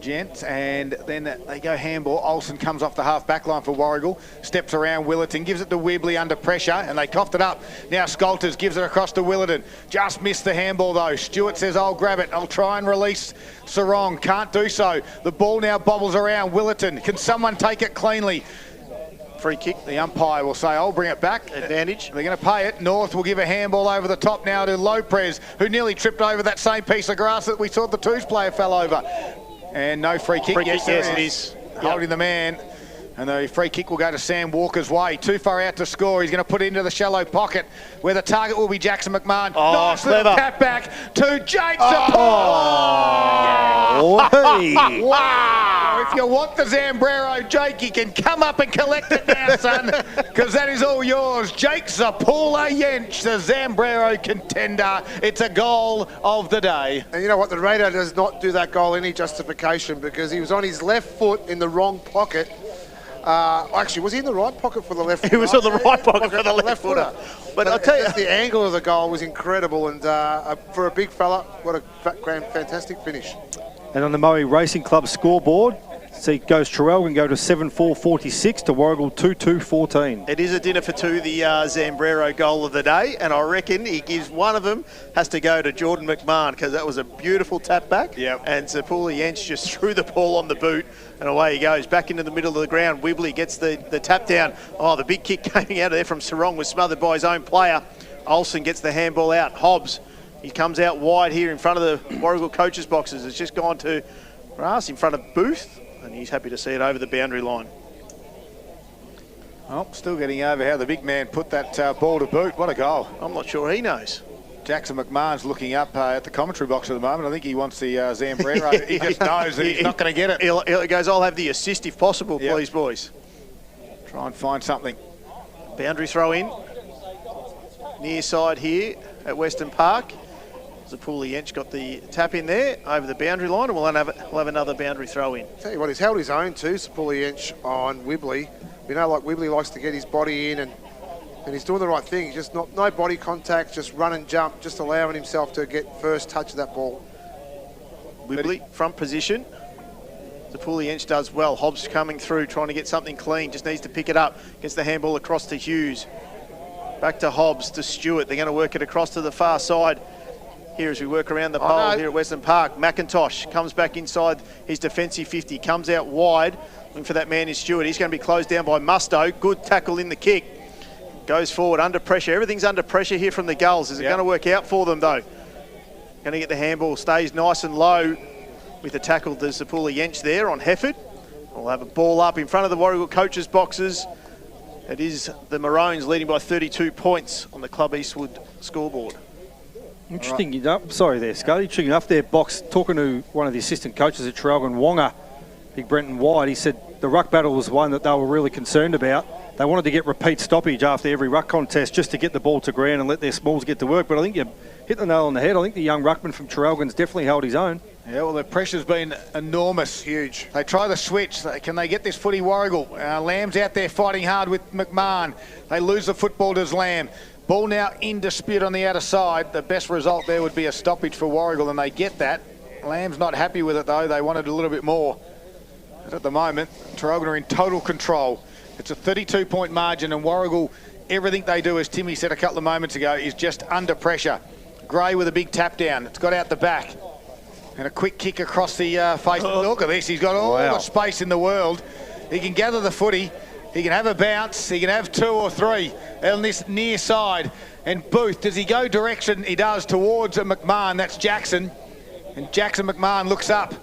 Gents, and then they go handball. Olsen comes off the half back line for Warragul, steps around Willetton, gives it to Wibley under pressure, and they coughed it up. Now Skolters gives it across to Willetton. Just missed the handball though. Stewart says, I'll grab it. I'll try and release Sarong. Can't do so. The ball now bobbles around. Willetton, can someone take it cleanly? Free kick. The umpire will say, I'll bring it back. Advantage. They're going to pay it. North will give a handball over the top now to Lopez, who nearly tripped over that same piece of grass that we saw the twos player fell over. And no free kick. Yes, it is. Holding the man. And the free kick will go to Sam Walker's way. Too far out to score. He's going to put it into the shallow pocket where the target will be Jackson McMahon. Oh, nice clever. little tap back to Jake Sapol. Wow. If you want the Zambrero, Jake, you can come up and collect it now, son, because that is all yours. Jake Sapula Yench, the Zambrero contender. It's a goal of the day. And you know what? The radar does not do that goal any justification because he was on his left foot in the wrong pocket. Actually, was he in the right pocket for the left? He was on the right pocket for the left footer. But I'll tell you, the angle of the goal was incredible, and for a big fella, what a fantastic finish. And on the Moe Racing Club scoreboard, see, goes Traralgon go to 7-4-46 to Warragul 2-2-14. it is a dinner for two, the Zambrero goal of the day, and I reckon he gives one of them, has to go to Jordan McMahon, because that was a beautiful tap back. Yep. And Sapula Yench just threw the ball on the boot, and away he goes. Back into the middle of the ground, Wibley gets the tap down. Oh, the big kick coming out of there from Sarong was smothered by his own player. Olsen gets the handball out. Hobbs, he comes out wide here in front of the Warragul coaches' boxes. It's just gone to Ras in front of Booth, and he's happy to see it over the boundary line. Oh, still getting over how the big man put that ball to boot. What a goal. I'm not sure he knows. Jackson McMahon's looking up at the commentary box at the moment. I think he wants the Zambrero. He just knows that he's not going to get it. He goes, I'll have the assist if possible, Yep. please, boys. Try and find something. Boundary throw in. Near side here at Western Park. Sapula Yench got the tap in there over the boundary line, and we'll have another boundary throw in. Tell you what, he's held his own too, Sapula Yench, on Wibley. We know, like, Wibley likes to get his body in, and he's doing the right thing. He's just no body contact, just run and jump, just allowing himself to get first touch of that ball. Wibley, front position. Sapula Yench does well. Hobbs coming through, trying to get something clean. Just needs to pick it up. Gets the handball across to Hughes. Back to Hobbs, to Stewart. They're going to work it across to the far side. Here as we work around the pole here at Western Park. McIntosh comes back inside his defensive 50. Comes out wide. Looking for that man is Stewart. He's going to be closed down by Musto. Good tackle in the kick. Goes forward under pressure. Everything's under pressure here from the Gulls. Is it going to work out for them though? Going to get the handball. Stays nice and low with the tackle to Sapula Yench there on Hefford. We'll have a ball up in front of the Warragul coaches' boxes. It is the Maroons leading by 32 points on the Club Eastwood scoreboard. Interesting enough, sorry there, Scully. Interesting enough there, Box, talking to one of the assistant coaches at Traralgon, Wonga, Big Brenton White, he said the ruck battle was one that they were really concerned about. They wanted to get repeat stoppage after every ruck contest just to get the ball to ground and let their smalls get to work. But I think you hit the nail on the head. I think the young ruckman from Traralgon's definitely held his own. Yeah, well, the pressure's been enormous. Huge. They try the switch. Can they get this footy Warragul? Lamb's out there fighting hard with McMahon. They lose the football to Lamb. Ball now in dispute on the outer side. The best result there would be a stoppage for Warragul, and they get that. Lamb's not happy with it, though. They wanted a little bit more. But at the moment, Traralgon are in total control. It's a 32-point margin, and Warragul, everything they do, as Timmy said a couple of moments ago, is just under pressure. Gray with a big tap down. It's got out the back. And a quick kick across the face. Look at this. He's got all the space in the world. He can gather the footy. He can have a bounce. He can have 2 or 3 on this near side. And Booth, does he go direction? He does towards McMahon. That's Jackson. And Jackson McMahon looks up.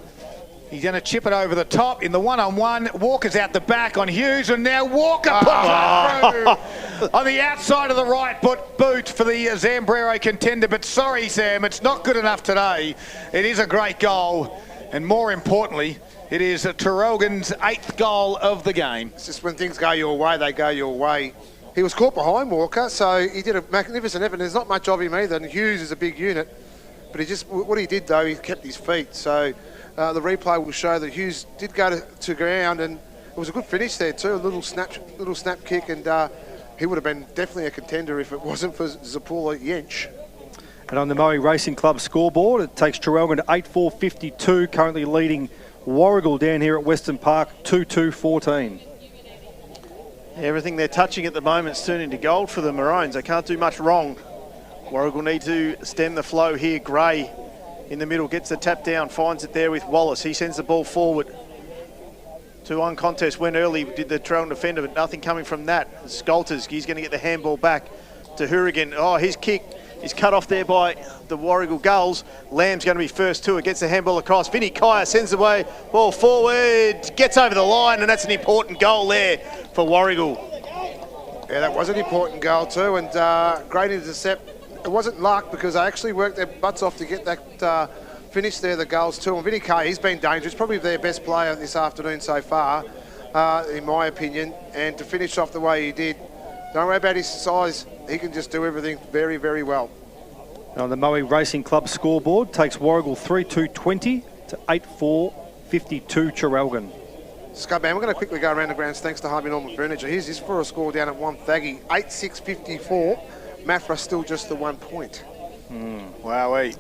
He's going to chip it over the top in the one-on-one. Walker's out the back on Hughes, and now Walker puts it through on the outside of the right boot for the Zambrero contender. But sorry, Sam, it's not good enough today. It is a great goal, and more importantly, it is Traralgon's 8th goal of the game. It's just when things go your way, they go your way. He was caught behind Walker, so he did a magnificent effort. There's not much of him either, and Hughes is a big unit. But what he did, though, he kept his feet. So the replay will show that Hughes did go to ground, and it was a good finish there too. A little snap kick, and he would have been definitely a contender if it wasn't for Sapula Yench. And on the Moe Racing Club scoreboard, it takes Traralgon to 8-4-52, currently leading Warragul down here at Western Park 2-2-14. Everything they're touching at the moment is turning to gold for the Maroons. They can't do much wrong. Warragul need to stem the flow here. Gray in the middle gets the tap down, finds it there with Wallace. He sends the ball forward. 2-1 contest, went early, did the Traralgon defender, but nothing coming from that. Skolters, he's going to get the handball back to Hourigan. Oh, his kick is cut off there by the Warragul Gulls. Lamb's going to be first to it, gets the handball across. Vinny Kaya sends away, ball forward, gets over the line, and that's an important goal there for Warragul. Yeah, that was an important goal too, and great intercept. It wasn't luck because they actually worked their butts off to get that finish there, the goals too. And Vinny Kaya, he's been dangerous, probably their best player this afternoon so far, in my opinion. And to finish off the way he did, don't worry about his size. He can just do everything very, very well. On the Moe Racing Club scoreboard, takes Warragul 3-2-20 to 8-4-52 Traralgon. Scubman, we're going to quickly go around the grounds thanks to Harvey Norman Furniture. Here's his for a score down at Wonthaggi, 8-6-54. Mafra still just the 1 point. Wowee.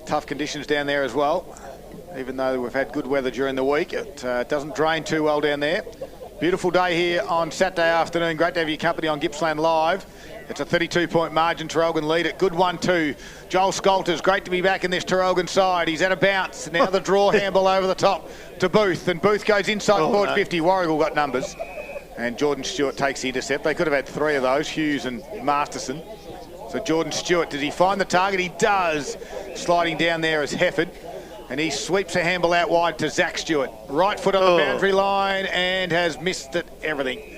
Tough conditions down there as well. Even though we've had good weather during the week, it doesn't drain too well down there. Beautiful day here on Saturday afternoon. Great to have your company on Gippsland Live. It's a 32-point margin. Traralgon lead it. Good 1-2. Joel Scolters, great to be back in this Traralgon side. He's at a bounce. Now the draw handball over the top to Booth. And Booth goes inside forward 50. Warragul got numbers. And Jordan Stewart takes the intercept. They could have had 3 of those, Hughes and Masterson. So Jordan Stewart, does he find the target? He does. Sliding down there is Hefford. And he sweeps a handball out wide to Zach Stewart. Right foot on the boundary line and has missed it, everything.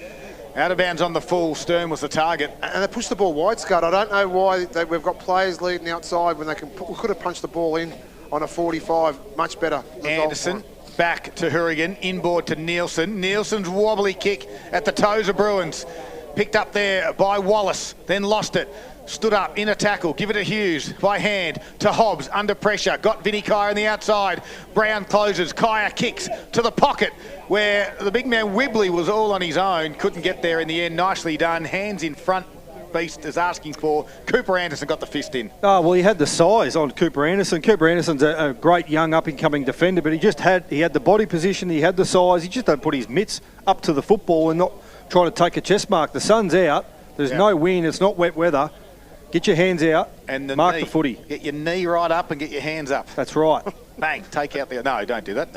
Out of bounds on the full. Stern was the target. And they pushed the ball wide, Scott. I don't know why we've got players leading outside when they can. We could have punched the ball in on a 45. Much better. Anderson back to Hurrigan. Inboard to Nielsen. Nielsen's wobbly kick at the toes of Bruins. Picked up there by Wallace. Then lost it. Stood up in a tackle, give it to Hughes by hand to Hobbs under pressure. Got Vinny Kaya on the outside. Brown closes. Kaya kicks to the pocket where the big man Wibley was all on his own. Couldn't get there in the end. Nicely done. Hands in front. Beast is asking for. Cooper Anderson got the fist in. Oh, well, he had the size on Cooper Anderson. Cooper Anderson's a great young up-and-coming defender, but he had the body position, he had the size. He just don't put his mitts up to the football and not try to take a chest mark. The sun's out. There's no wind. It's not wet weather. Get your hands out and mark the footy. Get your knee right up and get your hands up. That's right. Bang, take out the... No, don't do that.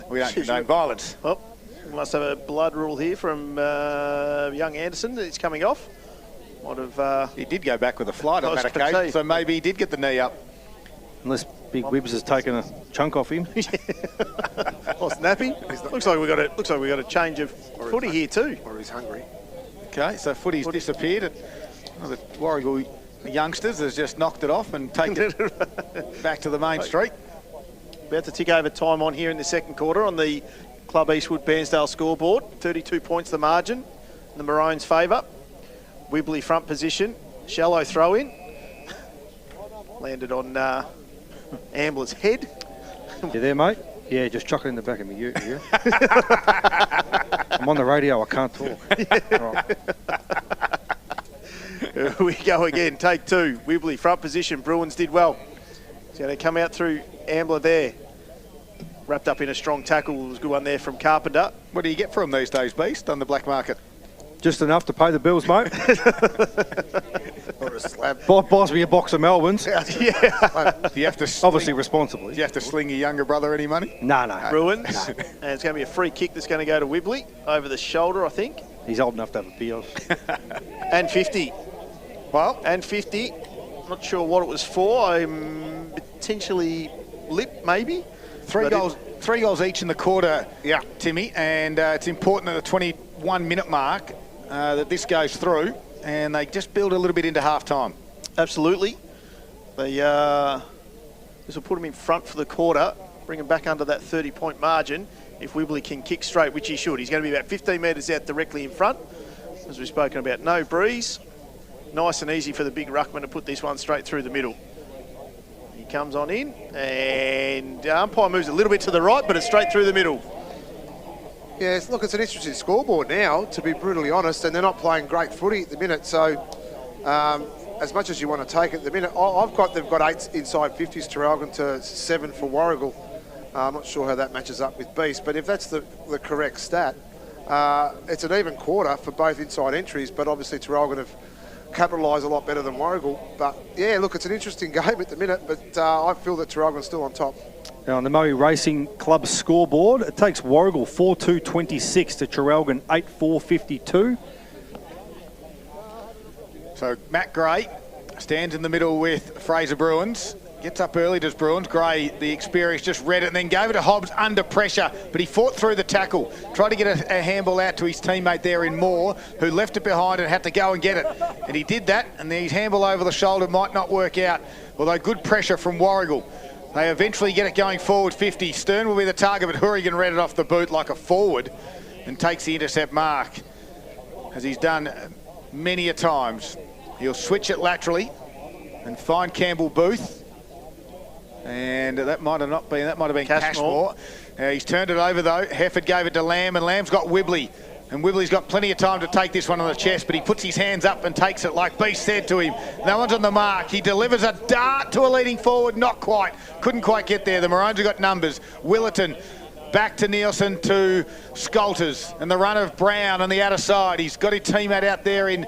We don't condone violence. Oh, we must have a blood rule here from young Anderson. It's coming off. He did go back with a flight on that occasion, so maybe he did get the knee up. Unless Big Wibbs has taken a chunk off him. Or snappy. Looks like we got a change of footy here too. Or he's hungry. Okay, so footy's disappeared. The Warragul youngsters has just knocked it off and taken it back to the main street. About to tick over time on here in the second quarter on the Club Eastwood Bairnsdale scoreboard. 32 points the margin in the Maroons' favour. Wibley front position. Shallow throw in. Landed on Ambler's head. You there, mate? Yeah, just chuck it in the back of me. Yeah. I'm on the radio. I can't talk. Right. We go again, take 2. Wibley, front position. Bruins did well. So they come out through Ambler there. Wrapped up in a strong tackle. It was a good one there from Carpenter. What do you get for them these days, Beast, on the black market? Just enough to pay the bills, mate. Or a slab. Buys me a box of Melbournes. Yeah. Do you have to obviously responsibly. Do you have to sling your younger brother any money? No. Bruins. And it's going to be a free kick that's going to go to Wibley. Over the shoulder, I think. He's old enough to have a beer. And 50. Well, and 50. Not sure what it was for. I'm potentially lip, maybe. Three goals each in the quarter, Timmy. And it's important at the 21-minute mark that this goes through, and they just build a little bit into half-time. Absolutely. This will put them in front for the quarter, bring them back under that 30-point margin. If Wibley can kick straight, which he should. He's going to be about 15 metres out directly in front. As we've spoken about, no breeze. Nice and easy for the big ruckman to put this one straight through the middle. He comes on in, and umpire moves a little bit to the right, but it's straight through the middle. Yes, look, it's an interesting scoreboard now, to be brutally honest, and they're not playing great footy at the minute, so as much as you want to take it at the minute, they've got 8 inside 50s, Traralgon to 7 for Warragul. I'm not sure how that matches up with Beast, but if that's the correct stat, it's an even quarter for both inside entries, but obviously Traralgon have capitalise a lot better than Warragul. But yeah, look, it's an interesting game at the minute, but I feel that Traralgon's still on top. Now on the Moe Racing Club scoreboard, it takes Warragul 4-2-26 to Traralgon 8-4-52. So Matt Gray Stands in the middle with Fraser Bruins. Gets up early, does Bruins. Gray, the experience, just read it and then gave it to Hobbs under pressure, but he fought through the tackle. Tried to get a handball out to his teammate there in Moore, who left it behind and had to go and get it. And he did that, and then his handball over the shoulder might not work out, although good pressure from Warragul. They eventually get it going forward 50. Stern will be the target, but Hourigan read it off the boot like a forward and takes the intercept mark, as he's done many a times. He'll switch it laterally and find Campbell Booth. And that might have been Cashmore. He's turned it over though. Hefford gave it to Lamb, and Lamb's got Wibley. And Wibley's got plenty of time to take this one on the chest, but he puts his hands up and takes it like Beast said to him. No one's on the mark. He delivers a dart to a leading forward, not quite. Couldn't quite get there. The Maroons have got numbers. Willerton back to Nielsen to Scolters. And the run of Brown on the outer side. He's got his teammate out there in...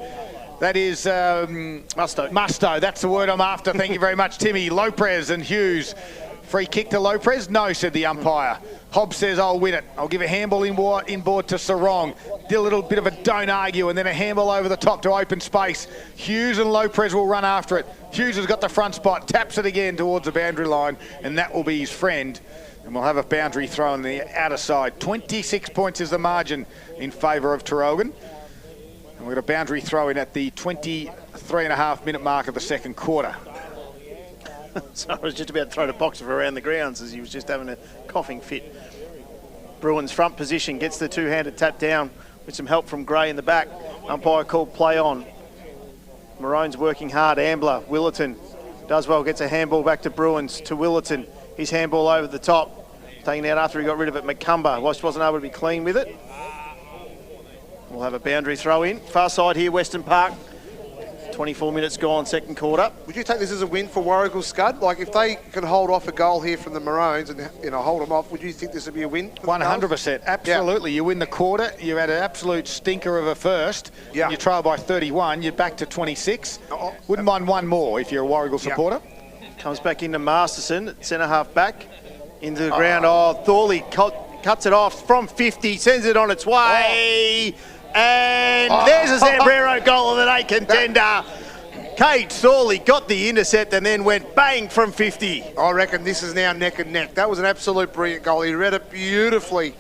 That is Musto. That's the word I'm after. Thank you very much, Timmy. Lopez and Hughes. Free kick to Lopez? No, said the umpire. Hobbs says, I'll win it. I'll give a handball inboard to Sarong. Did a little bit of a don't argue, and then a handball over the top to open space. Hughes and Lopez will run after it. Hughes has got the front spot, taps it again towards the boundary line, and that will be his friend. And we'll have a boundary throw on the outer side. 26 points is the margin in favour of Traralgon. And we've got a boundary throw in at the 23.5-minute mark of the second quarter. So I was just about to throw the boxer around the grounds as he was just having a coughing fit. Bruins front position, gets the two-handed tap down with some help from Gray in the back. Umpire called play on. Maroons working hard. Ambler, Willerton does well, gets a handball back to Bruins, to Willerton. His handball over the top. Taken out after he got rid of it, McCumber. Wasn't able to be clean with it. We'll have a boundary throw in. Far side here, Western Park. 24 minutes gone, second quarter. Would you take this as a win for Warragul, Scud? Like, if they can hold off a goal here from the Maroons and, hold them off, would you think this would be a win? 100%. Absolutely. Yeah. You win the quarter. You had an absolute stinker of a first. Yeah. You trail by 31. You're back to 26. Wouldn't mind one more if you're a Warragul supporter. Comes back into Masterson, centre half back. Into the ground. Thorley cuts it off from 50, sends it on its way. And there's a Zambrero goal of the day contender. Kate Thorley got the intercept and then went bang from 50. I reckon this is now neck and neck. That was an absolute brilliant goal. He read it beautifully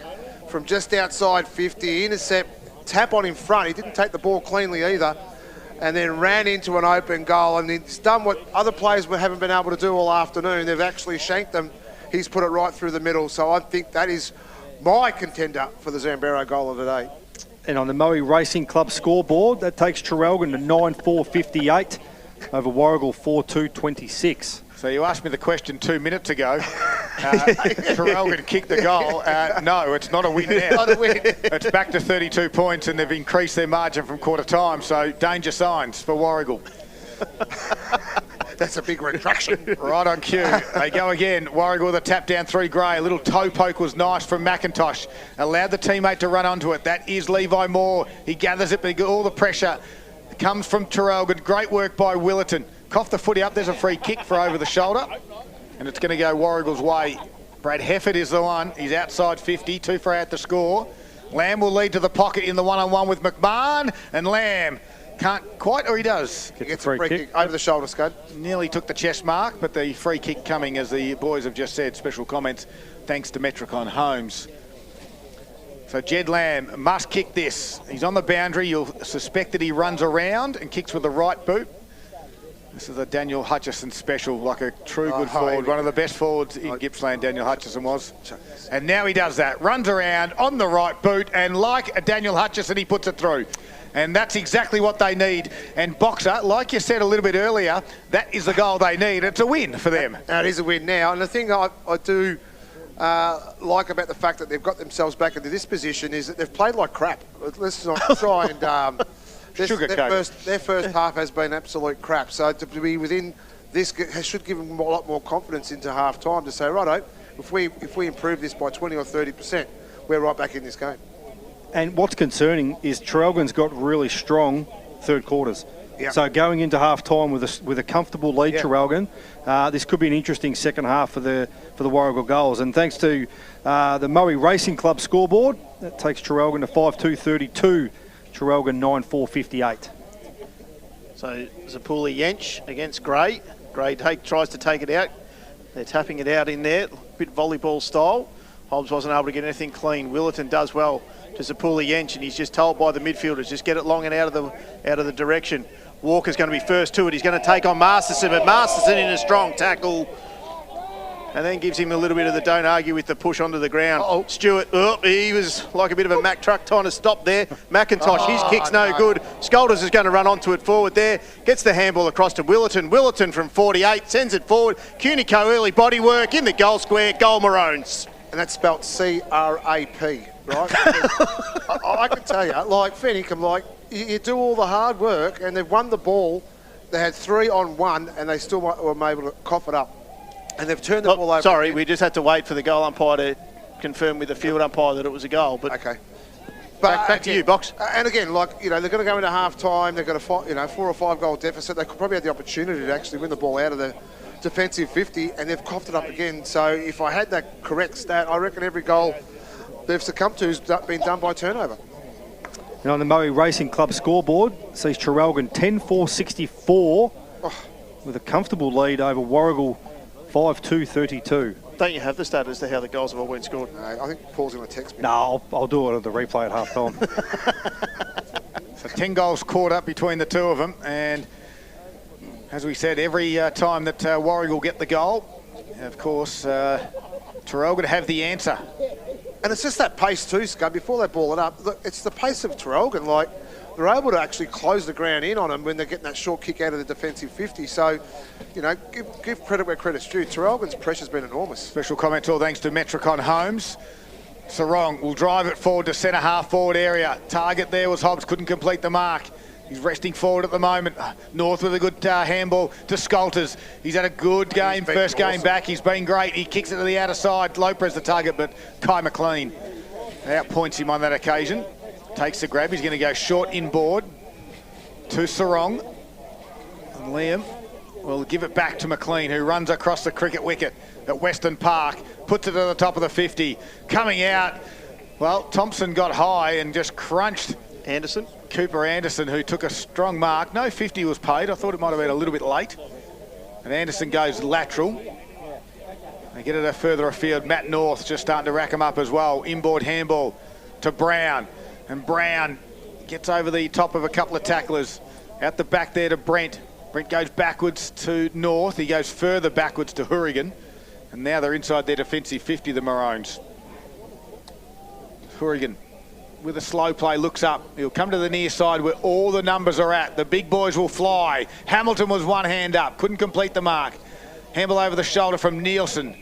from just outside 50. Intercept, tap on in front. He didn't take the ball cleanly either. And then ran into an open goal. And he's done what other players haven't been able to do all afternoon. They've actually shanked them. He's put it right through the middle. So I think that is my contender for the Zambrero goal of the day. And on the Moe Racing Club scoreboard, that takes Traralgon to 9-4-58 over Warragul 4-2-26. So you asked me the question 2 minutes ago. Traralgon kicked the goal. No, it's not a win now. Not a win. It's back to 32 points and they've increased their margin from quarter time. So danger signs for Warragul. That's a big retraction. Right on cue. They go again. Warragul with a tap down 3 Gray. A little toe poke was nice from McIntosh. Allowed the teammate to run onto it. That is Levi Moore. He gathers it, but all the pressure comes from Traralgon. Great work by Willerton. Coughed the footy up. There's a free kick for over the shoulder. And it's going to go Warragul's way. Brad Hefford is the one. He's outside 50. 2 for out to score. Lamb will lead to the pocket in the one-on-one with McMahon. And Lamb can't quite, or he does. He gets a free kick over the shoulder, Scud. Nearly took the chest mark, but the free kick coming, as the boys have just said, special comments, thanks to Metricon Homes. So Jed Lamb must kick this. He's on the boundary. You'll suspect that he runs around and kicks with the right boot. This is a Daniel Hutchison special, like a true good forward. One of the best forwards in Gippsland, Daniel Hutchison was. And now he does that. Runs around on the right boot, and like a Daniel Hutchison, he puts it through. And that's exactly what they need. And Boxer, like you said a little bit earlier, that is the goal they need. It's a win for them. It is a win now. And the thing I do like about the fact that they've got themselves back into this position is that they've played like crap. Let's not try and... their first half has been absolute crap. So to be within this should give them a lot more confidence into half time to say, righto, if we improve this by 20 or 30%, we're right back in this game. And what's concerning is Traralgon's got really strong third quarters. Yep. So going into half time with a comfortable lead, Traralgon, this could be an interesting second half for the Warragul goals. And thanks to the Moe Racing Club scoreboard, that takes Traralgon to 5-2-32. Traralgon 9-4-58. So Zapuli Yench against Gray. Gray tries to take it out. They're tapping it out in there, a bit volleyball style. Hobbs wasn't able to get anything clean. Willerton does well to Zapuli Yench, and he's just told by the midfielders, just get it long and out of the direction. Walker's going to be first to it. He's going to take on Masterson, but Masterson in a strong tackle. And then gives him a little bit of the don't argue with the push onto the ground. Stewart, he was like a bit of a Mack truck trying to stop there. McIntosh, his kick's no good. Scolders is going to run onto it forward there. Gets the handball across to Willerton. Willerton from 48, sends it forward. Cunico early body work in the goal square, goal Maroons. And that's spelt C-R-A-P, right? I can tell you, like Fenwick, I'm like, you do all the hard work and they've won the ball. They had 3-on-1 and they still were able to cough it up. And they've turned the ball over. Sorry, we just had to wait for the goal umpire to confirm with the field umpire that it was a goal. But okay. But back to you, Box. And again, like, they're going to go into half-time. They've got a 4 or 5 goal deficit. They could probably have the opportunity to actually win the ball out of the defensive 50, and they've coughed it up again. So if I had that correct stat, I reckon every goal they've succumbed to has been done by turnover. And on the Moe Racing Club scoreboard, sees Traralgon 10-4-64 with a comfortable lead over Warragul 5-2-32. Don't you have the stat as to how the goals have all been scored? No, I think Paul's going to text me. No, I'll do it at the replay at half-time. So 10 goals caught up between the two of them, and as we said, every time that Warragul get the goal, of course, Traralgon have the answer. And it's just that pace too, Scud, before they ball it up. Look, it's the pace of Traralgon. Like, they're able to actually close the ground in on them when they're getting that short kick out of the defensive 50. So, give credit where credit's due. Traralgon's pressure's been enormous. Special comment all thanks to Metricon Homes. Sarong will drive it forward to centre half forward area. Target there was Hobbs, couldn't complete the mark. He's resting forward at the moment. North with a good handball to Scolters. He's had a good game, first game back. He's been great. He kicks it to the outer side. Lopez the target, but Kai McLean outpoints him on that occasion. Takes the grab. He's going to go short inboard to Sarong. And Liam will give it back to McLean, who runs across the cricket wicket at Western Park. Puts it to the top of the 50. Coming out, well, Thompson got high and just crunched Cooper Anderson, who took a strong mark. No 50 was paid. I thought it might have been a little bit late. And Anderson goes lateral. They get it further afield. Matt North just starting to rack him up as well. Inboard handball to Brown. And Brown gets over the top of a couple of tacklers. Out the back there to Brent. Brent goes backwards to North. He goes further backwards to Hourigan. And now they're inside their defensive 50, the Maroons. Hourigan with a slow play looks up. He'll come to the near side where all the numbers are at. The big boys will fly. Hamilton was one hand up. Couldn't complete the mark. Handball over the shoulder from Nielsen.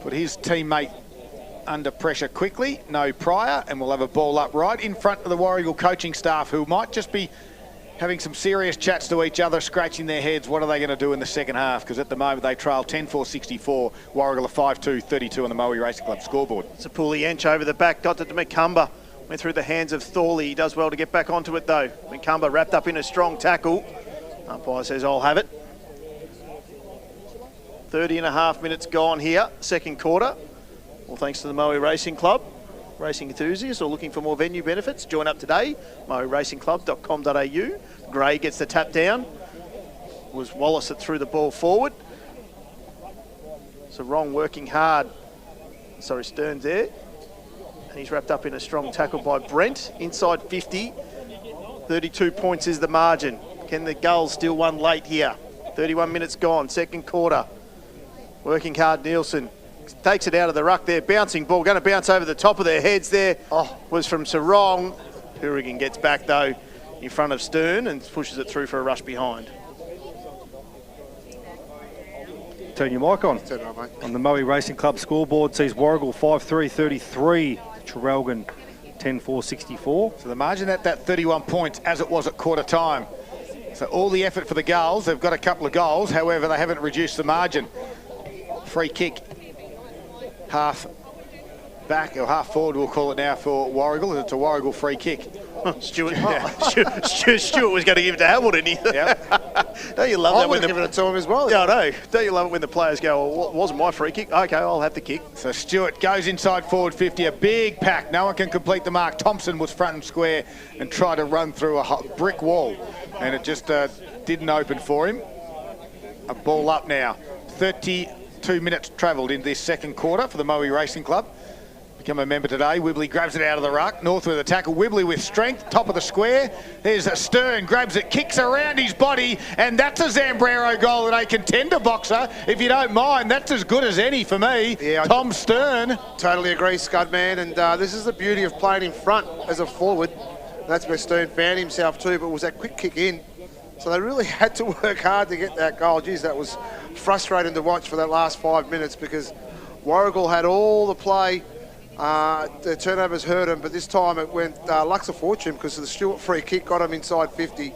Put his teammate under pressure quickly. No prior. And we'll have a ball up right in front of the Warragul coaching staff, who might just be having some serious chats to each other, scratching their heads. What are they going to do in the second half? Because at the moment they trail 10-4-64. Warragul are 5-2-32 on the Moe Racing Club scoreboard. Zapuli Yench over the back, got it to McCumber. Went through the hands of Thorley. He does well to get back onto it though. McCumber wrapped up in a strong tackle. Umpire says, I'll have it. 30.5 minutes gone here, second quarter. Well, thanks to the Moe Racing Club. Racing enthusiasts or looking for more venue benefits, join up today, moeracingclub.com.au. Gray gets the tap down. It was Wallace that threw the ball forward. So Wrong working hard. Sorry, Stearns there. And he's wrapped up in a strong tackle by Brent. Inside 50. 32 points is the margin. Can the Gulls steal one late here? 31 minutes gone, second quarter. Working hard, Nielsen. Takes it out of the ruck there, bouncing ball, going to bounce over the top of their heads there. Was from Sarong. Hourigan gets back though in front of Stern and pushes it through for a rush behind. Turn your mic on. Turn it on, mate. On the Moe Racing Club scoreboard, sees Warragul 5-3-33, Traralgon 10-4-64. So the margin at that 31 points as it was at quarter time. So all the effort for the Gulls. They've got a couple of goals, however they haven't reduced the margin. Free kick, half back, or half forward we'll call it now for Warragul. It's a Warragul free kick. Stuart was going to give it to Hamilton. Yep. Don't you love I that would when have given it to him as well. Yeah, I know. Don't you love it when the players go, well, it wasn't my free kick. Okay, I'll have the kick. So Stewart goes inside forward 50, a big pack. No one can complete the mark. Thompson was front and square and tried to run through a brick wall, and it just didn't open for him. A ball up now. 32 minutes travelled in this second quarter for the Moe Racing Club. Become a member today. Wibley grabs it out of the ruck. North with a tackle. Wibley with strength. Top of the square. There's a Stern. Grabs it. Kicks around his body. And that's a Zambrero goal and a contender boxer. If you don't mind, that's as good as any for me. Yeah, Tom Stern. Totally agree, Scudman. And this is the beauty of playing in front as a forward. That's where Stern found himself too, but it was that quick kick in. So they really had to work hard to get that goal. Geez, that was frustrating to watch for that last 5 minutes because Warragul had all the play. The turnovers hurt him, but this time it went lucks of fortune because the Stewart free kick got him inside 50.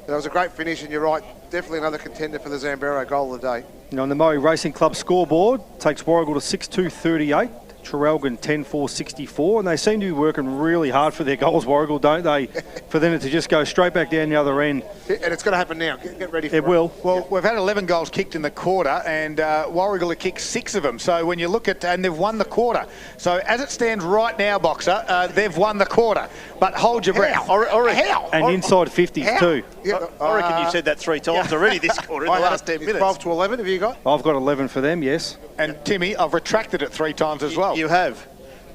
That was a great finish, and you're right, definitely another contender for the Zambrero goal of the day. You know, on the Moe Racing Club scoreboard, takes Warragul to 6-2-38. Traralgon 10-4-64, and they seem to be working really hard for their goals, Warragul, don't they? For them to just go straight back down the other end. And it's going to happen now. Get ready for it. It will. Well, we've had 11 goals kicked in the quarter, and Warragul have kicked 6 of them. So when you look at, and they've won the quarter. So as it stands right now, Boxer, they've won the quarter. But hold your breath. How? And inside 50s too. Yeah, I reckon you've said that 3 times already this quarter in the last 10 minutes. 12 to 11, have you got? I've got 11 for them, yes. And Timmy, I've retracted it 3 times as well. You have.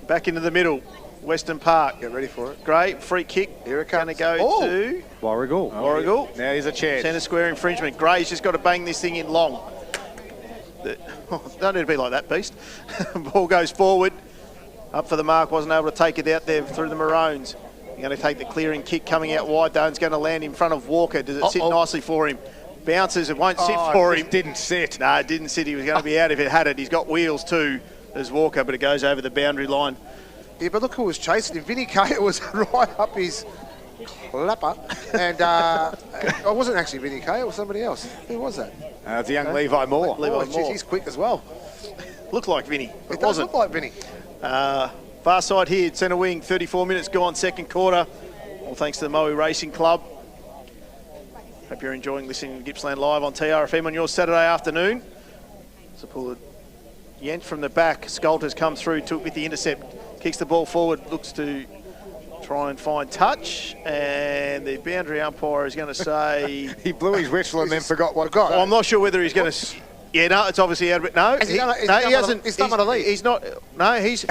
Back into the middle. Western Park. Get ready for it. Great. Free kick. Here it comes. Going to go to Warragul. Warragul. Now here's a chance. Centre square infringement. Gray's just got to bang this thing in long. Don't need to be like that, beast. Ball goes forward. Up for the mark. Wasn't able to take it out there through the Maroons. You're going to take the clearing kick coming out wide though. It's going to land in front of Walker. Does it sit nicely for him? Bounces. It won't sit for him. It didn't sit. No, it didn't sit. He was going to be out if it had it. He's got wheels too as Walker, but it goes over the boundary line. Yeah, but look who was chasing him. Vinny Kay was right up his clapper. And it wasn't actually Vinny Kay, it was somebody else. Who was that? It's a young Levi Moore. Levi Moore. He's quick as well. Looked like Vinny. It does look like Vinny. Far side here, centre wing, 34 minutes gone, second quarter. All thanks to the Moe Racing Club. Hope you're enjoying listening to Gippsland Live on TRFM on your Saturday afternoon. So pull it. Yent from the back. Skolter's come through with the intercept. Kicks the ball forward. Looks to try and find touch. And the boundary umpire is going to say... He blew his whistle and then forgot what it got. Well, I'm not sure whether he's going to... Yeah, no, it's obviously out of it. No, he hasn't. He's done one of these. He's not... No, he's...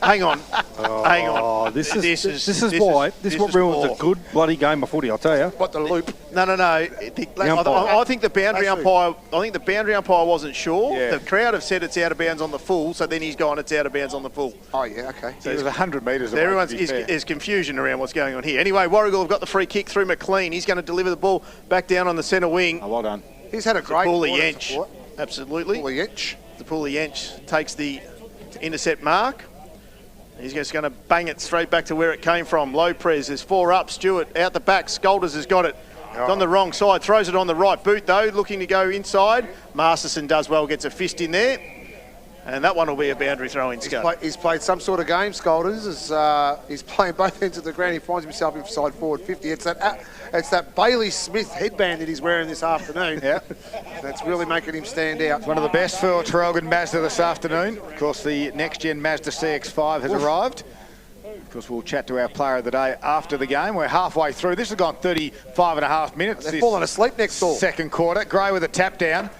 Hang on. Hang on. This is what ruins a good bloody game of footy, I'll tell you. What the loop? No. I think the boundary umpire. I think the boundary umpire wasn't sure. Yeah. The crowd have said it's out of bounds on the full, so then he's gone. It's out of bounds on the full. Oh yeah, okay. So there's 100 metres. There's confusion around what's going on here. Anyway, Warragul have got the free kick through McLean. He's going to deliver the ball back down on the centre wing. Oh, well done. He's had a great Yench. Absolutely. Yench. The Yench takes the intercept mark. He's just going to bang it straight back to where it came from. Low press. There's 4 up. Stewart out the back. Skolters has got it. It's on the wrong side. Throws it on the right boot, though. Looking to go inside. Masterson does well. Gets a fist in there. And that one will be a boundary throw-in, Scott. He's played some sort of game, Skolters. He's playing both ends of the ground. He finds himself inside forward 50. It's that Bailey Smith headband that he's wearing this afternoon. Yeah, that's really making him stand out. One of the best for Traralgon Mazda this afternoon. Of course, the next-gen Mazda CX-5 has arrived. Of course, we'll chat to our player of the day after the game. We're halfway through. This has gone 35 and a half minutes. They're falling asleep next door. Second quarter. Gray with a tap down.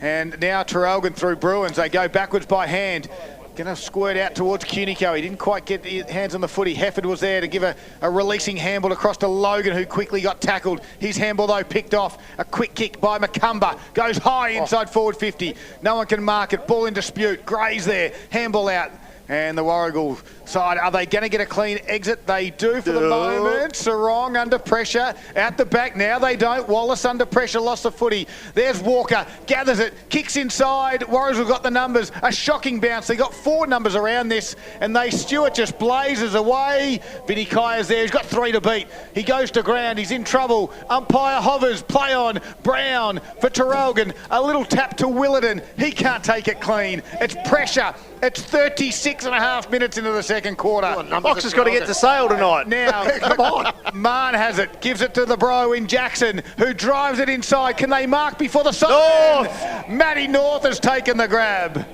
And now Traralgon through Bruins. They go backwards by hand. Going to squirt out towards Cunico. He didn't quite get his hands on the footy. Hefford was there to give a releasing handball across to Logan, who quickly got tackled. His handball, though, picked off. A quick kick by McCumber. Goes high inside forward 50. No one can mark it. Ball in dispute. Gray's there. Handball out. And the Warragul side. Are they going to get a clean exit? They do for the moment. Sarong under pressure. Out the back now. They don't. Wallace under pressure. Lost the footy. There's Walker. Gathers it. Kicks inside. Warragul got the numbers. A shocking bounce. They got 4 numbers around this. And Stewart just blazes away. Vinny Kaya's there. He's got 3 to beat. He goes to ground. He's in trouble. Umpire hovers. Play on. Brown for Traralgon. A little tap to Willardon. He can't take it clean. It's pressure. It's 36 and a half minutes into the second quarter. Fox has got to get to Sale tonight. Now, come on. Mann has it. Gives it to the bro in Jackson, who drives it inside. Can they mark before the side? Matty North has taken the grab.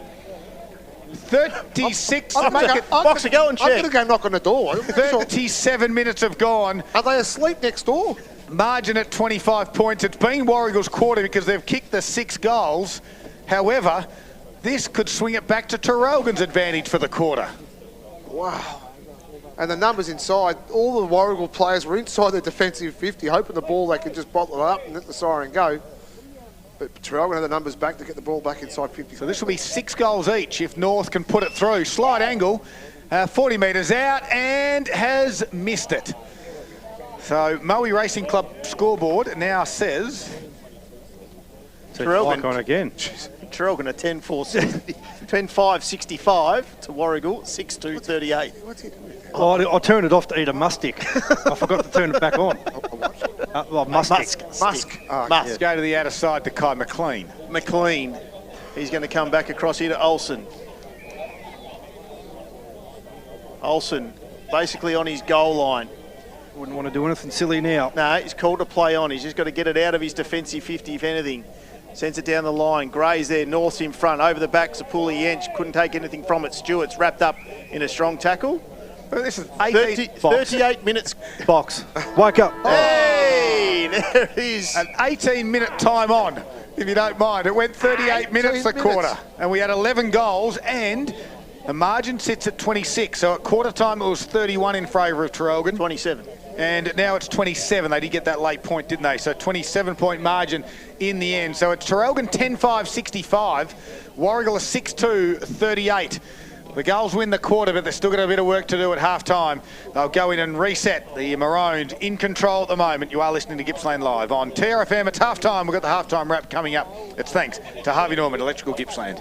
36. Fox, go and check. I'm going to go knock on the door. 37 minutes have gone. Are they asleep next door? Margin at 25 points. It's been Warragul's quarter because they've kicked the 6 goals. However, this could swing it back to Traralgon's advantage for the quarter. Wow. And the numbers inside, all the Warragul players were inside their defensive 50, hoping the ball they could just bottle it up and let the siren go. But Traralgon had the numbers back to get the ball back inside 50. So this will be 6 goals each if North can put it through. Slight angle, 40 metres out, and has missed it. So Moe Racing Club scoreboard now says... Traralgon on again. Traralgon at 10-5-65 to Warragul, 6-2-38. What's he doing? I turned it off to eat a mustick. I forgot to turn it back on. Musk. Musk. Go to the outer side to Kai McLean. McLean. He's going to come back across here to Olsen. Olsen basically on his goal line. Wouldn't want to do anything silly now. No, he's called to play on. He's just got to get it out of his defensive 50, if anything. Sends it down the line. Gray's there. North's in front. Over the back, Sapuli Yench couldn't take anything from it. Stewart's wrapped up in a strong tackle. This is 38 minutes. Box. Wake up. Hey, there it is. An 18-minute time on, if you don't mind. It went 38 minutes the quarter. And we had 11 goals, and the margin sits at 26. So at quarter time, it was 31 in favour of Traralgon. 27. And now it's 27. They did get that late point, didn't they? So 27-point margin in the end. So it's Traralgon 10-5-65. Warragul 6-2-38. The Gulls win the quarter, but they've still got a bit of work to do at half-time. They'll go in and reset. The Maroons in control at the moment. You are listening to Gippsland Live on TRFM. It's half-time. We've got the half-time wrap coming up. It's thanks to Harvey Norman, Electrical Gippsland.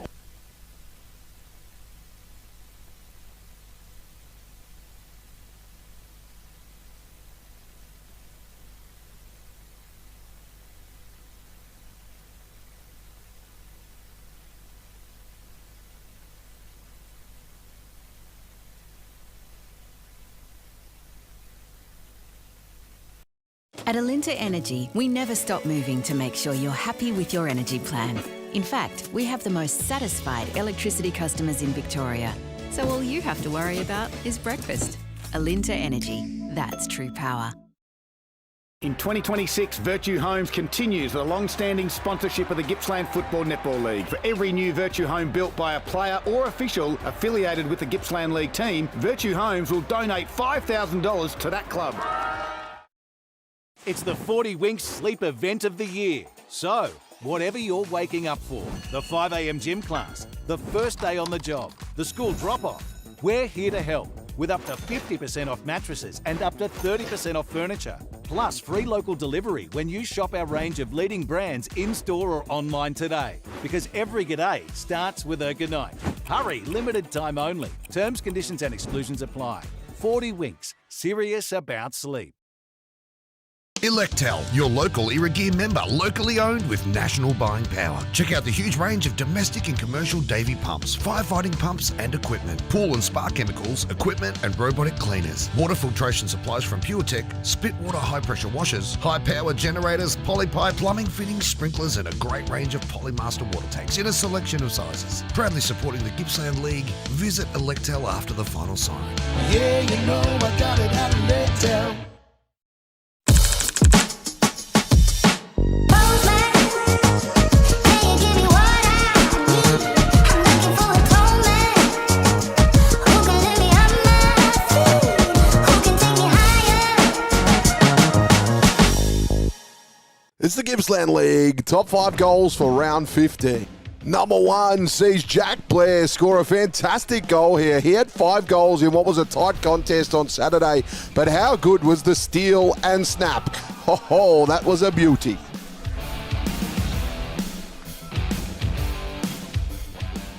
At Alinta Energy, we never stop moving to make sure you're happy with your energy plan. In fact, we have the most satisfied electricity customers in Victoria. So all you have to worry about is breakfast. Alinta Energy, that's true power. In 2026, Virtue Homes continues the long-standing sponsorship of the Gippsland Football Netball League. For every new Virtue Home built by a player or official affiliated with the Gippsland League team, Virtue Homes will donate $5,000 to that club. It's the 40 Winks sleep event of the year. So, whatever you're waking up for, the 5 a.m. gym class, the first day on the job, the school drop-off, we're here to help with up to 50% off mattresses and up to 30% off furniture. Plus free local delivery when you shop our range of leading brands in-store or online today. Because every g'day starts with a good night. Hurry, limited time only. Terms, conditions and exclusions apply. 40 Winks, serious about sleep. Electel, your local Irrigear member, locally owned with national buying power. Check out the huge range of domestic and commercial Davy pumps, firefighting pumps and equipment, pool and spa chemicals, equipment and robotic cleaners, water filtration supplies from PureTech, spit water high pressure washers, high power generators, polypipe plumbing fittings, sprinklers and a great range of Polymaster water tanks in a selection of sizes. Proudly supporting the Gippsland League, visit Electel after the final sign. Yeah, you know I got it at Electel. It's the Gippsland League. Top 5 goals for round 50. Number 1 sees Jack Blair score a fantastic goal here. He had 5 goals in what was a tight contest on Saturday, but how good was the steal and snap? Oh, that was a beauty.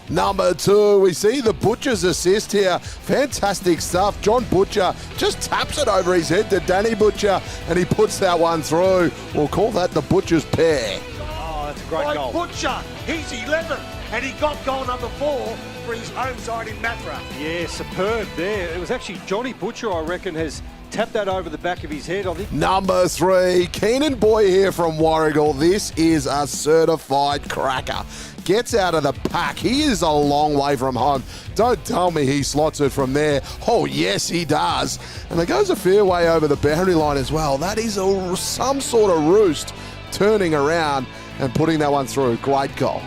Number 2, we see the Butcher's assist here. Fantastic stuff. John Butcher just taps it over his head to Danny Butcher, and he puts that one through. We'll call that the Butcher's pair. Oh, that's a great goal. Butcher, he's 11, and he got goal number 4 for his home side in Matra. Yeah, superb there. It was actually Johnny Butcher, I reckon, has tapped that over the back of his head, I think. Number 3, Keenan Boy here from Warragul. This is a certified cracker. Gets out of the pack. He is a long way from home. Don't tell me he slots it from there. Oh, yes, he does. And it goes a fair way over the boundary line as well. That is some sort of roost turning around and putting that one through. Great goal.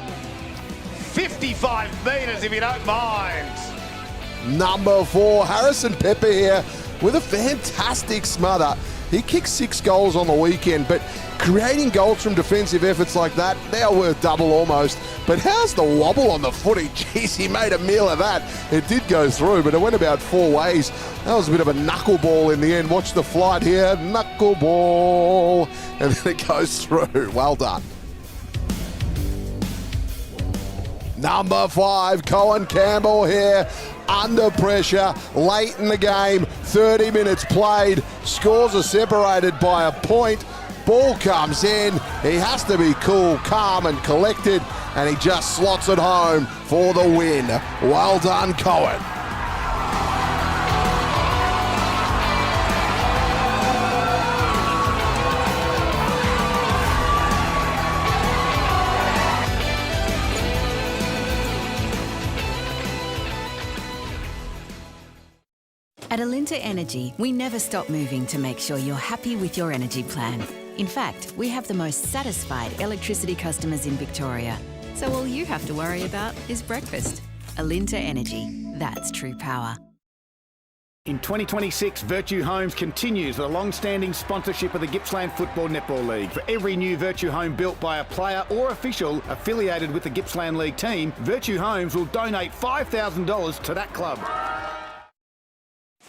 55 metres if you don't mind. Number 4, Harrison Pepper here with a fantastic smother. He kicked 6 goals on the weekend, but creating goals from defensive efforts like that, they are worth double almost. But how's the wobble on the footy? Jeez, he made a meal of that. It did go through, but it went about 4 ways. That was a bit of a knuckleball in the end. Watch the flight here, knuckleball, and then it goes through. Well done. Number 5, Cohen Campbell here. Under pressure, late in the game, 30 minutes played, scores are separated by a point, ball comes in, he has to be cool, calm and collected, and he just slots it home for the win. Well done, Cohen. At Alinta Energy, we never stop moving to make sure you're happy with your energy plan. In fact, we have the most satisfied electricity customers in Victoria. So all you have to worry about is breakfast. Alinta Energy, that's true power. In 2026, Virtue Homes continues the long-standing sponsorship of the Gippsland Football Netball League. For every new Virtue home built by a player or official affiliated with the Gippsland League team, Virtue Homes will donate $5,000 to that club.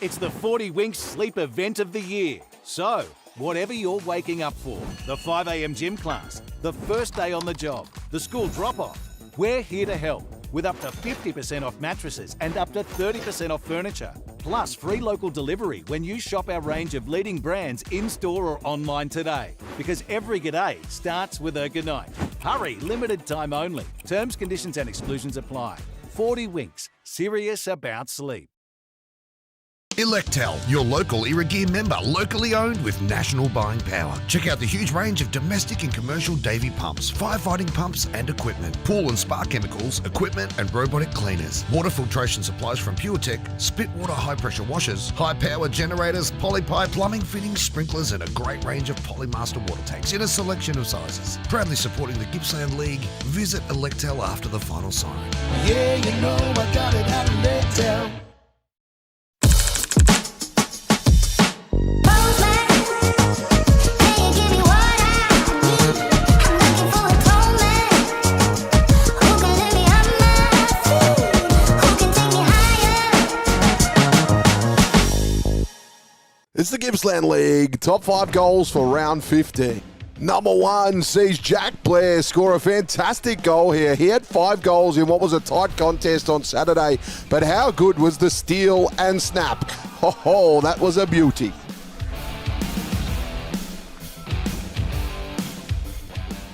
It's the 40 Winks sleep event of the year. So, whatever you're waking up for, the 5 a.m. gym class, the first day on the job, the school drop-off, we're here to help with up to 50% off mattresses and up to 30% off furniture. Plus free local delivery when you shop our range of leading brands in-store or online today. Because every g'day starts with a good night. Hurry, limited time only. Terms, conditions and exclusions apply. 40 Winks, serious about sleep. Electel, your local Irrigear member, locally owned with national buying power. Check out the huge range of domestic and commercial Davy pumps, firefighting pumps and equipment, pool and spa chemicals, equipment and robotic cleaners, water filtration supplies from PureTech, spit water high pressure washers, high power generators, polypipe plumbing fittings, sprinklers and a great range of Polymaster water tanks in a selection of sizes. Proudly supporting the Gippsland League, visit Electel after the final sign. Yeah, you know I got it at Electel. It's the Gippsland League. Top 5 goals for round 15. Number 1 sees Jack Blair score a fantastic goal here. He had 5 goals in what was a tight contest on Saturday, but how good was the steal and snap? Oh, that was a beauty.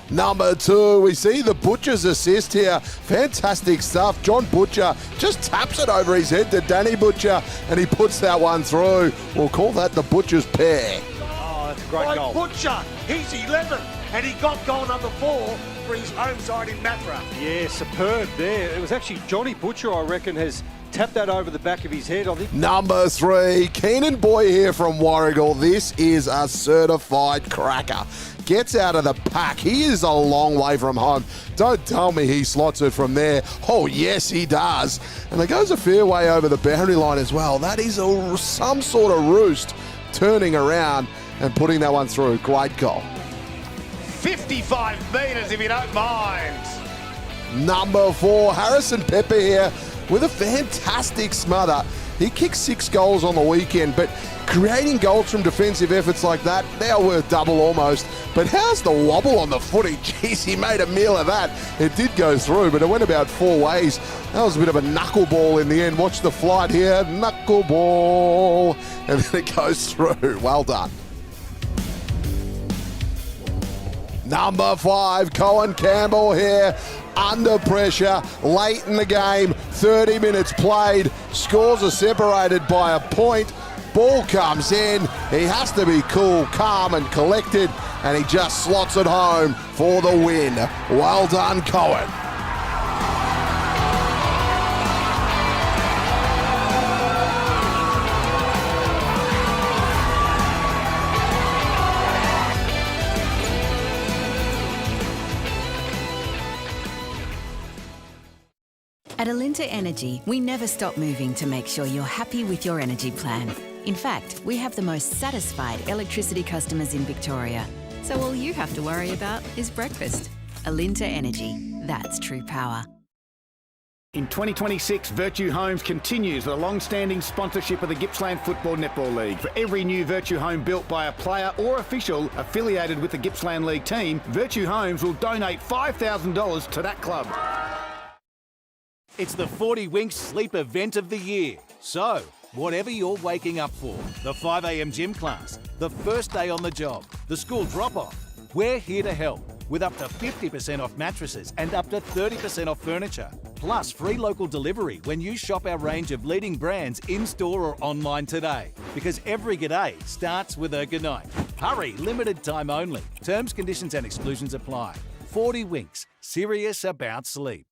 Number 2, we see the Butcher's assist here. Fantastic stuff. John Butcher just taps it over his head to Danny Butcher, and he puts that one through. We'll call that the Butcher's pair. Oh, that's a great goal. Butcher, he's 11, and he got goal number 4 for his home side in Matra. Yeah, superb there. It was actually Johnny Butcher, I reckon, has tapped that over the back of his head, I think. Number 3, Keenan Boy here from Warragul. This is a certified cracker. Gets out of the pack. He is a long way from home. Don't tell me he slots it from there. Oh, yes, he does. And it goes a fair way over the boundary line as well. That is some sort of roost turning around and putting that one through. Great goal. 55 metres if you don't mind. Number 4, Harrison Pepper here with a fantastic smother. He kicked 6 goals on the weekend, but creating goals from defensive efforts like that, they're worth double almost. But how's the wobble on the footy? Jeez, he made a meal of that. It did go through, but it went about 4 ways. That was a bit of a knuckleball in the end. Watch the flight here, knuckleball, and then it goes through. Well done. Number 5, Cohen Campbell here. Under pressure, late in the game, 30 minutes played. Scores are separated by a point. Ball comes in. He has to be cool, calm and collected, and he just slots it home for the win. Well done, Cohen. At Alinta Energy, we never stop moving to make sure you're happy with your energy plan. In fact, we have the most satisfied electricity customers in Victoria. So all you have to worry about is breakfast. Alinta Energy, that's true power. In 2026, Virtue Homes continues the long-standing sponsorship of the Gippsland Football Netball League. For every new Virtue home built by a player or official affiliated with the Gippsland League team, Virtue Homes will donate $5,000 to that club. It's the 40 Winks sleep event of the year. So, whatever you're waking up for, the 5 a.m. gym class, the first day on the job, the school drop-off, we're here to help with up to 50% off mattresses and up to 30% off furniture. Plus free local delivery when you shop our range of leading brands in-store or online today. Because every g'day starts with a good night. Hurry, limited time only. Terms, conditions and exclusions apply. 40 Winks, serious about sleep.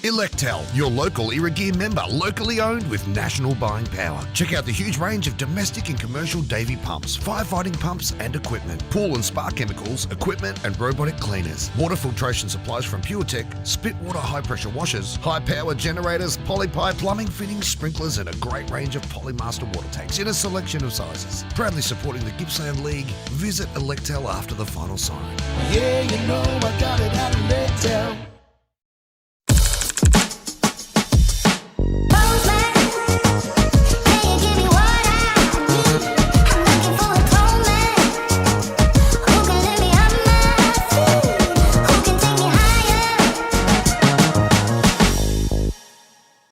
Electel, your local Irrigear member, locally owned with national buying power. Check out the huge range of domestic and commercial Davy pumps, firefighting pumps and equipment, pool and spa chemicals, equipment and robotic cleaners, water filtration supplies from PureTech, spit water high pressure washers, high power generators, polypipe plumbing fittings, sprinklers and a great range of Polymaster water tanks in a selection of sizes. Proudly supporting the Gippsland League, visit Electel after the final sign. Yeah, you know I got it at Electel.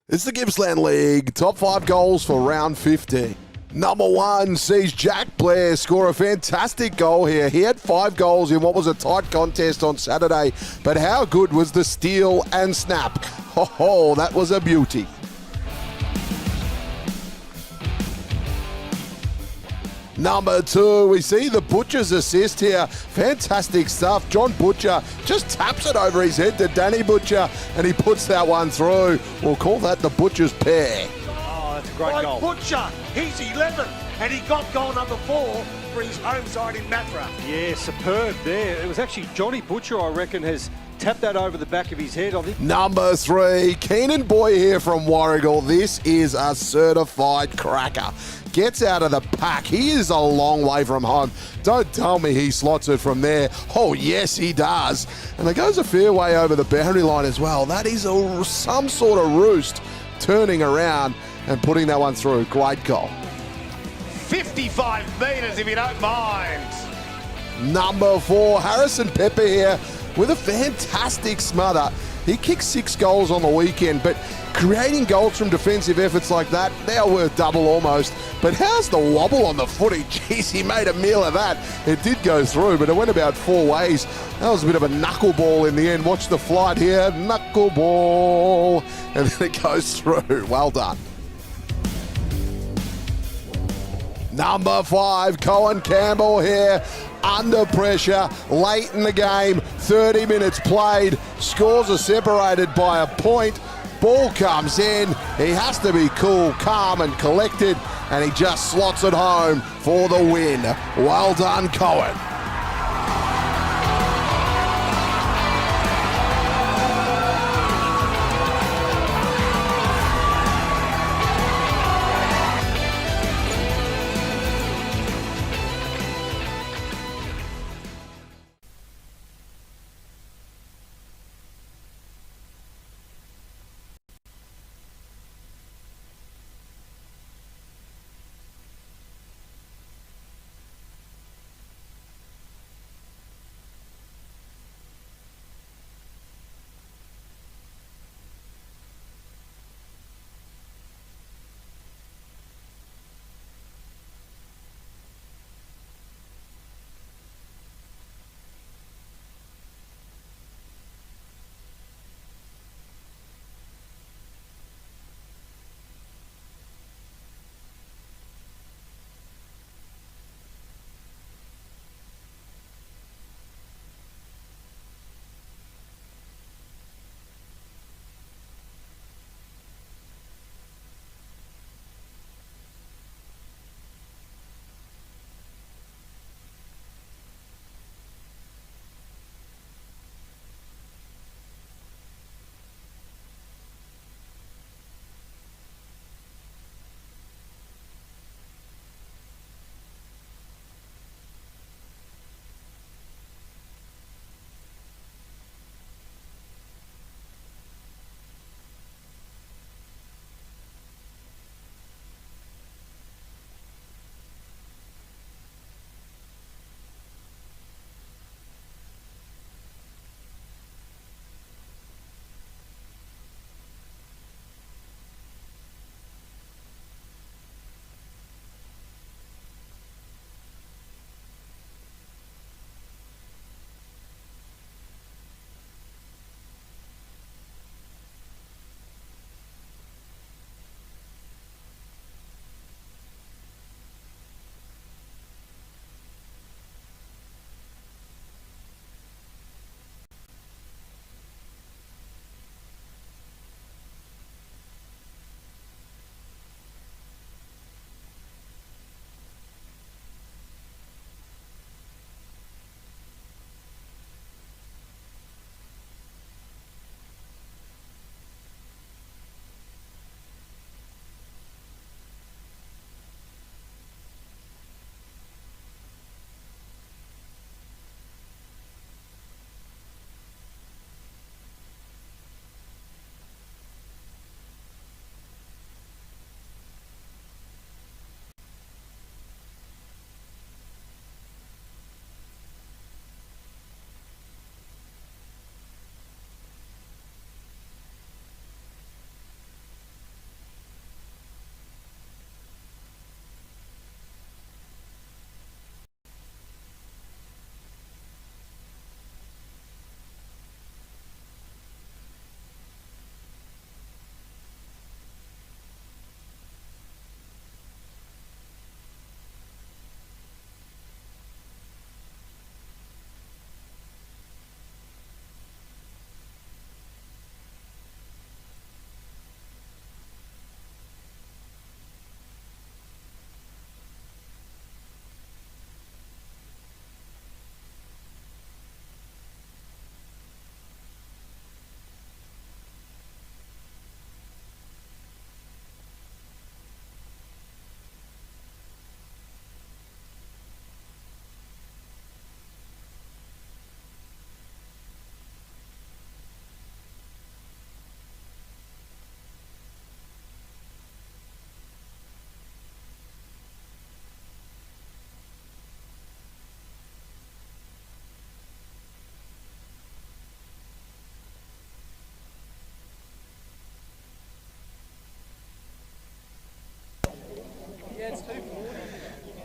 It's the Gippsland League. Top 5 goals for round 50. Number 1 sees Jack Blair score a fantastic goal here. He had 5 goals in what was a tight contest on Saturday, but how good was the steal and snap? Oh, that was a beauty. Number 2, we see the Butcher's assist here. Fantastic stuff. John Butcher just taps it over his head to Danny Butcher, and he puts that one through. We'll call that the Butcher's pair. Oh, that's a great goal. Butcher, he's 11, and he got goal number 4 for his home side in Matra. Yeah, superb there. It was actually Johnny Butcher, I reckon, has tapped that over the back of his head, I think. Number 3, Keenan Boy here from Warragul. This is a certified cracker. Gets out of the pack. He is a long way from home. Don't tell me he slots it from there. Oh, yes, he does. And it goes a fair way over the boundary line as well. That is some sort of roost turning around and putting that one through. Great goal. 55 metres if you don't mind. Number 4, Harrison Pepper here with a fantastic smother. He kicked 6 goals on the weekend, but creating goals from defensive efforts like that, they're worth double almost. But how's the wobble on the footy? Jeez, he made a meal of that. It did go through, but it went about 4 ways. That was a bit of a knuckleball in the end. Watch the flight here, knuckleball, and then it goes through. Well done. Number 5, Cohen Campbell here. Under pressure, late in the game, 30 minutes played. Scores are separated by a point. Ball comes in. He has to be cool, calm and collected, and he just slots it home for the win. Well done, Cohen.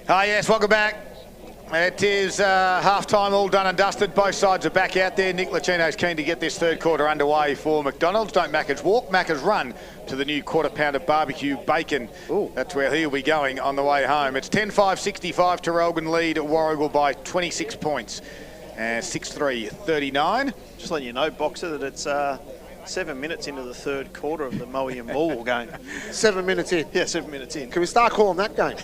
Hi, yes, welcome back. It is half-time, all done and dusted. Both sides are back out there. Nick Licino's keen to get this third quarter underway for McDonald's. Don't Macca's walk, Macca's run to the new quarter-pounder barbecue bacon. Ooh. That's where he'll be going on the way home. It's 10-5-65. Traralgon lead Warragul by 26 points. 6-3-39. Just letting you know, Boxer, that it's 7 minutes into the third quarter of the Moe and Morwell game. 7 minutes in? Yeah, 7 minutes in. Can we start calling that game?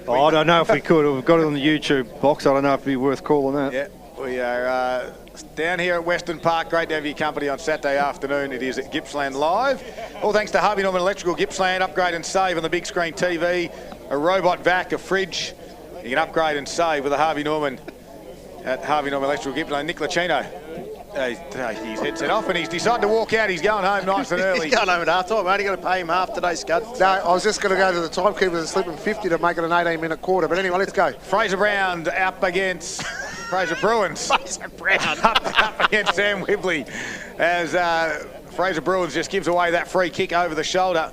Oh, I don't know if we could. We've got it on the YouTube box. I don't know if it'd be worth calling that. Yeah, we are down here at Western Park. Great to have your company on Saturday afternoon. It is at Gippsland Live. All thanks to Harvey Norman Electrical Gippsland. Upgrade and save on the big screen TV, a robot vac, a fridge. You can upgrade and save with a Harvey Norman at Harvey Norman Electrical Gippsland. Nick Licino. He's headset off and he's decided to walk out. He's going home nice and early. He's going home at half time. I'm only going to pay him half today, Scud. No, I was just going to go to the timekeepers and slip him 50 to make it an 18-minute quarter. But anyway, let's go. Fraser Brown up against Fraser Bruins. Fraser Brown. up against Sam Whibley as Fraser Bruins just gives away that free kick over the shoulder.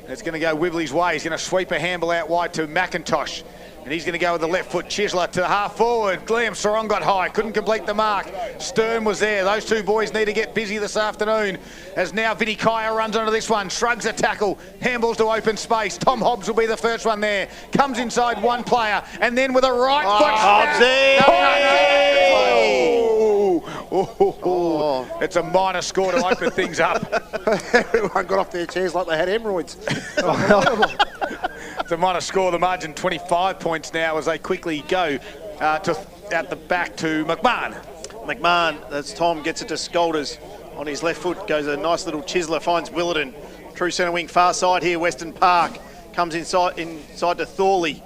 It's going to go Whibley's way. He's going to sweep a handball out wide to McIntosh. And he's going to go with the left foot chiseler to half forward. Liam Sarong got high, couldn't complete the mark. Stern was there. Those two boys need to get busy this afternoon. As now Vinny Kaya runs onto this one, shrugs a tackle, handballs to open space. Tom Hobbs will be the first one there. Comes inside one player, and then with a right foot. Hobbsy! It's a minor score to open things up. Everyone got off their chairs like they had hemorrhoids. It's a minor score. The margin 25 points now as they quickly go out the back to McMahon. McMahon, as Tom gets it to Scolders on his left foot, goes a nice little chiseler, finds Willerton. True centre wing, far side here, Western Park. Comes inside to Thorley.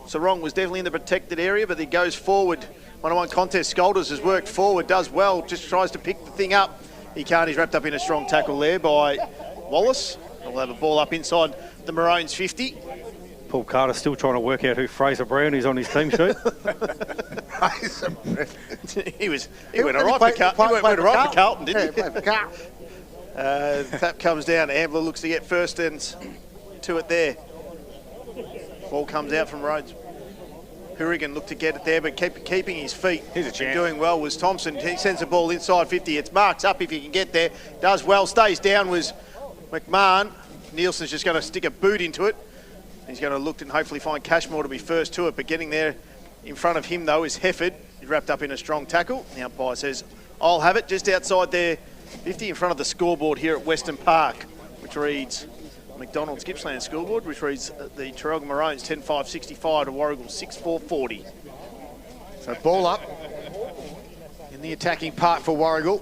Sarong was definitely in the protected area, but he goes forward. One-on-one contest. Scolders has worked forward, does well, just tries to pick the thing up. He can't. He's wrapped up in a strong tackle there by Wallace. We'll have a ball up inside the Maroons 50. Paul Carter still trying to work out who Fraser Brown is on his team sheet. he went all right for Carlton, didn't he? Tap comes down. Ambler looks to get first and to it there. Ball comes out from Rhodes. Hourigan looked to get it there, but keeping his feet. Here's a chance. Doing well was Thompson. He sends the ball inside 50. It's Marks up if he can get there. Does well. Stays down was McMahon. Nielsen's just going to stick a boot into it. He's going to look and hopefully find Cashmore to be first to it, but getting there in front of him, though, is Hefford. He's wrapped up in a strong tackle. The umpire says, I'll have it just outside there, 50 in front of the scoreboard here at Western Park, which reads McDonald's Gippsland scoreboard, which reads the Traralgon Maroons 10-5-65 to Warragul 6-4-40. So ball up in the attacking part for Warragul.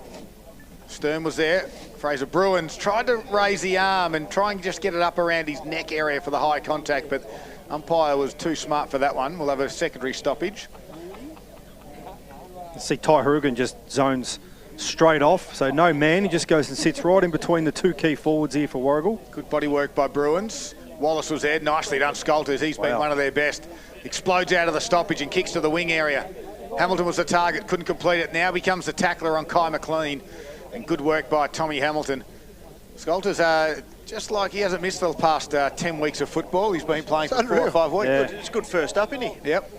Stern was there. Fraser Bruins tried to raise the arm and try and just get it up around his neck area for the high contact, but umpire was too smart for that one. We'll have a secondary stoppage. You see Ty Hourigan just zones straight off, so no man. He just goes and sits right in between the two key forwards here for Warragul. Good body work by Bruins. Wallace was there. Nicely done, Scolters. He's been one of their best. Explodes out of the stoppage and kicks to the wing area. Hamilton was the target, couldn't complete it. Now becomes the tackler on Kai McLean. And good work by Tommy Hamilton. Scolters, just like he hasn't missed the past 10 weeks of football. He's been playing for 4 or 5 weeks. Yeah. It's good first up, isn't he? Yep.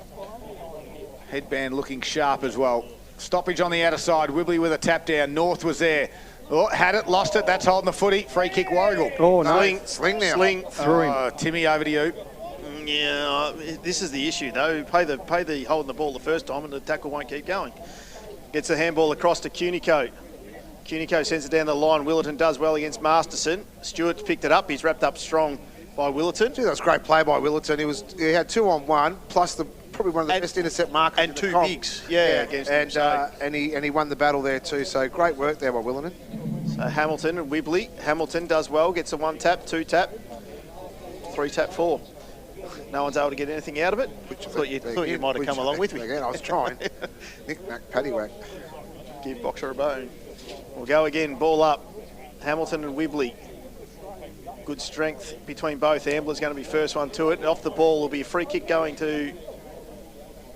Headband looking sharp as well. Stoppage on the outer side. Whibley with a tap down. North was there. Oh, had it, lost it. That's holding the footy. Free kick, Warragul. Oh, no. Sling now. Sling. Through him. Timmy, over to you. Yeah, this is the issue, though. Pay the holding the ball the first time and the tackle won't keep going. Gets the handball across to Cunico. Cunico sends it down the line. Willerton does well against Masterson. Stewart's picked it up. He's wrapped up strong by Willerton. Gee, that was a great play by Willerton. He had 2-on-1 plus probably one of the best intercept markers and two bigs. Against him. And he won the battle there too. So great work there by Willerton. So Hamilton and Whibley. Hamilton does well. Gets a 1 tap, 2 tap, 3 tap, 4. No one's able to get anything out of it. Thought you might have come along with me. Again, I was trying. Knick-knack, paddywhack. Give Boxer a bone. We'll go again, ball up. Hamilton and Whibley. Good strength between both. Ambler's going to be first one to it. Off the ball will be a free kick going to...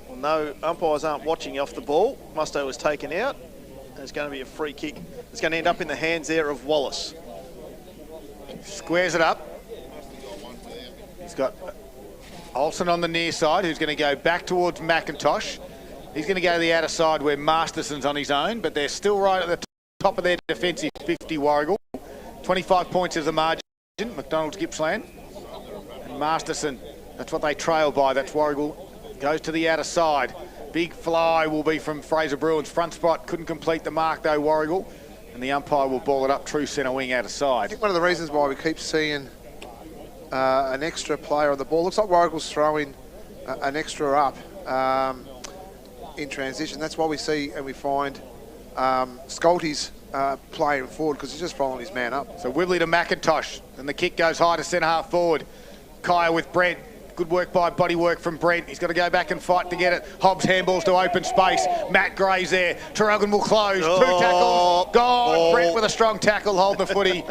Well, no, umpires aren't watching off the ball. Musto was taken out. There's going to be a free kick. It's going to end up in the hands there of Wallace. Squares it up. He's got Olsen on the near side, who's going to go back towards McIntosh. He's going to go to the outer side where Masterson's on his own, but they're still right at the top of their defensive 50, Warragul. 25 points is the margin, McDonald's Gippsland. And Masterson, that's what they trail by, that's Warragul. Goes to the outer side. Big fly will be from Fraser Bruins. Front spot, couldn't complete the mark though, Warragul. And the umpire will ball it up, true centre wing out of side. I think one of the reasons why we keep seeing an extra player on the ball, looks like Warragul's throwing an extra up in transition. That's why we see and we find Scolty's playing forward because he's just following his man up. So Wibley to McIntosh, and the kick goes high to centre half forward. Kaya with Brent. Good work by body work from Brent. He's got to go back and fight to get it. Hobbs handballs to open space. Matt Gray's there. Traralgon will close. 2 tackles. Gone. Brent with a strong tackle, holding the footy.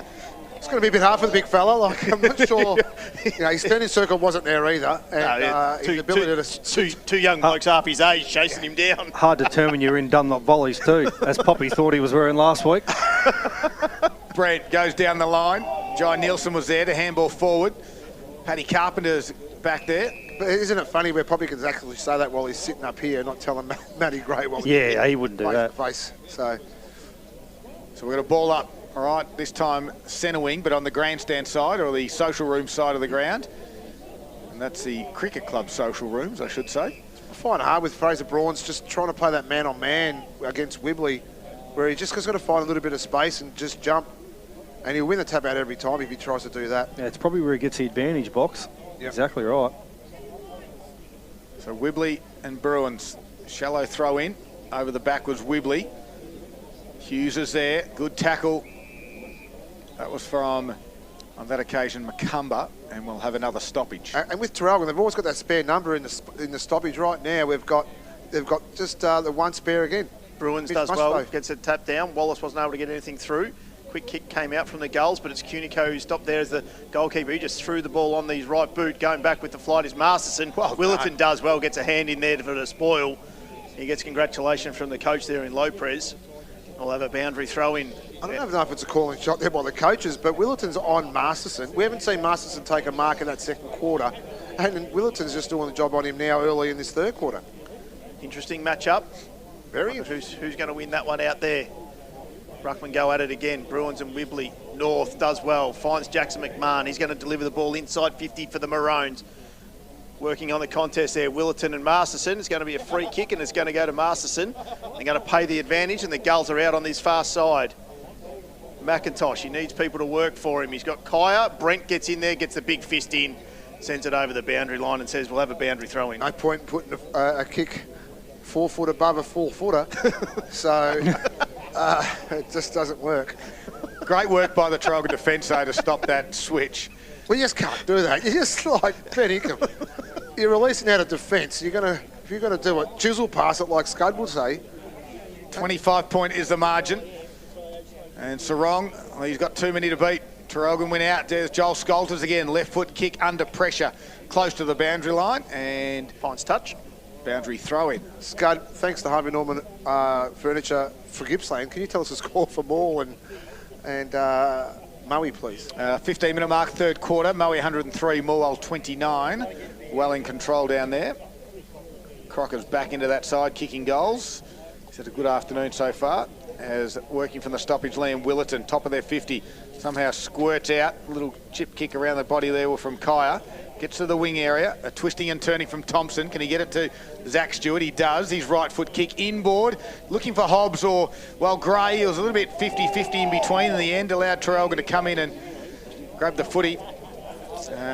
It's going to be a bit hard for the big fella. Like, I'm not sure. His turning circle wasn't there either. And his ability to... Two young blokes half his age chasing him down. Hard to determine you're in Dunlop volleys too, as Poppy thought he was wearing last week. Brent goes down the line. Jai Nielsen was there to handball forward. Paddy Carpenter's back there. But isn't it funny where Poppy can actually say that while he's sitting up here, not telling Matty Gray while he's he wouldn't do that. Face. So we're going to ball up. All right, this time centre wing, but on the grandstand side or the social room side of the ground. And that's the cricket club social rooms, I should say. I find it hard with Fraser Bruins just trying to play that man-on-man against Wibley, where he just has got to find a little bit of space and just jump. And he'll win the tap out every time if he tries to do that. Yeah, it's probably where he gets the advantage, Box. Yep. Exactly right. So Wibley and Bruins, shallow throw in. Over the back was Wibley. Hughes is there, good tackle. That was from, on that occasion, Macumba, and we'll have another stoppage. And with Traralgon, they've always got that spare number in the stoppage. Right now, they've got just the one spare again. Bruins does well, gets it tapped down. Wallace wasn't able to get anything through. Quick kick came out from the goals, but it's Cunico who stopped there as the goalkeeper. He just threw the ball on his right boot. Going back with the flight is Masterson. Well Willerton does well, gets a hand in there for the spoil. He gets congratulations from the coach there in Lopez. We'll have a boundary throw in. I don't know if it's a calling shot there by the coaches, but Willerton's on Masterson. We haven't seen Masterson take a mark in that second quarter, and Willerton's just doing the job on him now early in this third quarter. Interesting matchup. Very interesting. Who's going to win that one out there? Ruckman go at it again. Bruins and Wibley. North does well. Finds Jackson McMahon. He's going to deliver the ball inside 50 for the Maroons. Working on the contest there, Willerton and Masterson. It's going to be a free kick and it's going to go to Masterson. They're going to pay the advantage and the Gulls are out on this far side. McIntosh, he needs people to work for him. He's got Kaya. Brent gets in there, gets the big fist in, sends it over the boundary line and says, we'll have a boundary throw in. No point in putting a kick 4 foot above a 4-footer. So it just doesn't work. Great work by the Traralgon defence though to stop that switch. Well, you just can't do that. You're just like Ben Ingham. You're releasing out of defence. If you're gonna do it, chisel pass it like Scud would say. 25 point is the margin. And Sarong, well, he's got too many to beat. Traralgon went out. There's Joel Scolters again. Left foot kick under pressure, close to the boundary line, and finds touch. Boundary throw in. Scud, thanks to Harvey Norman Furniture for Gippsland. Can you tell us the score for Ball and Moe, please? 15-minute mark, third quarter. Moe 103, Morwell 29. Well in control down there. Crocker's back into that side, kicking goals. He's had a good afternoon so far. As working from the stoppage, Liam Willerton, top of their 50, somehow squirts out. A little chip kick around the body there from Kaya. Gets to the wing area, a twisting and turning from Thompson. Can he get it to Zach Stewart? He does. His right foot kick inboard. Looking for Hobbs or, well, Gray. It was a little bit 50-50 in between in the end. Allowed Traralgon to come in and grab the footy.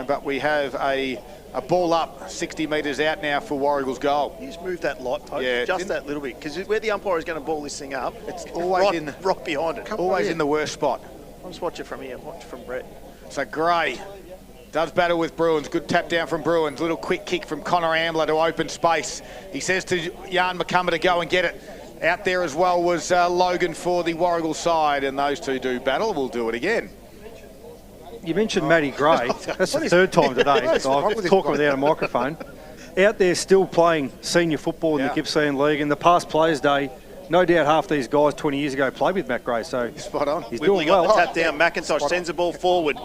But we have a ball up 60 metres out now for Warragul's goal. You just move that light post, just that little bit, because where the umpire is going to ball this thing up, it's always right behind it. Always in the worst spot. I'll just watch it from here, watch it from Brett. So Gray does battle with Bruins. Good tap down from Bruins. Little quick kick from Connor Ambler to open space. He says to Jan McCumber to go and get it. Out there as well was Logan for the Warragul side, and those two do battle. We'll do it again. You mentioned Matty Gray. That's the third time today. I'm talking without a microphone. Out there still playing senior football in the Gippsland League. In the past Players' Day, no doubt half these guys 20 years ago played with Matt Gray. So spot on. He's doing well. Got the tap down. McIntosh sends the ball forward.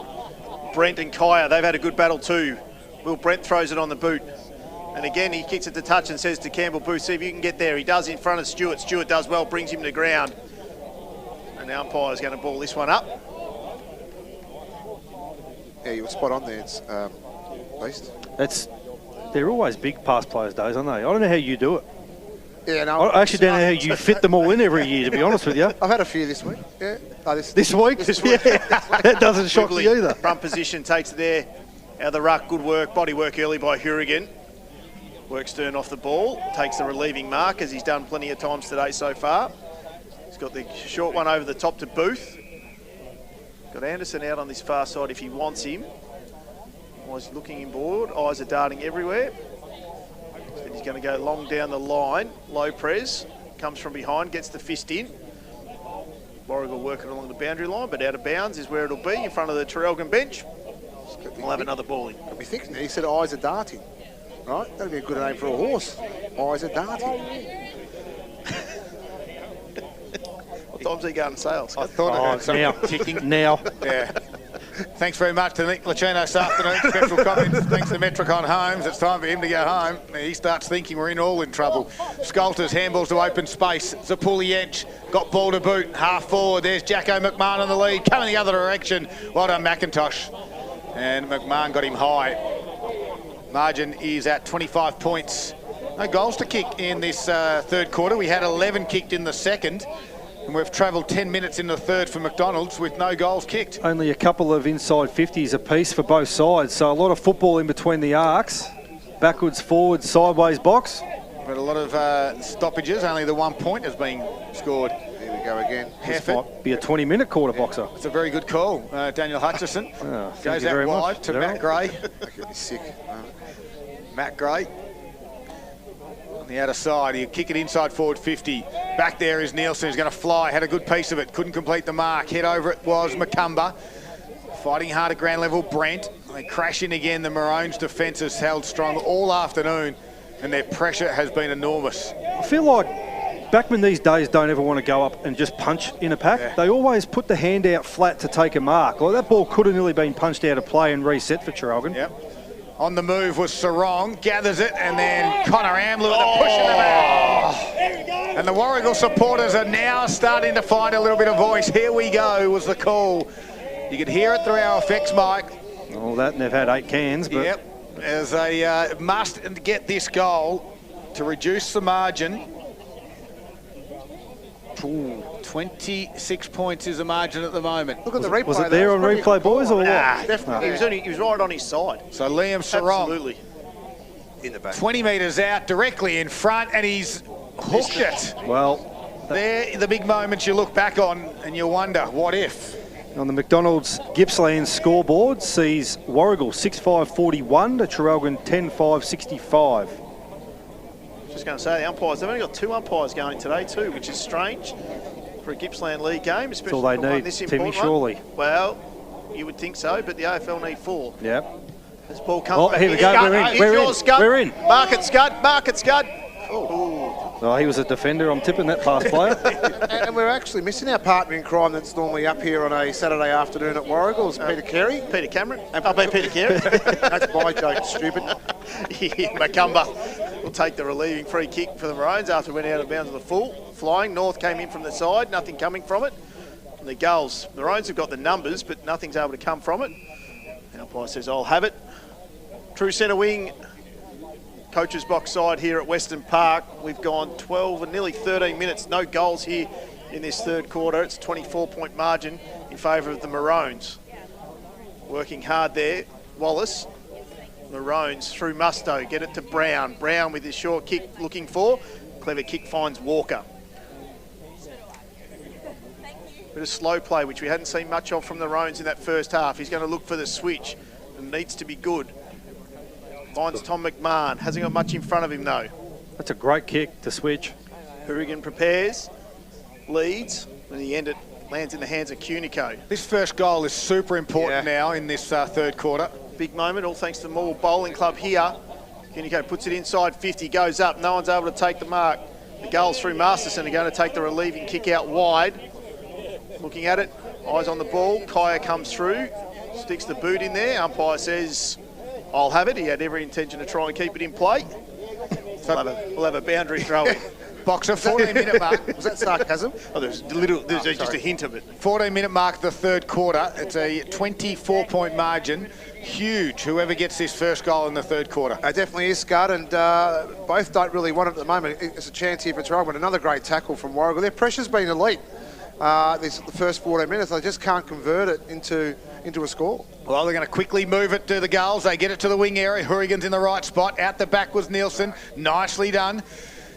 Brent and Kaya, they've had a good battle too. Will Brent throws it on the boot. And again, he kicks it to touch and says to Campbell Booth, see if you can get there. He does in front of Stewart. Stewart does well, brings him to ground. And the umpire's going to ball this one up. Yeah, you were spot on there, Beast. They're always big pass players, days, aren't they? I don't know how you do it. Yeah, no. I actually don't know how you fit them all in every year, to be honest with you. I've had a few this week. Yeah. Oh, this week? Yeah. That doesn't shock me either. Front position takes it there. Out of the ruck, good work. Body work early by Hurigan. Works Stern off the ball. Takes the relieving mark, as he's done plenty of times today so far. He's got the short one over the top to Booth. Got Anderson out on this far side if he wants him. Eyes looking inboard. Eyes are darting everywhere. And he's going to go long down the line. Low press. Comes from behind. Gets the fist in. Warragul working along the boundary line, but out of bounds is where it'll be, in front of the Traralgon bench. We'll have another ball in. Got me thinking. He said eyes are darting. Right? That'd be a good name for a horse. Eyes are darting. What time's he going sales? I thought I heard something ticking. Now. Yeah. Thanks very much to Nick Lacino this afternoon. Special comments. Thanks to Metricon Homes. It's time for him to go home. He starts thinking we're all in trouble. Scolters handballs to open space. Zapuli Edge got ball to boot. Half forward. There's Jacko McMahon on the lead. Coming the other direction. Well done, McIntosh. And McMahon got him high. Margin is at 25 points. No goals to kick in this third quarter. We had 11 kicked in the second. And we've travelled 10 minutes in the third for McDonald's with no goals kicked. Only a couple of inside 50s apiece for both sides, so a lot of football in between the arcs. Backwards, forwards, sideways box. But a lot of stoppages. Only the 1 point has been scored. Here we go again. This might be a 20-minute quarter boxer. It's a very good call. Daniel Hutchison goes out wide to Matt Gray. He's sick. Matt Gray. On the outer side, he'll kick it inside forward 50. Back there is Nielsen, who's going to fly. Had a good piece of it, couldn't complete the mark. Head over it was Macumba. Fighting hard at ground level, Brent. They crash in again. The Maroons' defence has held strong all afternoon, and their pressure has been enormous. I feel like backmen these days don't ever want to go up and just punch in a pack. Yeah. They always put the hand out flat to take a mark. Like that ball could have nearly been punched out of play and reset for Traralgon. Yep. On the move was Sarong, gathers it, and then Connor Amloo with a push in the back. And the Warragul supporters are now starting to find a little bit of voice. Here we go was the call. You could hear it through our effects mic. All that, and they've had 8 cans. But yep, as they must get this goal to reduce the margin. 26 points is the margin at the moment. Look at the replay. Was it there on replay, boys, or what? Definitely. He was right on his side. So Liam Sarong. Absolutely. In the back. 20 metres out, directly in front, and he's hooked it. Well, they're the big moments you look back on and you wonder, what if? On the McDonald's Gippsland scoreboard sees Warragul 6-5-41 to Traralgon 10-5-65. Just going to say, the umpires, they've only got 2 umpires going today too, which is strange for a Gippsland League game, especially all they need, this Timmy, important surely. One. Well, you would think so, but the AFL need 4. Yep. This ball comes back. Here we go, we're in. Mark it, Scud. Oh, he was a defender. I'm tipping that pass player. And we're actually missing our partner in crime that's normally up here on a Saturday afternoon at Warragul. It's Peter Carey. Peter Cameron. I'll be Peter Carey. That's my joke, stupid. Macumba will take the relieving free kick for the Maroons after it went out of bounds of the full. Flying, North came in from the side, nothing coming from it. And the Gulls, the Maroons have got the numbers, but nothing's able to come from it. The umpire says, I'll have it. True centre wing. Coach's box side here at Western Park. We've gone 12 and nearly 13 minutes. No goals here in this third quarter. It's a 24-point margin in favour of the Maroons. Working hard there. Wallace. Maroons through Musto. Get it to Brown. Brown with his short kick looking for. Clever kick finds Walker. Bit of slow play, which we hadn't seen much of from the Maroons in that first half. He's going to look for the switch. It needs to be good. Finds Tom McMahon. Hasn't got much in front of him, though. That's a great kick to switch. Hurigan prepares, leads, and in the end it lands in the hands of Cunico. This first goal is super important now in this third quarter. Big moment, all thanks to the Moore Bowling Club here. Cunico puts it inside 50, goes up. No one's able to take the mark. The goals through Masterson are going to take the relieving kick out wide. Looking at it, eyes on the ball. Kaya comes through. Sticks the boot in there. Umpire says, I'll have it. He had every intention to try and keep it in play. We'll have a boundary throw in. Boxer, 14-minute mark. Was that sarcasm? Oh, there's just a hint of it. 14-minute mark, the third quarter. It's a 24-point margin. Huge, whoever gets this first goal in the third quarter. It definitely is, Scud, and both don't really want it at the moment. It's a chance here for Traralgon. Another great tackle from Warragul. Their pressure's been elite. The first 14 minutes, they just can't convert it into a score. Well, they're going to quickly move it to the goals. They get it to the wing area. Hurrigan's in the right spot. Out the back was Nielsen. Nicely done.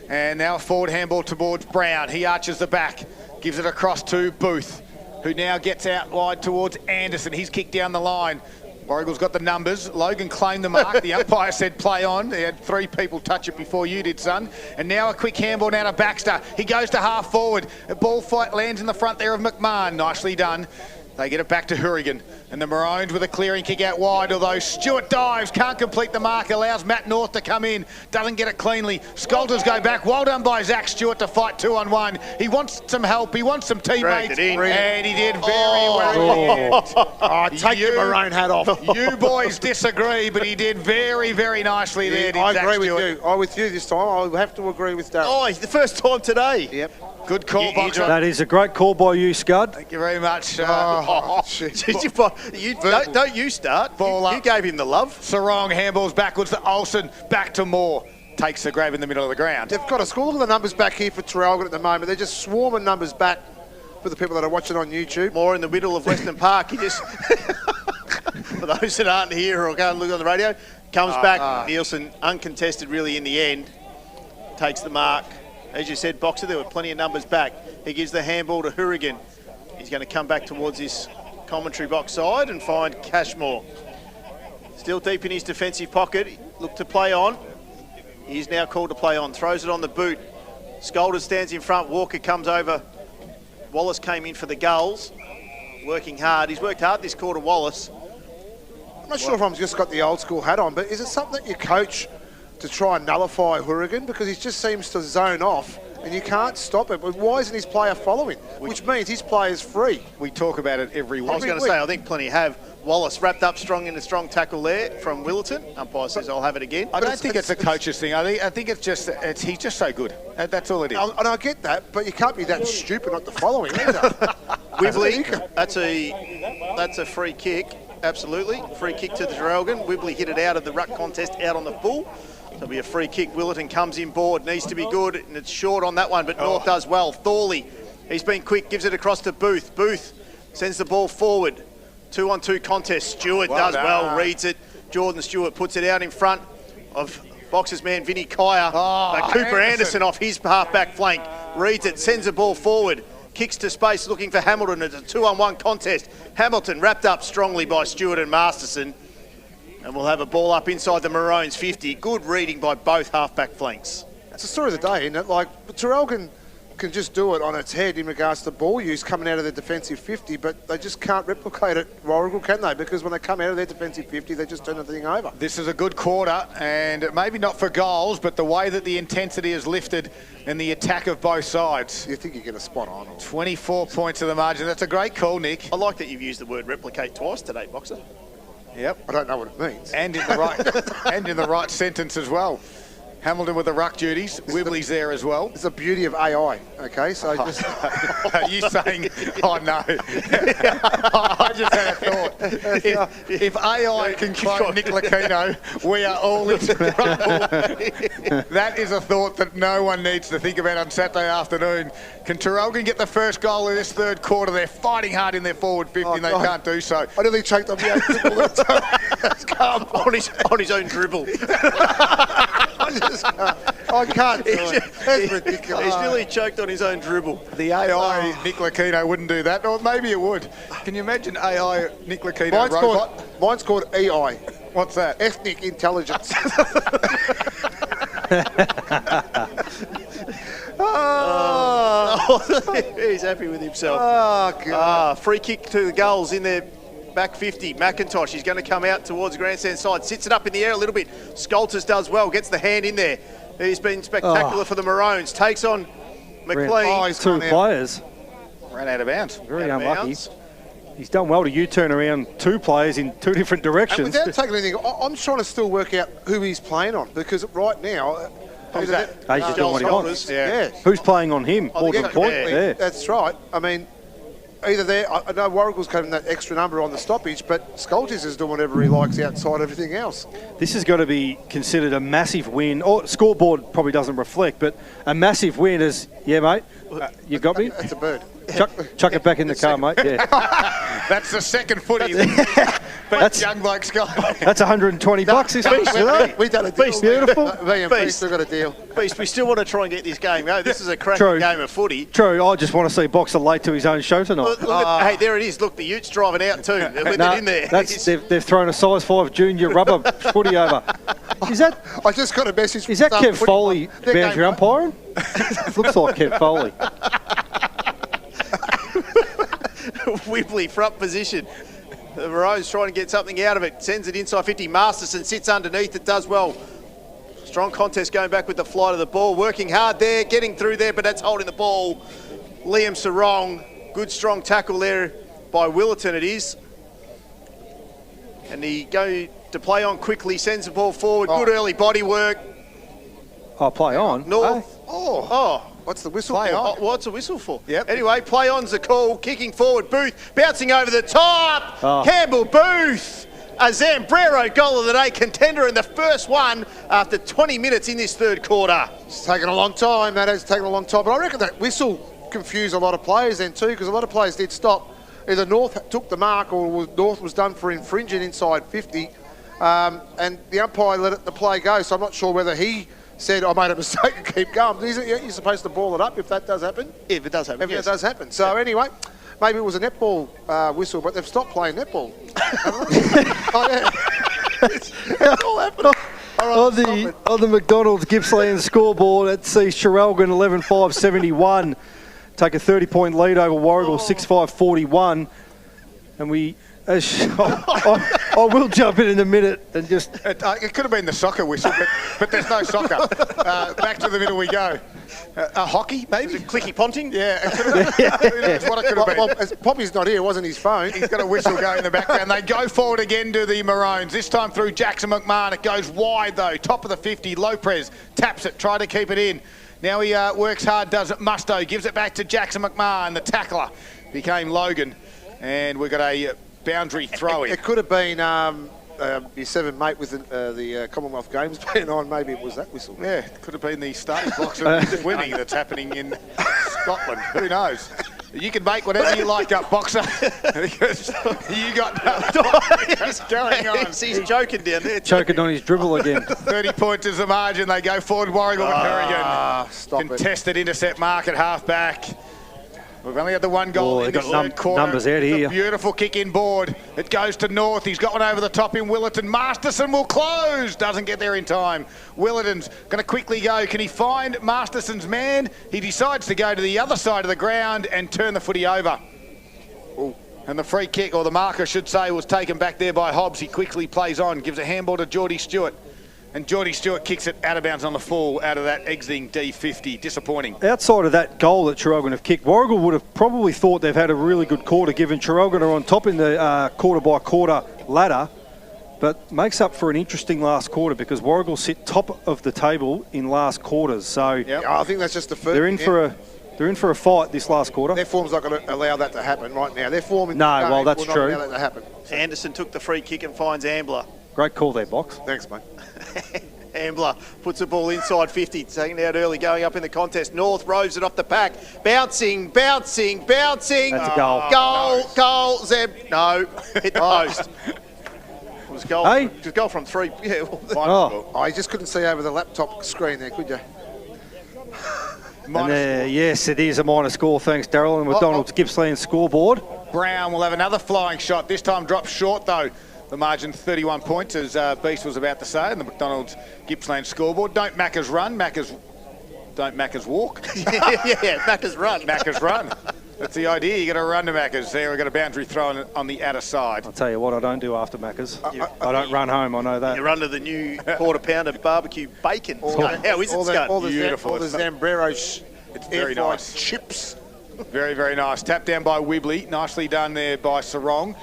And now a forward handball towards Brown. He arches the back, gives it across to Booth, who now gets out wide towards Anderson. He's kicked down the line. Warragul's got the numbers. Logan claimed the mark. The umpire said play on. He had 3 people touch it before you did, son. And now a quick handball down to Baxter. He goes to half forward. A ball fight lands in the front there of McMahon. Nicely done. They get it back to Hurrigan. And the Maroons with a clearing kick out wide, although Stewart dives, can't complete the mark, allows Matt North to come in, doesn't get it cleanly. Scolters go back. Well done by Zach Stewart to fight 2-on-1. He wants some help. He wants some teammates. And he did very well. Take your Maroon hat off. You boys disagree, but he did very, very nicely there. I agree with you. I'm with you this time. I'll have to agree with Darryl. Oh, it's the first time today. Yep. Good call, Boxer. That is a great call by you, Scud. Thank you very much. Don't you start. You gave him the love. Sarong handballs backwards to Olsen. Back to Moore. Takes the grab in the middle of the ground. They've got a score. Look at the numbers back here for Traralgon at the moment. They're just swarming numbers back for the people that are watching on YouTube. More in the middle of Western Park. He just, for those that aren't here or can't look on the radio, comes back. Nielsen, uncontested really in the end, takes the mark. As you said, Boxer, there were plenty of numbers back. He gives the handball to Hurrigan. He's going to come back towards his commentary box side and find Cashmore. Still deep in his defensive pocket. Look to play on. He's now called to play on. Throws it on the boot. Scolder stands in front. Walker comes over. Wallace came in for the goals. Working hard. He's worked hard this quarter, Wallace. I'm not sure if I've just got the old school hat on, but is it something that you coach to try and nullify Hurrigan? Because he just seems to zone off and you can't stop it. But why isn't his player following? Which means his player's free. We talk about it every week. I was going to say, I think plenty have. Wallace wrapped up strong in a strong tackle there from Willerton. Umpire says, I'll have it again. I don't think it's a coach's thing. I think it's just, he's just so good. That's all it is. And I get that, but you can't be that stupid not to follow him either. Wibley, that's a free kick. Absolutely. Free kick to the Traralgon. Wibley hit it out of the ruck contest out on the full. There'll be a free kick. Willerton comes in board, needs to be good, and it's short on that one, but North does well. Thorley, he's been quick, gives it across to Booth. Booth sends the ball forward. 2-on-2 contest. Stewart does well, reads it. Jordan Stewart puts it out in front of Boxer's man, Vinny Kaya. But Cooper Anderson off his half-back flank. Reads it, sends the ball forward. Kicks to space, looking for Hamilton. It's a 2-on-1 contest. Hamilton wrapped up strongly by Stewart and Masterson. And we'll have a ball up inside the Maroons 50. Good reading by both half-back flanks. It's the story of the day, isn't it? Like, Traralgon can just do it on its head in regards to ball use coming out of their defensive 50, but they just can't replicate it, Warragul, can they? Because when they come out of their defensive 50, they just turn the thing over. This is a good quarter, and maybe not for goals, but the way that the intensity is lifted and the attack of both sides. You think you get a spot on. 24 points of the margin. That's a great call, Nick. I like that you've used the word replicate twice today, Boxer. Yep. I don't know what it means. And in the right, and in the right sentence as well. Hamilton with the ruck duties. Wibley's there as well. It's the beauty of AI, okay? So just... Are you saying, oh no. I just had a thought. If AI can quote Nick Lucchino, we are all in trouble. That is a thought that no one needs to think about on Saturday afternoon. Can Traralgon get the first goal in this third quarter? They're fighting hard in their forward 50 and they can't do so. I nearly choked on on his own dribble. I can't do it. That's ridiculous. He's nearly choked on his own dribble. The AI Nick Lucchino wouldn't do that, or maybe it would. Can you imagine AI Nick Lucchino robot? Mine's called EI. What's that? Ethnic intelligence. He's happy with himself. Oh, God. Free kick to the goals in their back 50. McIntosh, he's going to come out towards the grandstand side. Sits it up in the air a little bit. Scolters does well. Gets the hand in there. He's been spectacular for the Maroons. Takes on McLean. Two players. Ran out of bounds. Very unlucky. He's done well to U-turn around two players in two different directions. And without taking anything, I'm trying to still work out who he's playing on, because right now... Who's that? He's just doing what he wants. Yeah. Who's playing on him? More to the point. Yeah. That's right. I mean, either there... I know Warragul's having that extra number on the stoppage, but Scoltis is doing whatever he likes outside everything else. This has got to be considered a massive win. Or scoreboard probably doesn't reflect, but a massive win is... Yeah, mate? You got me? That's a bird. Chuck it back in the car, mate. Yeah. That's the second footy. That's young bloke Scott. That's 120 bucks this week. We've done a deal. Beast, beautiful. VMP still got a deal. Beast, we still want to try and get this game. Oh, this is a cracking game of footy. True. I just want to see Boxer late to his own show tonight. Hey, there it is. Look, the Utes driving out too. With it in there. They've thrown a size 5 junior rubber footy over. Is that? I just got a message. Is that Kev Foley boundary umpiring? Looks like Kev Foley. Whibley front position. The Maroons trying to get something out of it. Sends it inside 50. Masterson sits underneath it. Does well. Strong contest going back with the flight of the ball. Working hard there. Getting through there, but that's holding the ball. Liam Sarong. Good strong tackle there by Willerton it is. And he go to play on quickly. Sends the ball forward. Good early body work. Oh, play on. North. Oh. What's the whistle for? on? What's the whistle for? Yep. Anyway, play on's the call. Kicking forward, Booth. Bouncing over the top. Campbell Booth. A Zambrero goal of the day contender, and the first one after 20 minutes in this third quarter. It's taken a long time. That has taken a long time. But I reckon that whistle confused a lot of players then too, because a lot of players did stop. Either North took the mark or North was done for infringing inside 50. And the umpire let the play go. So I'm not sure whether he said, I made a mistake and keep going. You're supposed to ball it up if that does happen. If it does happen, If it does happen. So anyway, maybe it was a netball whistle, but they've stopped playing netball. Oh, yeah. It's all happening. On the McDonald's Gippsland scoreboard, it sees Traralgon 11-5-71 take a 30-point lead over Warragul 6-5-41. And we... I will jump in a minute and just... It could have been the soccer whistle, but there's no soccer. Back to the middle we go. Hockey, maybe? Is it clicky ponting? Yeah, it could have been. Who knows what it could have been. Well, Poppy's not here. It wasn't his phone. He's got a whistle going in the background. They go forward again to the Maroons. This time through Jackson McMahon. It goes wide, though. Top of the 50. Lopez taps it, try to keep it in. Now he works hard, does it. Musto gives it back to Jackson McMahon. The tackler became Logan. And we've got a... boundary throwing. It could have been your seven mate with the Commonwealth Games being on. Maybe it was that whistle. Yeah, it could have been the starting blocks of swimming that's happening in Scotland. Who knows? You can make whatever you like up, Boxer, because you got what's going on. He's joking down there. Choking on his dribble again. 30 points is the margin. They go forward, Warragul and Traralgon. Contested intercept mark at half-back. We've only had the one goal in the third quarter. Numbers out here. A beautiful kick in board. It goes to North. He's got one over the top in Willerton. Masterson will close. Doesn't get there in time. Willerton's going to quickly go. Can he find Masterson's man? He decides to go to the other side of the ground and turn the footy over. Ooh. And the free kick, or the marker should say, was taken back there by Hobbs. He quickly plays on, gives a handball to Geordie Stewart. And Geordie Stewart kicks it out of bounds on the full out of that exiting D50. Disappointing. Outside of that goal that Traralgon have kicked, Warragul would have probably thought they've had a really good quarter, given Traralgon are on top in the quarter-by-quarter ladder, but makes up for an interesting last quarter because Warragul sit top of the table in last quarters. So I think that's just the first. They're in for a fight this last quarter. Their form's not going to allow that to happen right now. Their form in no, well, that's will not true. allow that to happen. Anderson took the free kick and finds Ambler. Great call there, Box. Thanks, mate. Ambler puts the ball inside 50, taking it out early, going up in the contest. North roves it off the pack. Bouncing. That's a goal. Goal. Zeb. No. Hit the post. It was goal. Hey? It was goal from 3. Yeah. You just couldn't see over the laptop screen there, could you? Yes, it is a minor score. Thanks, Daryl. And McDonald's Gippsland scoreboard. Brown will have another flying shot. This time dropped short, though. The margin 31 points, as Beast was about to say, and the McDonald's Gippsland scoreboard. Don't Maccas run, don't Maccas walk. yeah, Maccas run. Maccas run. That's the idea. You got to run to Maccas. There, we've got a boundary throw on the outer side. I'll tell you what I don't do after Maccas. I don't run home, I know that. You run to the new quarter-pounder barbecue bacon. How is it going? All the Beautiful. Zambrero it's very nice. chips. Very, very nice. Tap down by Wibley. Nicely done there by Sarong.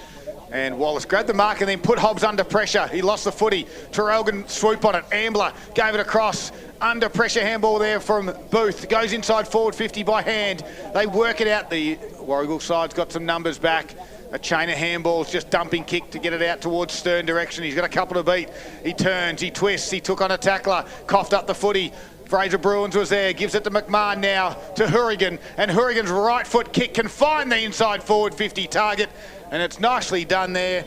And Wallace grabbed the mark and then put Hobbs under pressure. He lost the footy. Traralgon swoop on it. Ambler gave it across. Under pressure handball there from Booth. Goes inside forward 50 by hand. They work it out. The Warragul side's got some numbers back. A chain of handballs, just dumping kick to get it out towards Stern direction. He's got a couple to beat. He turns, he twists, he took on a tackler, coughed up the footy. Fraser Bruins was there, gives it to McMahon now, to Hourigan, and Hourigan's right foot kick can find the inside forward 50 target, and it's nicely done there.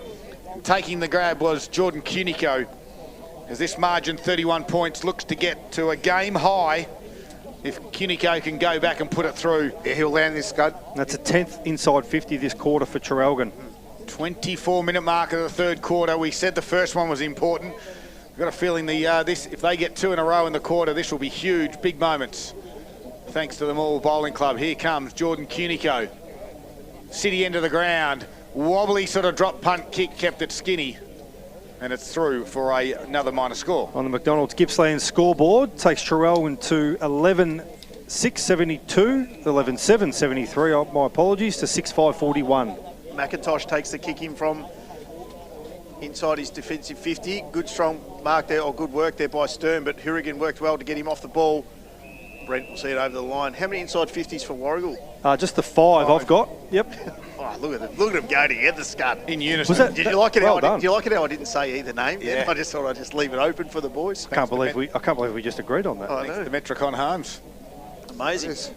Taking the grab was Jordan Cunico, as this margin, 31 points, looks to get to a game high if Cunico can go back and put it through. Yeah, he'll land this, Scud. That's a 10th inside 50 this quarter for Traralgon. 24-minute mark of the third quarter. We said the first one was important. I've got a feeling this, if they get 2 in a row in the quarter, this will be huge, big moments. Thanks to the Mall Bowling Club. Here comes Jordan Cunico. City end of the ground. Wobbly sort of drop punt kick, kept it skinny. And it's through for another minor score. On the McDonald's Gippsland scoreboard, takes Traralgon to 11-6-72, 11-7-73, my apologies, to 6-5-41. McIntosh takes the kick in from inside his defensive 50. Good strong mark there, or good work there by Stern, but Hourigan worked well to get him off the ball. Brent will see it over the line. How many inside 50s for Warragul? Just the 5 I've got. Yep. Oh, look at them go together, Scud. In unison. Did you like it? Well Did you like it how I didn't say either name? Yeah. I just thought I'd just leave it open for the boys. I can't believe we just agreed on that. I Thanks know. to Metricon Homes. Amazing. Yes.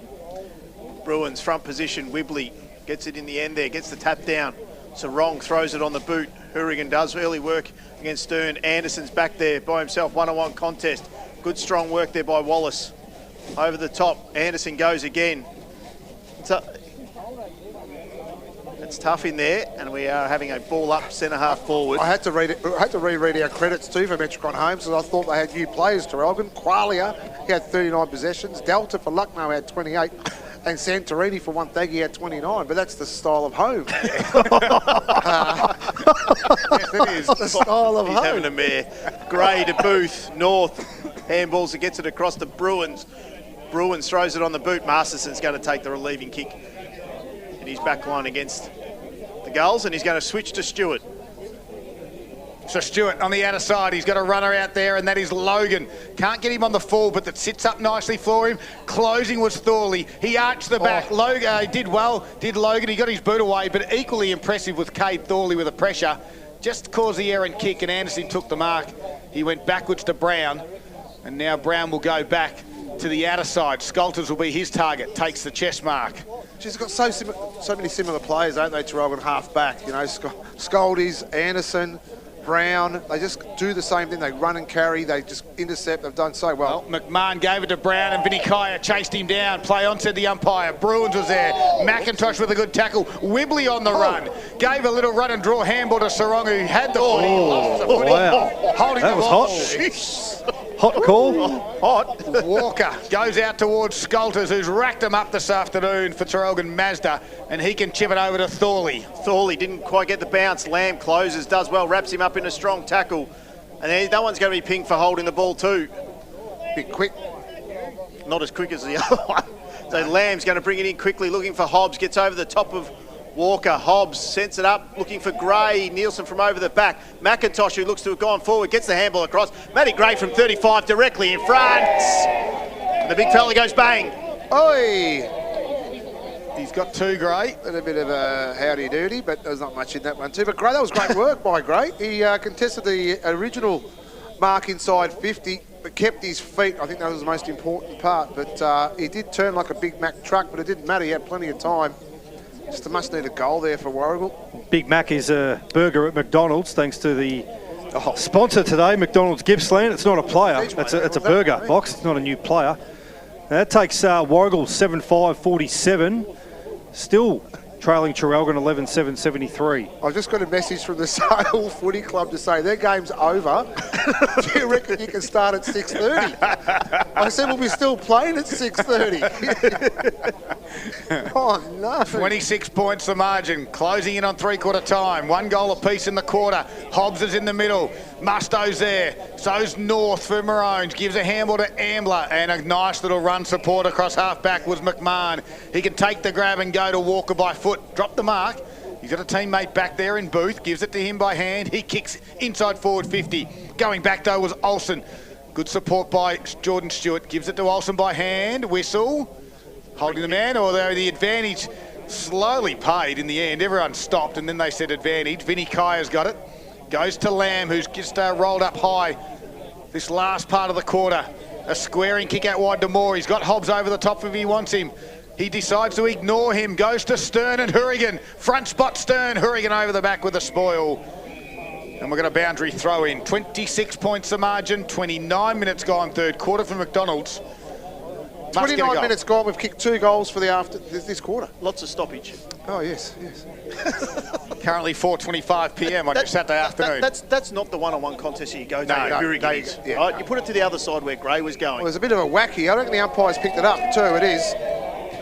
Bruins front position. Wibley gets it in the end there, gets the tap down. Sarong throws it on the boot. Hourigan does early work against Stern. Anderson's back there by himself, one-on-one contest. Good strong work there by Wallace. Over the top, Anderson goes again. It's tough in there, and we are having a ball up centre half forward. I had to reread our credits too for Metricon Homes, because I thought they had new players. Traralgon, Qualia, he had 39 possessions. Delta for Lucknow had 28. And Santorini for one thing, he had 29, but that's the style of home. Yes, it is. The style of He's home. having a mare. Gray to Booth, North. Handballs that gets it across to Bruins. Bruins throws it on the boot. Masterson's going to take the relieving kick in his back line against the Gulls, and he's going to switch to Stewart. So Stewart on the outer side, he's got a runner out there, and that is Logan. Can't get him on the full, but that sits up nicely for him. Closing was Thorley. He arched the back. Logan did well, did Logan. He got his boot away, but equally impressive with Cade Thorley with the pressure. Just caused the errant kick, and Anderson took the mark. He went backwards to Brown, and now Brown will go back to the outer side. Sculters will be his target, takes the chest mark. She's got so many similar players, don't they, Traralgon, half back. You know, Scoldies, Anderson, Brown, they just do the same thing. They run and carry, they just intercept. They've done so well. McMahon gave it to Brown, and Vinny Kaya chased him down. Play on, said the umpire. Bruins was there. McIntosh with a good tackle. Wibley on the run. Gave a little run and draw handball to Sarong, who had the footy. Lost the footy. Wow. Holding That the was ball. hot. Hot call. Hot. Walker goes out towards Sculters, who's racked him up this afternoon for Traralgon Mazda, and he can chip it over to Thorley. Thorley didn't quite get the bounce. Lamb closes, does well, wraps him up in a strong tackle. And then that one's going to be pinged for holding the ball too. Bit quick. Not as quick as the other one. So Lamb's going to bring it in quickly, looking for Hobbs. Gets over the top of Walker. Hobbs sends it up, looking for Gray. Nielsen from over the back. McIntosh, who looks to have gone forward, gets the handball across. Matty Gray from 35 directly in front. The big fella goes bang. Oi! He's got 2, Gray. And a bit of a howdy-doody, but there's not much in that one too. But Gray, that was great work by Gray. He contested the original mark inside 50, but kept his feet. I think that was the most important part. But he did turn like a Big Mac truck, but it didn't matter. He had plenty of time. Just a much-needed goal there for Warragul. Big Mac is a burger at McDonald's, thanks to the sponsor today, McDonald's Gippsland. It's not a player. It's a burger box. It's not a new player. That takes Warragul 7-5-47. Still trailing Traralgon 11-7-73. I've just got a message from the Sale Footy Club to say their game's over. Do you reckon you can start at 6:30? I said we'll be still playing at 6:30. Oh, no. 26 points the margin, closing in on three-quarter time. 1 goal apiece in the quarter. Hobbs is in the middle. Musto's there. So's North for Maroons. Gives a handball to Ambler. And a nice little run support across half-back was McMahon. He can take the grab and go to Walker by foot. Drop the mark. He's got a teammate back there in Booth. Gives it to him by hand. He kicks inside forward 50. Going back, though, was Olsen. Good support by Jordan Stewart. Gives it to Olsen by hand. Whistle. Holding the man, although the advantage slowly paid in the end. Everyone stopped, and then they said advantage. Vinny Kaya's got it. Goes to Lamb, who's just rolled up high this last part of the quarter. A squaring kick out wide to Moore. He's got Hobbs over the top if he wants him. He decides to ignore him. Goes to Stern and Hurrigan. Front spot Stern. Hurrigan over the back with a spoil. And we've got a boundary throw in. 26 points the margin. 29 minutes gone third quarter for McDonald's. 29 minutes gone. We've kicked 2 goals for this quarter. Lots of stoppage. Oh, yes. Currently 4:25 p.m. on your Saturday afternoon. That's not the one-on-one contest you go to. Yeah. Right? You put it to the other side where Gray was going. Well, there's a bit of a wacky. I reckon the umpires picked it up too. It is.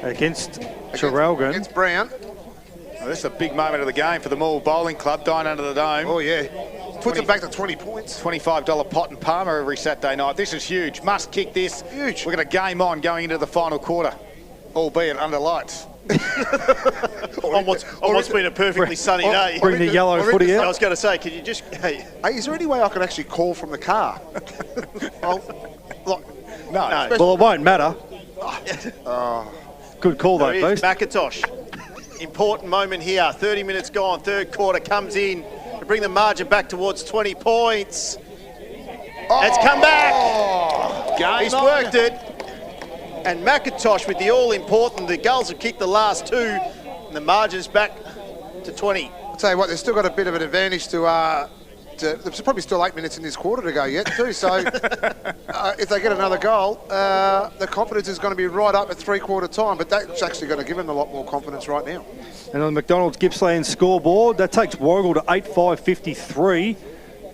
Against Traralgon. Against Brown. Well, this is a big moment of the game for the Moore Bowling Club, down under the dome. Oh, yeah. Puts it back to 20 points. $25 pot and Palmer every Saturday night. This is huge. Must kick this. Huge. We've got a game on going into the final quarter, albeit under lights. on what's been a perfectly sunny day. Bring the yellow footy out. I was going to say, can you just... Hey, is there any way I can actually call from the car? No. Well, it won't matter. Good call, though, Beast. McIntosh. Important moment here. 30 minutes gone. Third quarter comes in to bring the margin back towards 20 points. It's come back. He's worked it. And McIntosh with the all-important. The Gulls have kicked the last 2. And the margin's back to 20. I'll tell you what, they've still got a bit of an advantage to there's probably still 8 minutes in this quarter to go yet too, so if they get another goal, the confidence is going to be right up at three-quarter time, but that's actually going to give them a lot more confidence right now. And on the McDonald's Gippsland scoreboard, that takes Warragul to 8-5-53,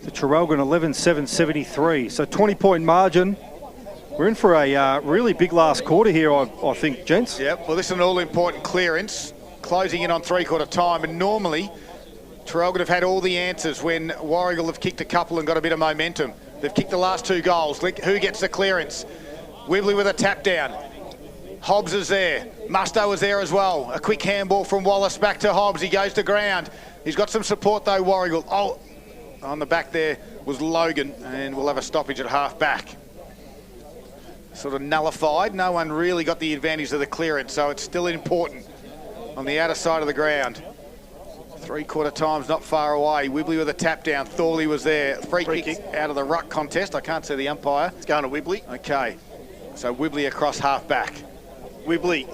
to Traralgon 11-7-73. So 20-point margin. We're in for a really big last quarter here, I think, gents. Yep, well, this is an all-important clearance, closing in on three-quarter time, and normally Traralgon have had all the answers when Warragul have kicked a couple and got a bit of momentum. They've kicked the last 2 goals. Who gets the clearance? Wibley with a tap down. Hobbs is there. Musto is there as well. A quick handball from Wallace back to Hobbs. He goes to ground. He's got some support though, Warragul. Oh, on the back there was Logan, and we'll have a stoppage at half back. Sort of nullified. No one really got the advantage of the clearance, so it's still important on the outer side of the ground. Three-quarter time's not far away. Wibley with a tap down. Thorley was there. Free kick out of the ruck contest. I can't see the umpire. It's going to Wibley. Okay. So Wibley across half back. Wibley.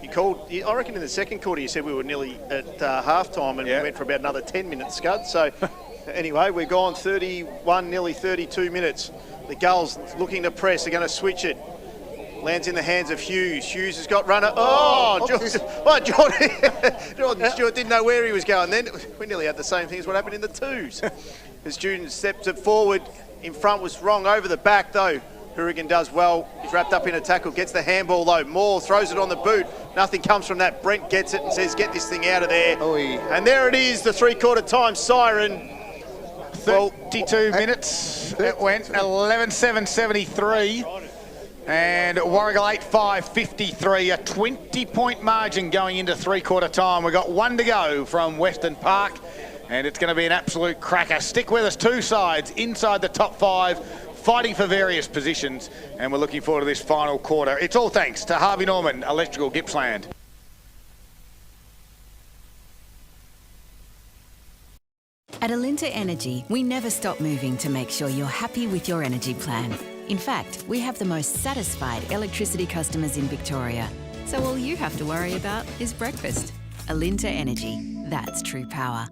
You called, I reckon in the second quarter you said we were nearly at half time and we went for about another 10 minutes, Scud. So anyway, we're gone 31, nearly 32 minutes. The Gulls looking to press. They're going to switch it. Lands in the hands of Hughes. Hughes has got runner. Jordan Stewart didn't know where he was going then. We nearly had the same thing as what happened in the twos. As Juden steps it forward. In front was wrong. Over the back, though. Hurrigan does well. He's wrapped up in a tackle. Gets the handball, though. Moore throws it on the boot. Nothing comes from that. Brent gets it and says, get this thing out of there. And there it is, the three-quarter time siren. 32 minutes. It went 11-7-73. And Warragul 8-5-53, a 20-point margin going into three-quarter time. We've got 1 to go from Western Park, and it's going to be an absolute cracker. Stick with us, 2 sides inside the top 5, fighting for various positions, and we're looking forward to this final quarter. It's all thanks to Harvey Norman Electrical Gippsland. At Alinta Energy, we never stop moving to make sure you're happy with your energy plan. In fact, we have the most satisfied electricity customers in Victoria. So all you have to worry about is breakfast. Alinta Energy, that's true power.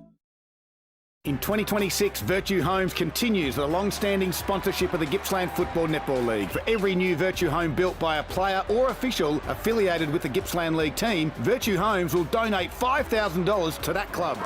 In 2026, Virtue Homes continues the long-standing sponsorship of the Gippsland Football Netball League. For every new Virtue home built by a player or official affiliated with the Gippsland League team, Virtue Homes will donate $5,000 to that club.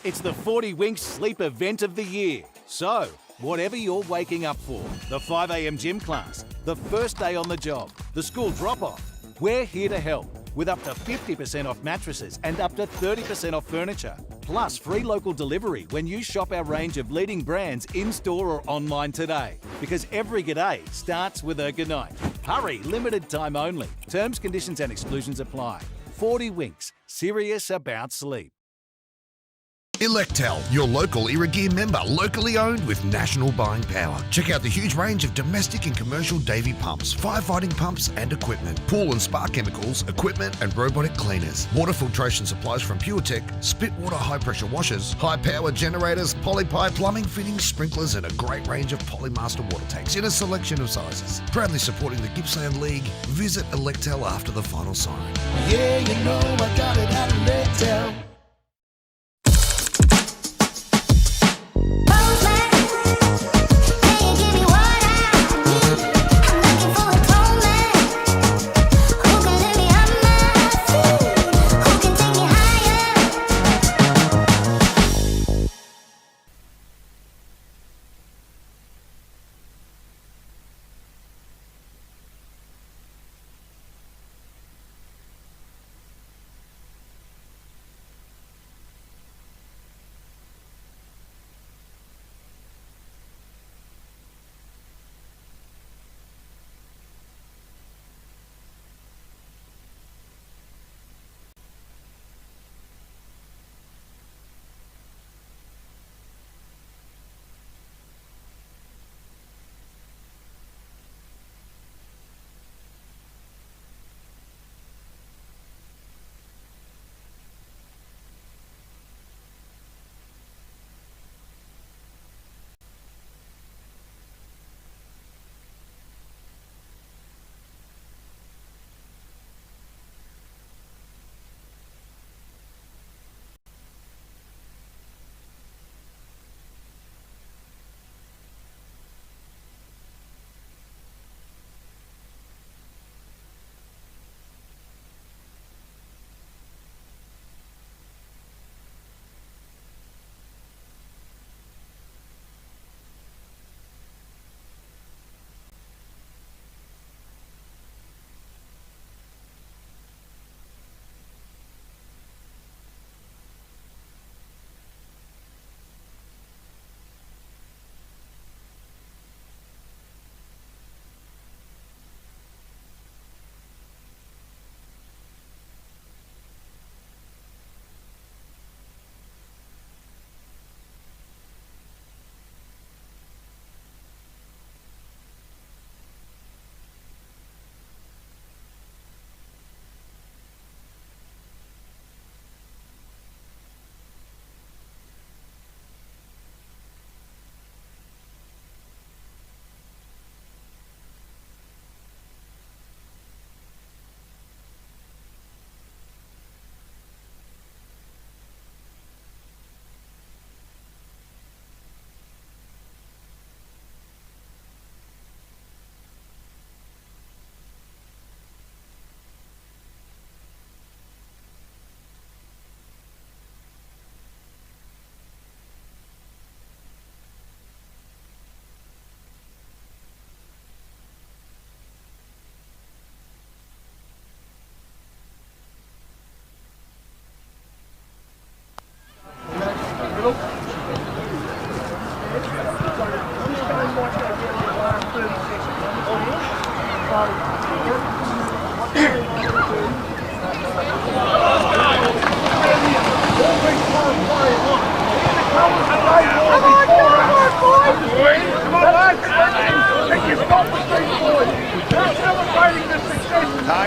It's the 40 Winks Sleep event of the year. So, whatever you're waking up for. The 5 a.m. gym class, the first day on the job, the school drop-off. We're here to help with up to 50% off mattresses and up to 30% off furniture. Plus free local delivery when you shop our range of leading brands in-store or online today. Because every g'day starts with a goodnight. Hurry, limited time only. Terms, conditions and exclusions apply. 40 Winks, serious about sleep. Electel, your local Irrigear member, locally owned with national buying power. Check out the huge range of domestic and commercial Davy pumps, firefighting pumps and equipment, pool and spa chemicals, equipment and robotic cleaners, water filtration supplies from PureTech, spit water high pressure washers, high power generators, polypipe plumbing fittings, sprinklers and a great range of Polymaster water tanks in a selection of sizes. Proudly supporting the Gippsland League. Visit Electel after the final siren. Yeah, you know I got it at Electel.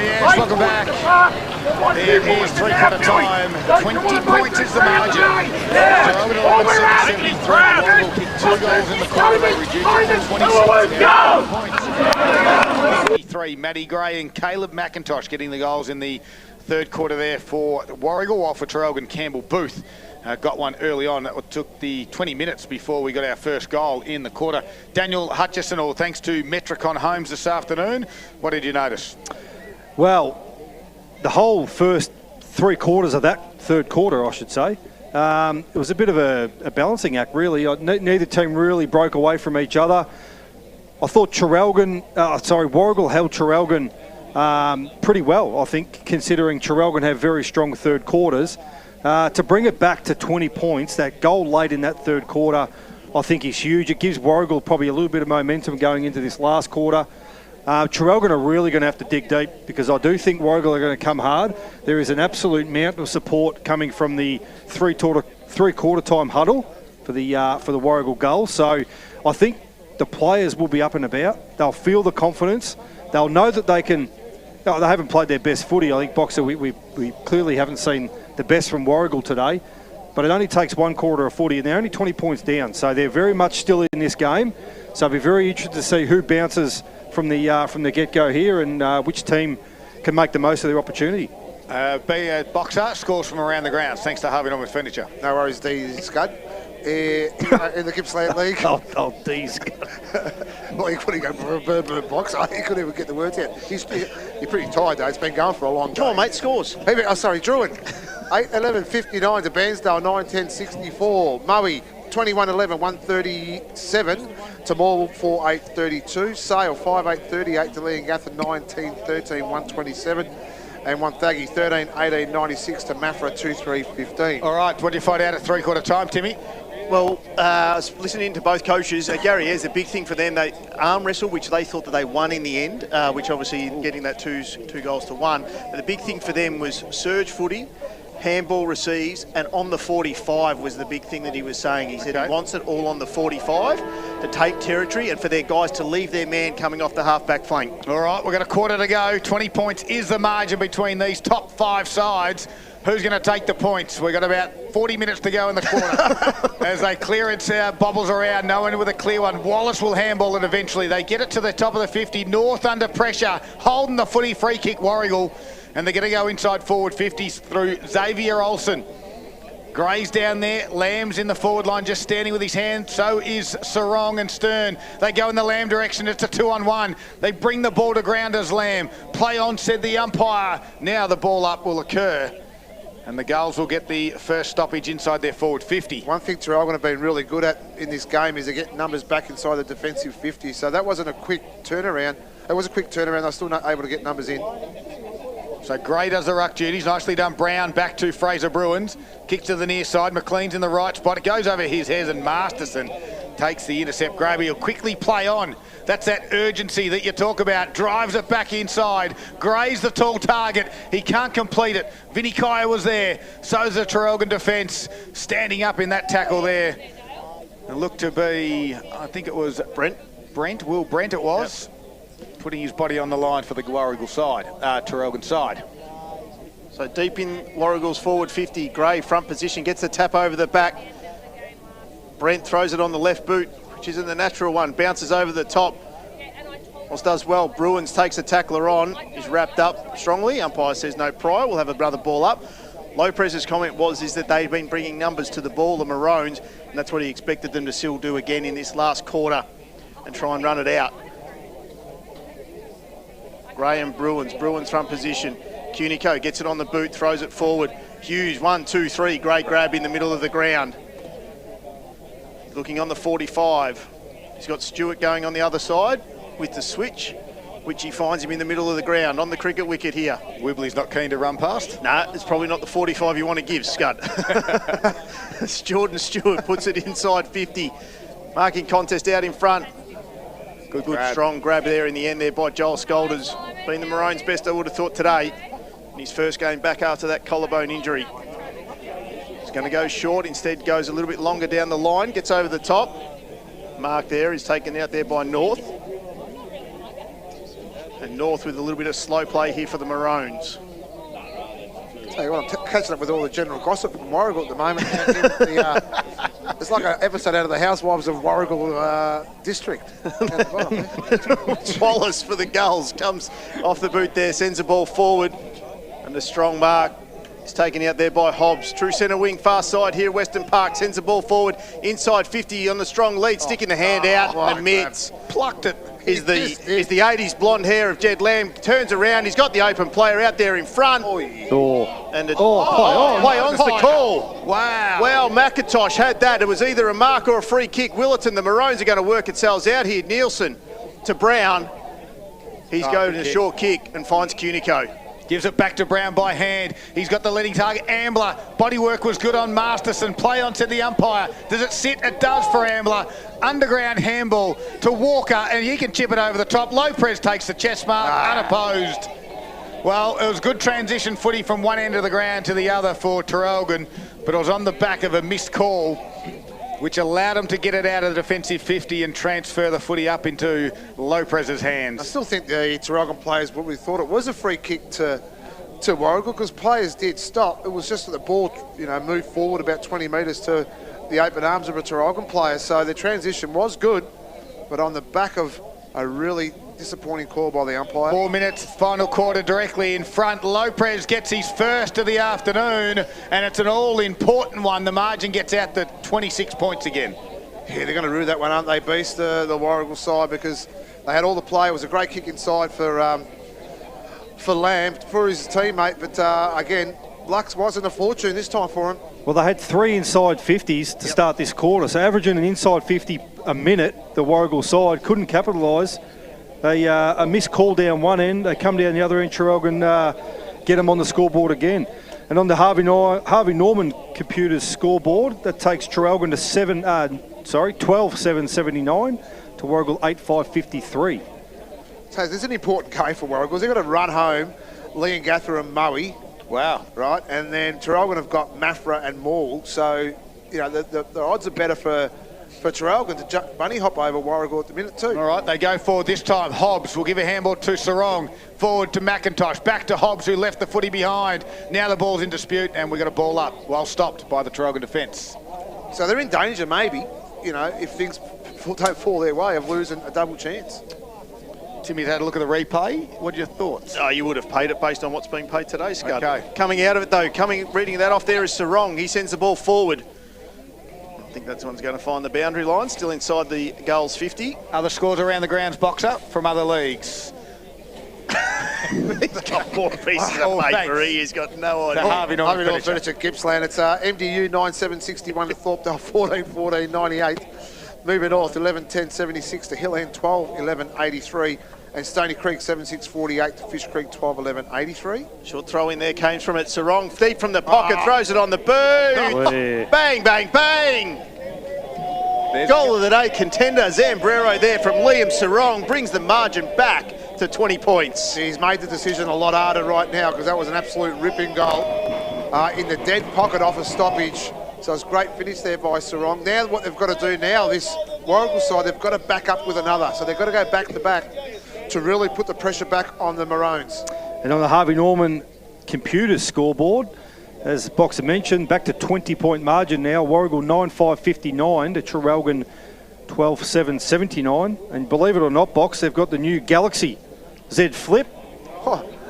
Yes, welcome back. It is three-quarter time. 20 points is the margin. Traralgon 11, 73. Warragul kicked 2 goals in the quarter. They reduced it to 26. 53. Matty Gray and Caleb McIntosh getting the goals in the third quarter there for Warragul, while for Traralgon, Campbell Booth got one early on. That took the 20 minutes before we got our first goal in the quarter. Daniel Hutchison, all thanks to Metricon Homes this afternoon. What did you notice? Well, the whole first 3 quarters of that third quarter, I should say, It was a bit of a balancing act, really. Neither team really broke away from each other. I thought Warragul held Traralgon pretty well, I think, considering Traralgon had very strong third quarters. To bring it back to 20 points, that goal late in that third quarter, I think is huge. It gives Warragul probably a little bit of momentum going into this last quarter. Traralgon are really going to have to dig deep because I do think Warragul are going to come hard. There is an absolute mountain of support coming from the three-quarter time huddle for the Warragul goal. So I think the players will be up and about. They'll feel the confidence. They'll know that they can. They haven't played their best footy. I think, Boxer, we clearly haven't seen the best from Warragul today. But it only takes one quarter of footy, and they're only 20 points down. So they're very much still in this game. So I'll be very interested to see who bounces from the get-go here and which team can make the most of their opportunity. Boxer scores from around the grounds. Thanks to Harvey Norman Furniture. No worries, D. Scud. In the Gippsland League. Oh, D. Scud. Well, he couldn't go for a bird Boxer. He couldn't even get the words out. You're pretty tired, though. It's been going for a long time. Come on, mate, scores. Druin. 8-11-59 to Bairnsdale, 9-10-64. Murray, 21-11, 137 to Morwell, 4-8-32. Sale, 5-8-38 to Leongatha, 19-13, 127. And Wonthaggi, 13-18, 96 to Maffra, 2-3-15. All right, what do you find out at three-quarter time, Timmy? Well, I was listening to both coaches. Gary Ayres, the big thing for them, they arm wrestle, which they thought that they won in the end, which obviously getting that two goals to one. But the big thing for them was surge footy, handball receives, and on the 45 was the big thing that he was saying. He said he wants it all on the 45 to take territory and for their guys to leave their man coming off the half-back flank. All right, we've got a quarter to go. 20 points is the margin between these top five sides. Who's going to take the points? We've got about 40 minutes to go in the quarter. As they clear it, bobbles around, no one with a clear one. Wallace will handball it eventually. They get it to the top of the 50. North under pressure, holding the footy, free kick, Warragul. And they're going to go inside forward 50s through Xavier Olsen. Gray's down there. Lamb's in the forward line, just standing with his hand. So is Sarong and Stern. They go in the Lamb direction. It's a 2-on-1. They bring the ball to ground as Lamb. Play on, said the umpire. Now the ball up will occur. And the Gulls will get the first stoppage inside their forward 50. One thing Traralgon have been really good at in this game is to get numbers back inside the defensive 50. So that wasn't a quick turnaround. It was a quick turnaround. They're still not able to get numbers in. So Gray does the ruck duties. Nicely done. Brown back to Fraser Bruins. Kick to the near side. McLean's in the right spot. It goes over his head and Masterson takes the intercept. Graby will quickly play on. That's that urgency that you talk about. Drives it back inside. Gray's the tall target. He can't complete it. Vinny Kaya was there. So's the Traralgon defence standing up in that tackle there. It looked to be, I think it was Will Brent it was. Yep. Putting his body on the line for the Warragul side, Traralgon side. So deep in Warragul's forward 50, Gray front position, gets the tap over the back. Brent throws it on the left boot, which isn't the natural one, bounces over the top. Whilst does well, Bruins takes a tackler on, is wrapped up strongly. Umpire says no prior, we'll have another ball up. Loprez's comment is that they've been bringing numbers to the ball, the Maroons, and that's what he expected them to still do again in this last quarter and try and run it out. Graham Bruins front position. Cunico gets it on the boot, throws it forward. Hughes, 1, 2, 3, great grab in the middle of the ground. Looking on the 45. He's got Stewart going on the other side with the switch, which he finds him in the middle of the ground on the cricket wicket here. Wibley's not keen to run past? No, it's probably not the 45 you want to give, Scud. Jordan Stewart puts it inside 50. Marking contest out in front. Good strong grab there in the end there by Joel Scolders. Been the Maroons' best, I would have thought, today. In his first game back after that collarbone injury. He's going to go short, instead goes a little bit longer down the line, gets over the top. Mark there is taken out there by North. And North with a little bit of slow play here for the Maroons. Tell you what, I'm catching up with all the general gossip from Warragul at the moment. It's like an episode out of the Housewives of Warragul District. Wallace for the Gulls comes off the boot there, sends the ball forward. And a strong mark is taken out there by Hobbs. True centre wing, far side here, Western Park sends the ball forward. Inside 50 on the strong lead, sticking the hand out and mitts. Plucked it. is the 80s blonde hair of Jed Lamb. Turns around, he's got the open player out there in front. And play on's the call. Wow. Well, McIntosh had that. It was either a mark or a free kick. Willetton, the Maroons are going to work themselves out here. Nielsen to Brown. He's going a short kick and finds Cunico. Gives it back to Brown by hand. He's got the leading target. Ambler. Bodywork was good on Masterson. Play on to the umpire. Does it sit? It does for Ambler. Underground handball to Walker, and he can chip it over the top. Lopez takes the chest mark, unopposed. Well, it was good transition footy from one end of the ground to the other for Traralgon, but it was on the back of a missed call, which allowed him to get it out of the defensive 50 and transfer the footy up into Lopez's hands. I still think the Traralgon players probably thought it was a free kick to Warragul, because players did stop. It was just that the ball, moved forward about 20 metres to the open arms of a Traralgon player. So the transition was good, but on the back of a really disappointing call by the umpire. 4 minutes, final quarter directly in front. Lopez gets his first of the afternoon, and it's an all-important one. The margin gets out to 26 points again. Yeah, they're going to rue that one, aren't they, Beast, the Warragul side, because they had all the play. It was a great kick inside for Lamb, for his teammate, but again, luck wasn't a fortune this time for him. Well, they had 3 inside 50s to start this quarter, so averaging an inside 50 a minute, the Warragul side couldn't capitalise. They a missed call down one end, they come down the other end, Traralgon get them on the scoreboard again. And on the Harvey Norman Computers scoreboard, that takes Traralgon to 12-7-79 to Warragul 8-5-53. So this is an important game for Warragul. They've got to run home Lee and Gathra and Moe. Wow. Right, and then Traralgon have got Mafra and Maul, so the odds are better for Traralgon to bunny hop over Warragul at the minute too. All right, they go forward this time. Hobbs will give a handball to Sarong. Forward to McIntosh. Back to Hobbs, who left the footy behind. Now the ball's in dispute, and we've got a ball up. Well stopped by the Traralgon defence. So they're in danger, maybe, if things don't fall their way, of losing a double chance. Timmy's had a look at the replay. What are your thoughts? Oh, you would have paid it based on what's being paid today, Scud. Okay. Coming out of it, though, reading that off there is Sarong. He sends the ball forward. I think that one's going to find the boundary line, still inside the goals 50. Other scores around the grounds box up from other leagues. He's got more pieces of paper. He's got no idea. Harvey Norman Furniture, Gippsland. It's MDU 9-7-61 to Thorpedale 14-14-98. Moving north 11-10-76 to Hill End 12-11-83. And Stony Creek 7-6-48 to Fish Creek 12-11-83. Short throw in there came from it. Sarong deep from the pocket, throws it on the boot. Bang, bang, bang. Goal of the day contender, Zambrero there from Liam Sarong, brings the margin back to 20 points. He's made the decision a lot harder right now, because that was an absolute ripping goal in the dead pocket off a stoppage. So it's a great finish there by Sarong. Now what they've got to do now, this Warragul side, they've got to back up with another. So they've got to go back to back to really put the pressure back on the Maroons. And on the Harvey Norman Computers scoreboard, as Boxer mentioned, back to 20-point margin now. Warragul 9-5-59 to Traralgon 12-7-79. And believe it or not, Box, they've got the new Galaxy Z Flip,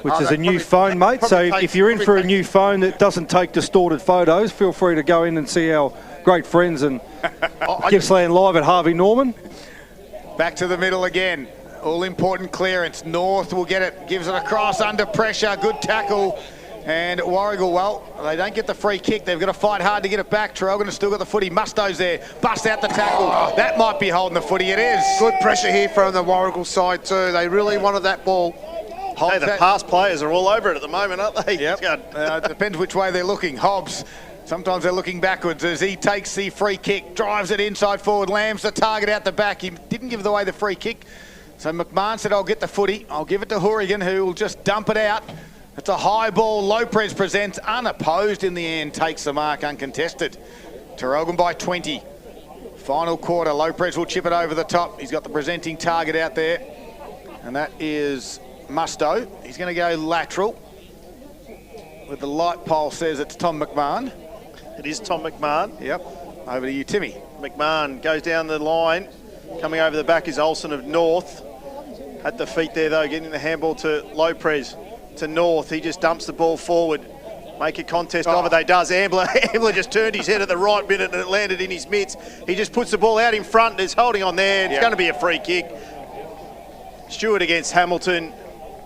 which is a new phone, mate. So if you're in for a new phone that doesn't take distorted photos, feel free to go in and see our great friends and Gippsland Live at Harvey Norman. Back to the middle again. All-important clearance. North will get it. Gives it across under pressure. Good tackle. And Warragul, well, they don't get the free kick. They've got to fight hard to get it back. Traralgon has still got the footy. Musto's there. Bust out the tackle. That might be holding the footy. It is. Good pressure here from the Warragul side too. They really wanted that ball. Hey, the past players are all over it at the moment, aren't they? Yep. It depends which way they're looking. Hobbs, sometimes they're looking backwards as he takes the free kick, drives it inside forward. Lamb's the target out the back. He didn't give away the free kick. So McMahon said, I'll get the footy. I'll give it to Hourigan, who will just dump it out. It's a high ball. Lopez presents unopposed in the end. Takes the mark uncontested. Traralgon by 20. Final quarter. Lopez will chip it over the top. He's got the presenting target out there. And that is Musto. He's going to go lateral. With the light pole says it's Tom McMahon. It is Tom McMahon. Yep. Over to you, Timmy. McMahon goes down the line. Coming over the back is Olsen of North. At the feet there, though, getting the handball to Lopez. To North, he just dumps the ball forward. Make a contest of it, they does. Ambler just turned his head at the right minute and it landed in his mitts. He just puts the ball out in front and is holding on there. It's going to be a free kick. Stewart against Hamilton.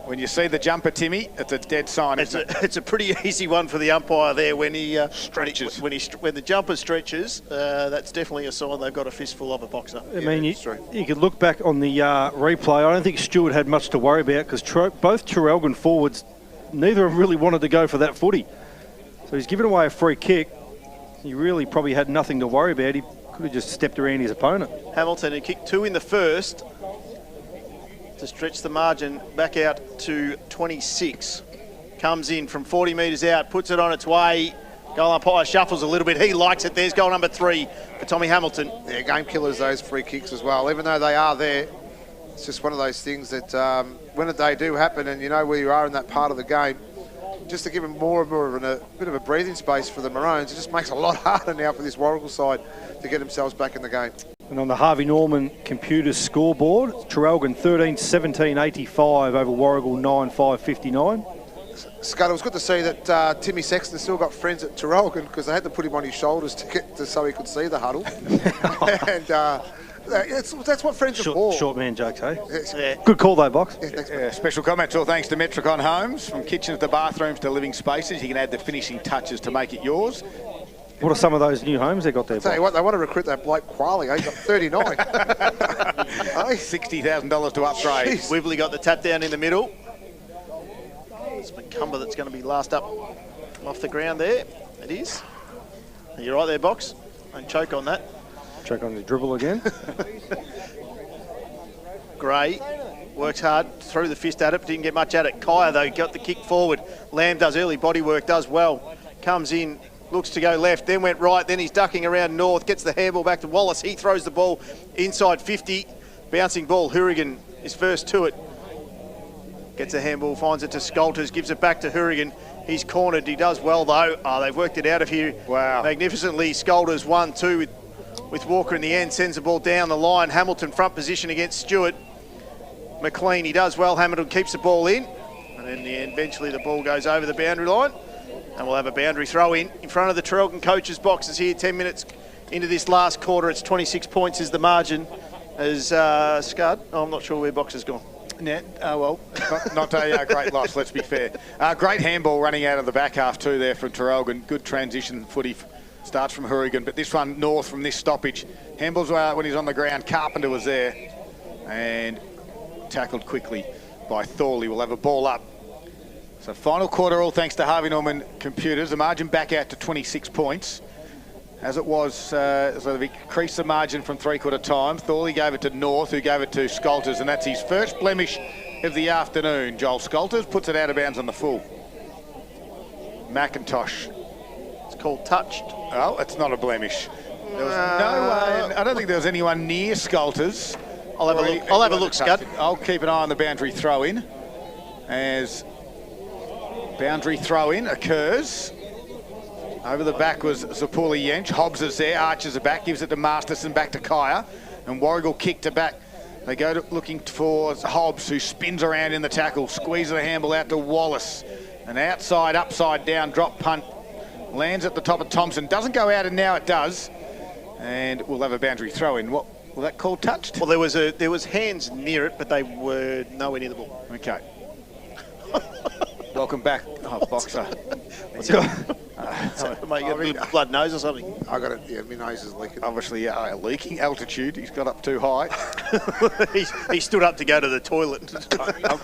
When you see the jumper, Timmy, it's a dead sign. It's a pretty easy one for the umpire there when he stretches. When the jumper stretches, that's definitely a sign they've got a fistful of a boxer. I mean, you could look back on the replay. I don't think Stewart had much to worry about because both Traralgon forwards, neither of them really wanted to go for that footy. So he's given away a free kick. He really probably had nothing to worry about. He could have just stepped around his opponent. Hamilton had kicked 2 in the first to stretch the margin back out to 26. Comes in from 40 metres out, puts it on its way. Goal umpire shuffles a little bit. He likes it. There's goal number 3 for Tommy Hamilton. Yeah, game killers, those free kicks as well. Even though they are there, it's just one of those things that when they do happen and you know where you are in that part of the game, just to give them more and more of a bit of a breathing space for the Maroons, it just makes it a lot harder now for this Warragul side to get themselves back in the game. And on the Harvey Norman Computers scoreboard, Traralgon 13-17-85 over Warragul 9-5-59. Scott, it was good to see that Timmy Sexton still got friends at Traralgon because they had to put him on his shoulders so he could see the huddle. And that's what friends are for. Short man jokes, hey? Yeah. Good call though, Box. Yeah, thanks, special comments all thanks to Metricon Homes. From kitchens to bathrooms to living spaces, you can add the finishing touches to make it yours. What are some of those new homes they got there? Tell you what, they want to recruit that bloke Quali. He's got 39. $60,000 to upgrade. Jeez. Wibley got the tap down in the middle. It's McCumber that's going to be last up off the ground there. It is. Are you right there, Box? Don't choke on that. Choke on the dribble again. Gray works hard, threw the fist at it, didn't get much at it. Kaya, though, got the kick forward. Lamb does early body work, does well. Comes in, looks to go left, then went right, then he's ducking around north, gets the handball back to Wallace. He throws the ball inside 50. Bouncing ball, Hourigan is first to it. Gets a handball, finds it to Skolters, gives it back to Hourigan. He's cornered, he does well though. Oh, they've worked it out of here. Wow. Magnificently. Skolters 1-2 with Walker in the end, sends the ball down the line. Hamilton front position against Stewart. McLean, he does well. Hamilton keeps the ball in. And in the end, eventually the ball goes over the boundary line. And we'll have a boundary throw in front of the Traralgon coaches' boxes here. 10 minutes into this last quarter. It's 26 points is the margin. As Scud, I'm not sure where Box has gone. Well, not a great loss, let's be fair. Great handball running out of the back half too there from Traralgon. Good transition footy. Starts from Hourigan, but this one north from this stoppage. Handballs when he's on the ground. Carpenter was there and tackled quickly by Thorley. We'll have a ball up. So final quarter, all thanks to Harvey Norman Computers. The margin back out to 26 points. As it was, so they've increased the margin from three-quarter time. Thorley gave it to North, who gave it to Skolters, and that's his first blemish of the afternoon. Joel Skolters puts it out of bounds on the full. McIntosh. It's called touched. Oh, it's not a blemish. There was no way. I don't think there was anyone near Skolters. I'll have a look, Scud. I'll keep an eye on the boundary throw-in. As boundary throw-in occurs. Over the back was Zapuli Yench. Hobbs is there, arches it back, gives it to Masterson, back to Kaya. And Warragul kicked it back. They go to looking for Hobbs, who spins around in the tackle, squeezes the handball out to Wallace. An outside, upside down drop punt. Lands at the top of Thompson. Doesn't go out, and now it does. And we'll have a boundary throw-in. What will that call touched? Well, there was hands near it, but they were nowhere near the ball. Okay. Welcome back, Boxer. Mate, you got a little blood nose or something? I got it. Yeah, my nose is leaking. Obviously, leaking altitude. He's got up too high. he stood up to go to the toilet.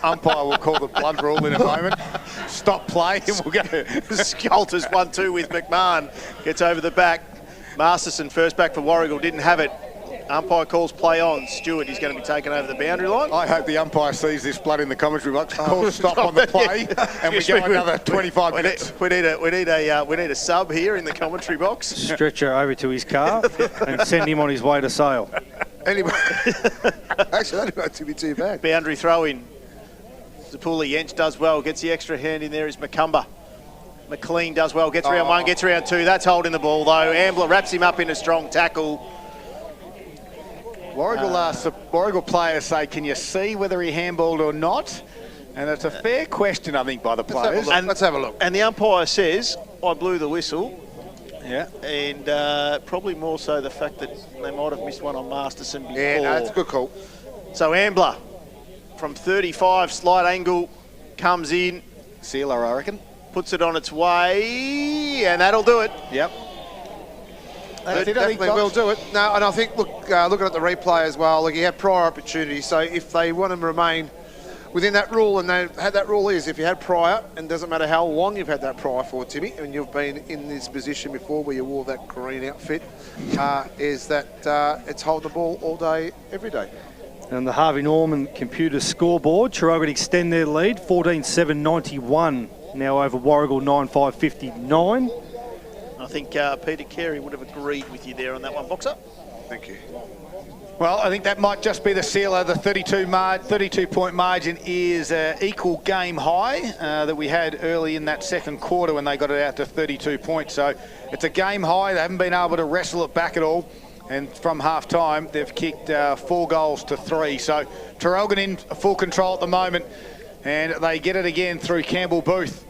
Umpire will call the blood rule in a moment. Stop play and we'll go. Skolters 1-2 with McMahon. Gets over the back. Masterson first back for Warragul. Didn't have it. Umpire calls play on. Stewart is going to be taken over the boundary line. I hope the umpire sees this blood in the commentary box. Calls stop on the play, and we go another 25 minutes. We need a sub here in the commentary box. Stretcher over to his car and send him on his way to Sale. Anyway, actually, that won't be too bad. Boundary throw in. Zapuli Yench does well. Gets the extra hand in there is McCumber. McLean does well. Gets round one. Gets round two. That's holding the ball though. Ambler wraps him up in a strong tackle. Warragul players say, can you see whether he handballed or not? And it's a fair question, I think, by the players. Let's have a look. And the umpire says, I blew the whistle. Yeah. And probably more so the fact that they might have missed one on Masterson before. Yeah, no, it's a good call. So Ambler from 35, slight angle, comes in. Sealer, I reckon. Puts it on its way, and that'll do it. Yep. That definitely will do it. No, and I think, look, looking at the replay as well, look, you have prior opportunity. So if they want to remain within that rule, and they had that rule is if you had prior, and doesn't matter how long you've had that prior for, Timmy, and you've been in this position before where you wore that green outfit, is that it's hold the ball all day, every day. And the Harvey Norman computer scoreboard, Traralgon extend their lead, 14-7-91, now over Warragul 9-5-59. I think Peter Carey would have agreed with you there on that one, Boxer. Thank you. Well, I think that might just be the sealer. The 32-point margin is equal game high that we had early in that second quarter when they got it out to 32 points. So it's a game high. They haven't been able to wrestle it back at all. And from half-time, they've kicked 4 goals to 3. So Traralgon in full control at the moment. And they get it again through Campbell Booth,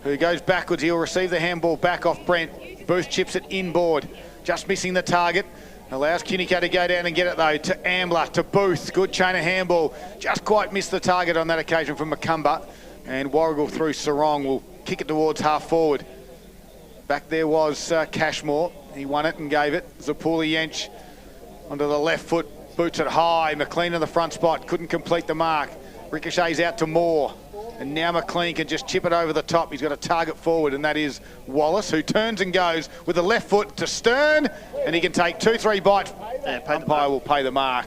who goes backwards. He'll receive the handball back off Brent. Booth chips it inboard, just missing the target. Allows Cunico to go down and get it, though, to Ambler, to Booth. Good chain of handball. Just quite missed the target on that occasion from Macumba. And Warragul through Sarong will kick it towards half forward. Back there was Cashmore. He won it and gave it. Zapuli Yench onto the left foot. Boots it high. McLean in the front spot. Couldn't complete the mark. Ricochets out to Moore. And now McLean can just chip it over the top. He's got a target forward, and that is Wallace, who turns and goes with the left foot to Stern, and he can take 2-3 bites. Umpire will pay the mark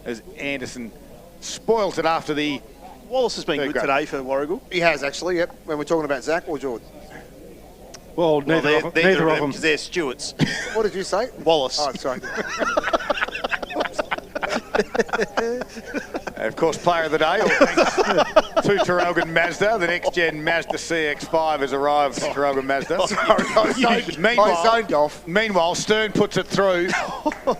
as Anderson spoils it after the... Wallace has been good today for Warragul. He has, actually, yep. When we're talking about Zach or Jordan. Well, neither of them. Because they're Stewarts. What did you say? Wallace. Oh, sorry. Of course, player of the day, all thanks to Traralgon Mazda. The next-gen Mazda CX-5 has arrived from Traralgon Mazda. I zoned off. Meanwhile, Stern puts it through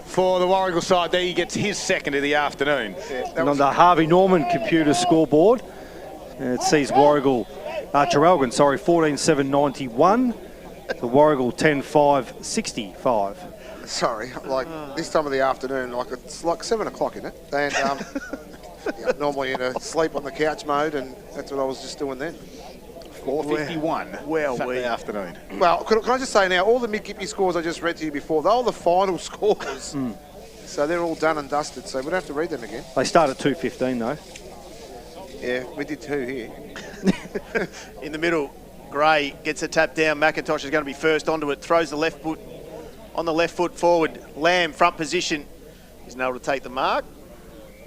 for the Warragul side. There he gets his second of the afternoon. Yeah, and on the Harvey Norman computer scoreboard, it sees Traralgon, 14-7-91. The Warragul 10-5-65. Sorry, like this time of the afternoon, like it's like 7 o'clock, isn't it? And yeah, normally in a sleep on the couch mode, and that's what I was just doing then. 4:51. Well, Saturday afternoon. Well, can I just say now, all the mid-Gippy scores I just read to you before, they're all the final scores. So they're all done and dusted, so we don't have to read them again. They start at 2:15 though. Yeah, we did 2 here. In the middle, Gray gets a tap down. McIntosh is going to be first onto it, throws the left foot on the left foot forward. Lamb, front position. He's able to take the mark.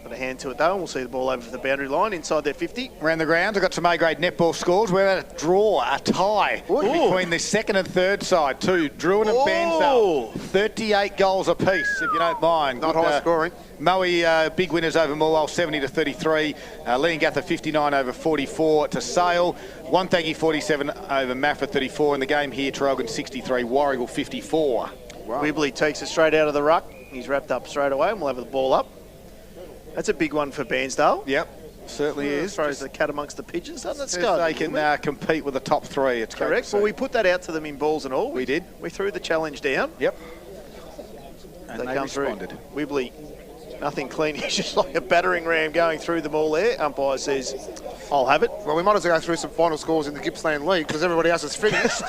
Got a hand to it though, and we'll see the ball over the boundary line inside their 50. Around the grounds, I've got some A-grade netball scores. We're at a draw, a tie between the second and third side. Druin and Bairnsdale. 38 goals apiece, if you don't mind. Not high scoring. Moe, big winners over Morwell, 70-33. Leongatha, 59 over 44 to Sale. Wonthaggi, 47 over Maffa, 34. In the game here, Traralgon, 63. Warragul, 54. Wow. Wibley takes it straight out of the ruck. He's wrapped up straight away, and we'll have the ball up. That's a big one for Bairnsdale. Yep, certainly is. Throws the cat amongst the pigeons, doesn't it, Says Scott? they can compete with the top 3. It's correct. Well, we put that out to them in balls and all. We did. We threw the challenge down. Yep. And they come responded. Through. Wibley, nothing clean. He's just like a battering ram going through them all there. Umpire says, I'll have it. Well, we might as well go through some final scores in the Gippsland League because everybody else has finished.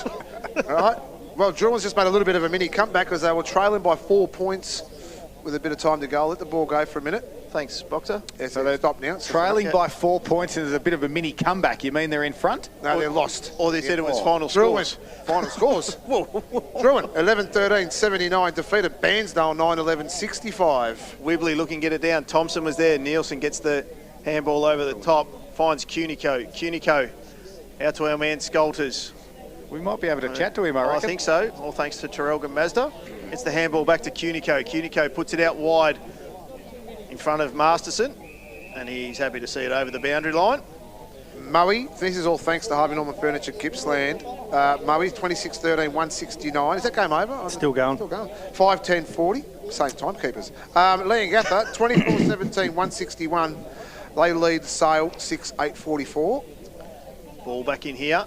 All right. Well, Druin's just made a little bit of a mini comeback because they were trailing by 4 points with a bit of time to go. Let the ball go for a minute. Thanks, Boxer. Yeah, so they're stopped now. Trailing by 4 points and there's a bit of a mini comeback. You mean they're in front? No, they're lost. Or they said it was final scores. Final scores. Druin, 11-13-79, defeated Bairnsdale 9-11-65. Wibley looking to get it down. Thompson was there. Nielsen gets the handball over the top. Finds Cunico. Cunico out to our man Skolters. We might be able to chat to him, I reckon. I think so. All thanks to Traralgon Mazda. It's the handball back to Cunico. Cunico puts it out wide in front of Masterson, and he's happy to see it over the boundary line. Moe, this is all thanks to Harvey Norman Furniture Gippsland. Moe, 26-13-169. Is that game over? Still going. Still going. 5-10-40. Same timekeepers. Leongatha, 24-17-161. They lead Sale 6-8-44. Ball back in here.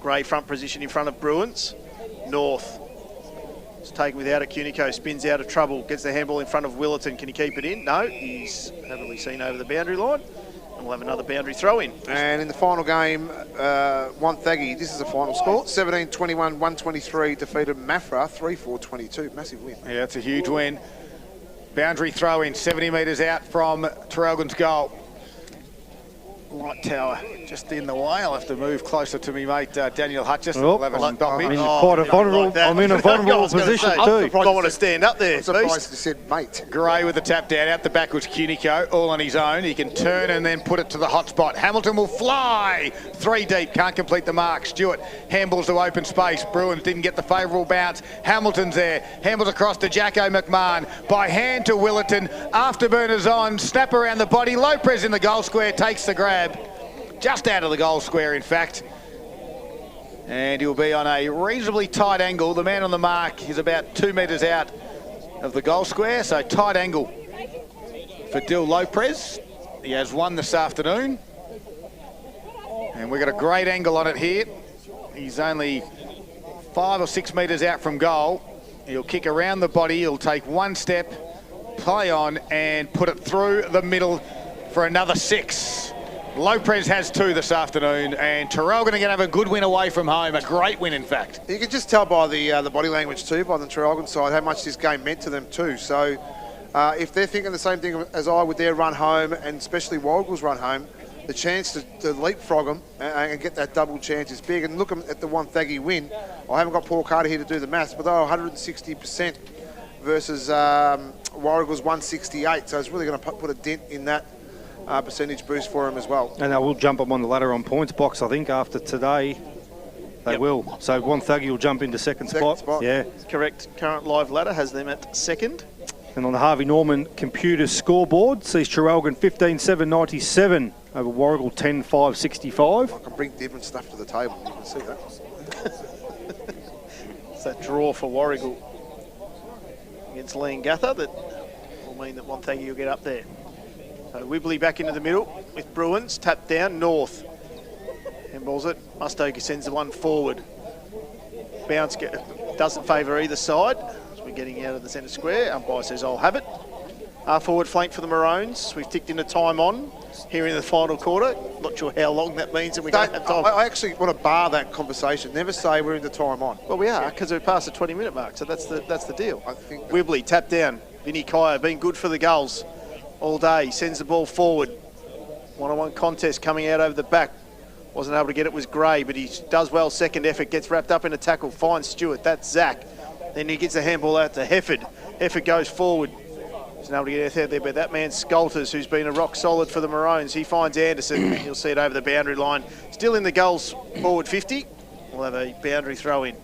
Gray front position in front of Bruins. North. It's taken without it. Cunico spins out of trouble. Gets the handball in front of Willerton. Can he keep it in? No. He's heavily seen over the boundary line. We'll have another boundary throw-in. And in the final game, Wonthaggi, this is the final score, 17-21, 123, defeated Mafra, 3-4-22. Massive win. Yeah, it's a huge win. Boundary throw-in, 70 metres out from Traralgon's goal. Light tower just in the way. I'll have to move closer to me mate Daniel Hutchison. Oh, We'll have a stoppage. I'm in a vulnerable position too. I want to stand up there. I'm surprised you said mate. Gray with the tap down. Out the back was Cunico, all on his own. He can turn and then put it to the hot spot. Hamilton will fly. 3 deep, can't complete the mark. Stewart handballs to open space. Bruins didn't get the favourable bounce. Hamilton's there. Handballs across to Jacko McMahon. By hand to Willerton. Afterburners on. Snap around the body. Lopez in the goal square. Takes the grab. Just out of the goal square, in fact. And he'll be on a reasonably tight angle. The man on the mark is about 2 metres out of the goal square, so tight angle for Dil Lopez. He has won this afternoon. And we've got a great angle on it here. He's only 5 or 6 metres out from goal. He'll kick around the body. He'll take 1 step, play on, and put it through the middle for another 6. Lopez has 2 this afternoon, and Traralgon are going to have a good win away from home, a great win, in fact. You can just tell by the body language too, by the Traralgon side, how much this game meant to them too. So if they're thinking the same thing as I with their run home, and especially Warragul's run home, the chance to leapfrog them and get that double chance is big. And look at the Wonthaggi win. I haven't got Paul Carter here to do the maths, but they were 160% versus Warragul's 168. So it's really going to put a dent in that percentage boost for him as well. And they will jump up on the ladder on points box, I think, after today. They will. So Wonthaggi will jump into second spot. Yeah. Correct. Current live ladder has them at second. And on the Harvey Norman computer scoreboard, sees Traralgon 15-7-97 over Warragul 10-5-65. I can bring different stuff to the table. You can see that. It's that draw for Warragul against Leongatha that will mean that Wonthaggi will get up there. So Wibley back into the middle with Bruins, tapped down, North. Handballs it, Mustoe sends the one forward. Bounce doesn't favour either side. As we're getting out of the centre square, umpire says, I'll have it. Forward flank for the Maroons. We've ticked into time on here in the final quarter. Not sure how long that means, and we don't have time. I actually want to bar that conversation. Never say we're in the time on. Well, we are, because we're past the 20-minute mark, so that's the deal. I think Wibley, tapped down. Vinny Kaya, been good for the goals all day, sends the ball forward. One-on-one contest coming out over the back. Wasn't able to get it, was Gray, but he does well. Second effort, gets wrapped up in a tackle, finds Stewart, that's Zach. Then he gets the handball out to Hefford. Hefford goes forward. He's able to get out there, but that man Skolters, who's been a rock solid for the Maroons, he finds Anderson. You'll see it over the boundary line. Still in the goals forward 50. We'll have a boundary throw in.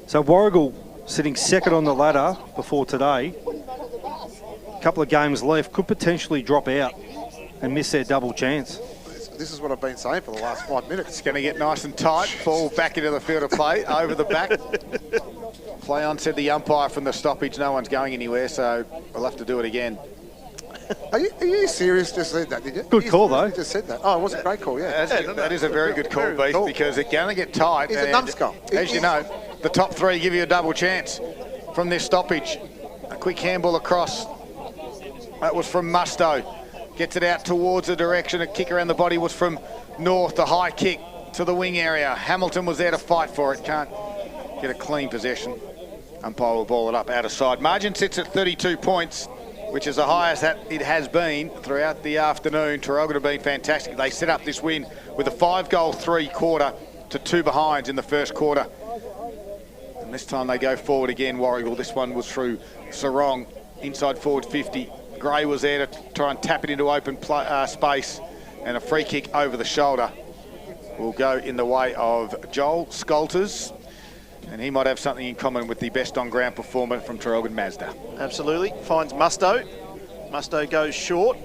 So Warragul sitting second on the ladder before today. Couple of games left, could potentially drop out and miss their double chance. This is what I've been saying for the last 5 minutes. It's going to get nice and tight. Ball back into the field of play, over the back. Play on, said the umpire from the stoppage. No one's going anywhere, so we'll have to do it again. Are you serious? Just said that, did you? Good call, though. You just said that. Oh, it was a great call, yeah. That is a very good call, Beast, because it's going to get tight. He's a numbskull. As you know, the top 3 give you a double chance from this stoppage. A quick handball across. That was from Mustoe. Gets it out towards the direction. A kick around the body was from North. The high kick to the wing area. Hamilton was there to fight for it. Can't get a clean possession. Umpire will ball it up out of side. Margin sits at 32 points, which is the highest that it has been throughout the afternoon. Traralgon have been fantastic. They set up this win with a 5-goal 3-quarter to 2 behinds in the first quarter. And this time they go forward again, Warragul. This one was through Sarong, inside forward 50. Gray was there to try and tap it into open space, and a free kick over the shoulder will go in the way of Joel Skolters, and he might have something in common with the best on-ground performer from Traralgon Mazda. Absolutely. Finds Mustoe. Mustoe goes short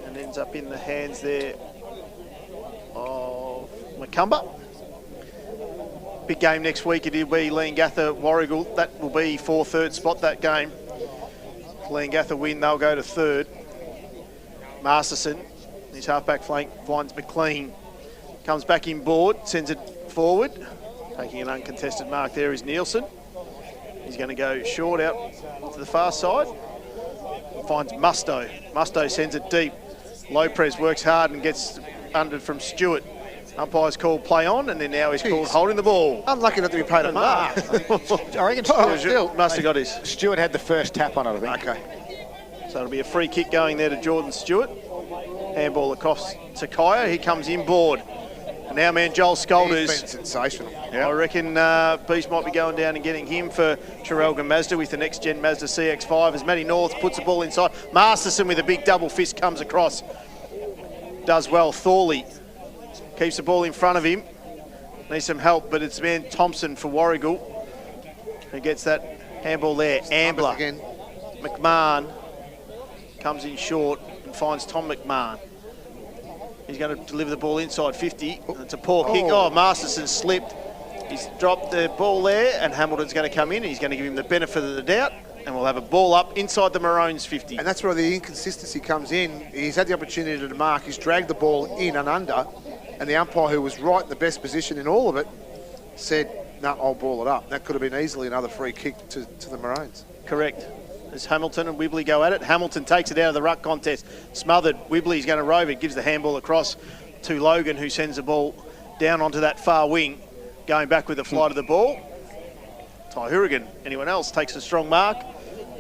and ends up in the hands there of Macumber. Big game next week. It'll be Leongatha Warragul. That will be for 3rd spot, that game. Leongatha win, they'll go to 3rd. Masterson, his halfback flank, finds McLean. Comes back in board, sends it forward. Taking an uncontested mark there is Nielsen. He's going to go short out to the far side. Finds Mustoe. Mustoe sends it deep. Lopez works hard and gets under from Stewart. Umpire's called play on, and then now he's called holding the ball. Unlucky not to be paid a mark. I reckon Stewart must have got his. Stewart had the first tap on it, I think. Okay. So it'll be a free kick going there to Jordan Stewart. Handball across to Kaya. He comes inboard. And now, man, Joel Scolders. He's been sensational. I reckon Beast might be going down and getting him for Traralgon Mazda with the next-gen Mazda CX-5 as Matty North puts the ball inside. Masterson with a big double fist comes across. Does well. Thorley keeps the ball in front of him. Needs some help, but it's man Thompson for Warragul who gets that handball there. Ambler. Again. McMahon comes in short and finds Tom McMahon. He's going to deliver the ball inside 50. It's a poor kick. Oh, Masterson slipped. He's dropped the ball there, and Hamilton's going to come in. He's going to give him the benefit of the doubt, and we'll have a ball up inside the Maroons 50. And that's where the inconsistency comes in. He's had the opportunity to mark. He's dragged the ball in and under, and the umpire, who was right in the best position in all of it, said, no, I'll ball it up. That could have been easily another free kick to the Maroons. Correct. As Hamilton and Wibley go at it. Hamilton takes it out of the ruck contest. Smothered. Wibley's going to rove it. Gives the handball across to Logan, who sends the ball down onto that far wing. Going back with the flight of the ball. Ty Hourigan. Anyone else takes a strong mark.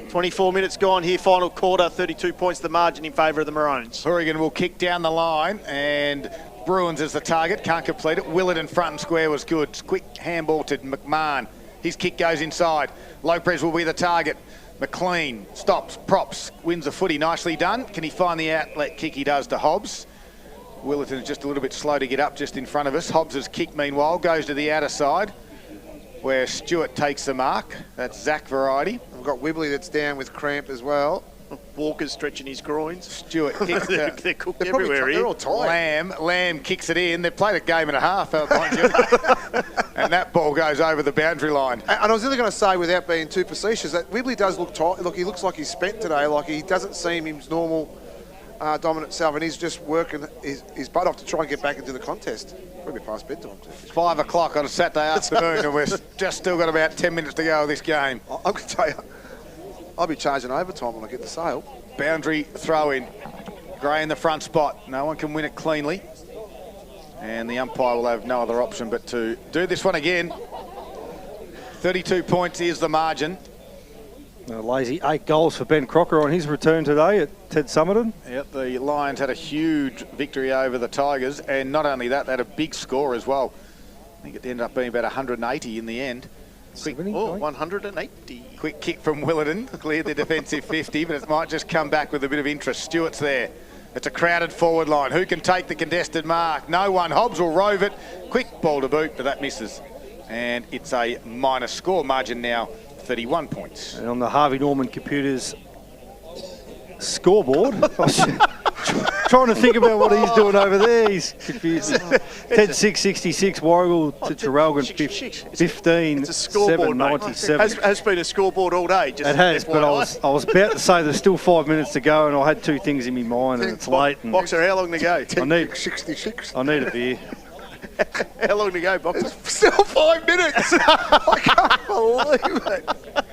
24 minutes gone here. Final quarter. 32 points the margin in favour of the Maroons. Hourigan will kick down the line, and Bruins is the target. Can't complete it. Willett in front and square was good. Quick handball to McMahon. His kick goes inside. Lopez will be the target. McLean stops, props, wins the footy. Nicely done. Can he find the outlet kick? He does to Hobbs. Willerton is just a little bit slow to get up just in front of us. Hobbs's kick, meanwhile, goes to the outer side where Stewart takes the mark. That's Zach variety. We've got Wibley that's down with cramp as well. Walker's stretching his groins. Stewart kicks it. They're cooked everywhere here. They're all tired. Lamb kicks it in. They've played a game and a half, mind you. And that ball goes over the boundary line. And I was really going to say, without being too facetious, that Wibley does look tired. Look, he looks like he's spent today. Like, he doesn't seem his normal dominant self, and he's just working his butt off to try and get back into the contest. Probably past bedtime too. 5 o'clock on a Saturday afternoon, and we've just still got about 10 minutes to go of this game. I'm going to tell you, I'll be charging overtime when I get the sale. Boundary throw in. Gray in the front spot. No one can win it cleanly. And the umpire will have no other option but to do this one again. 32 points is the margin. Lazy 8 goals for Ben Crocker on his return today at Ted Summerton. Yep, the Lions had a huge victory over the Tigers, and not only that, they had a big score as well. I think it ended up being about 180 in the end. 180. Quick kick from Willerton, cleared the defensive 50, but it might just come back with a bit of interest. Stewart's there. It's a crowded forward line. Who can take the contested mark? No one. Hobbs will rove it. Quick ball to boot, but that misses. And it's a minor score margin now, 31 points. And on the Harvey Norman Computers scoreboard, trying to think about what he's doing over there. He's confused. Ted 666, Warragul to Traralgon 15. It's a scoreboard, 797. Has been a scoreboard all day. It has, but I was about to say there's still 5 minutes to go, and I had two things in my mind, and it's late. And Boxer, how long to go? I need 66. I need a beer. How long to go, Boxer? Still 5 minutes. I can't believe it.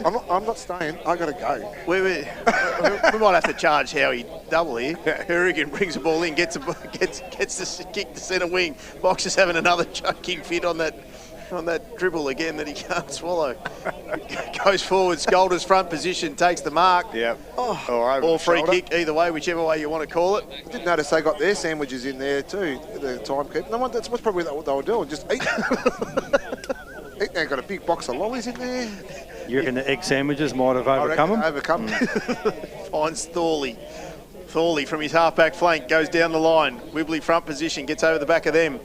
I'm not staying. I got to go. We might have to charge Howie double here. Hourigan brings the ball in, gets the kick to centre wing. Boxer's having another choking fit on that dribble again that he can't swallow. Goes forward, Scolders front position, takes the mark. Yep. Or free kick, either way, whichever way you want to call it. I did notice they got their sandwiches in there too, the timekeeper. No one, that's probably what they were doing, just eat. They've got a big box of lollies in there. You reckon the egg sandwiches might have overcome them? Overcome them. Finds Thorley. Thorley from his half-back flank goes down the line. Wibley front position, gets over the back of them.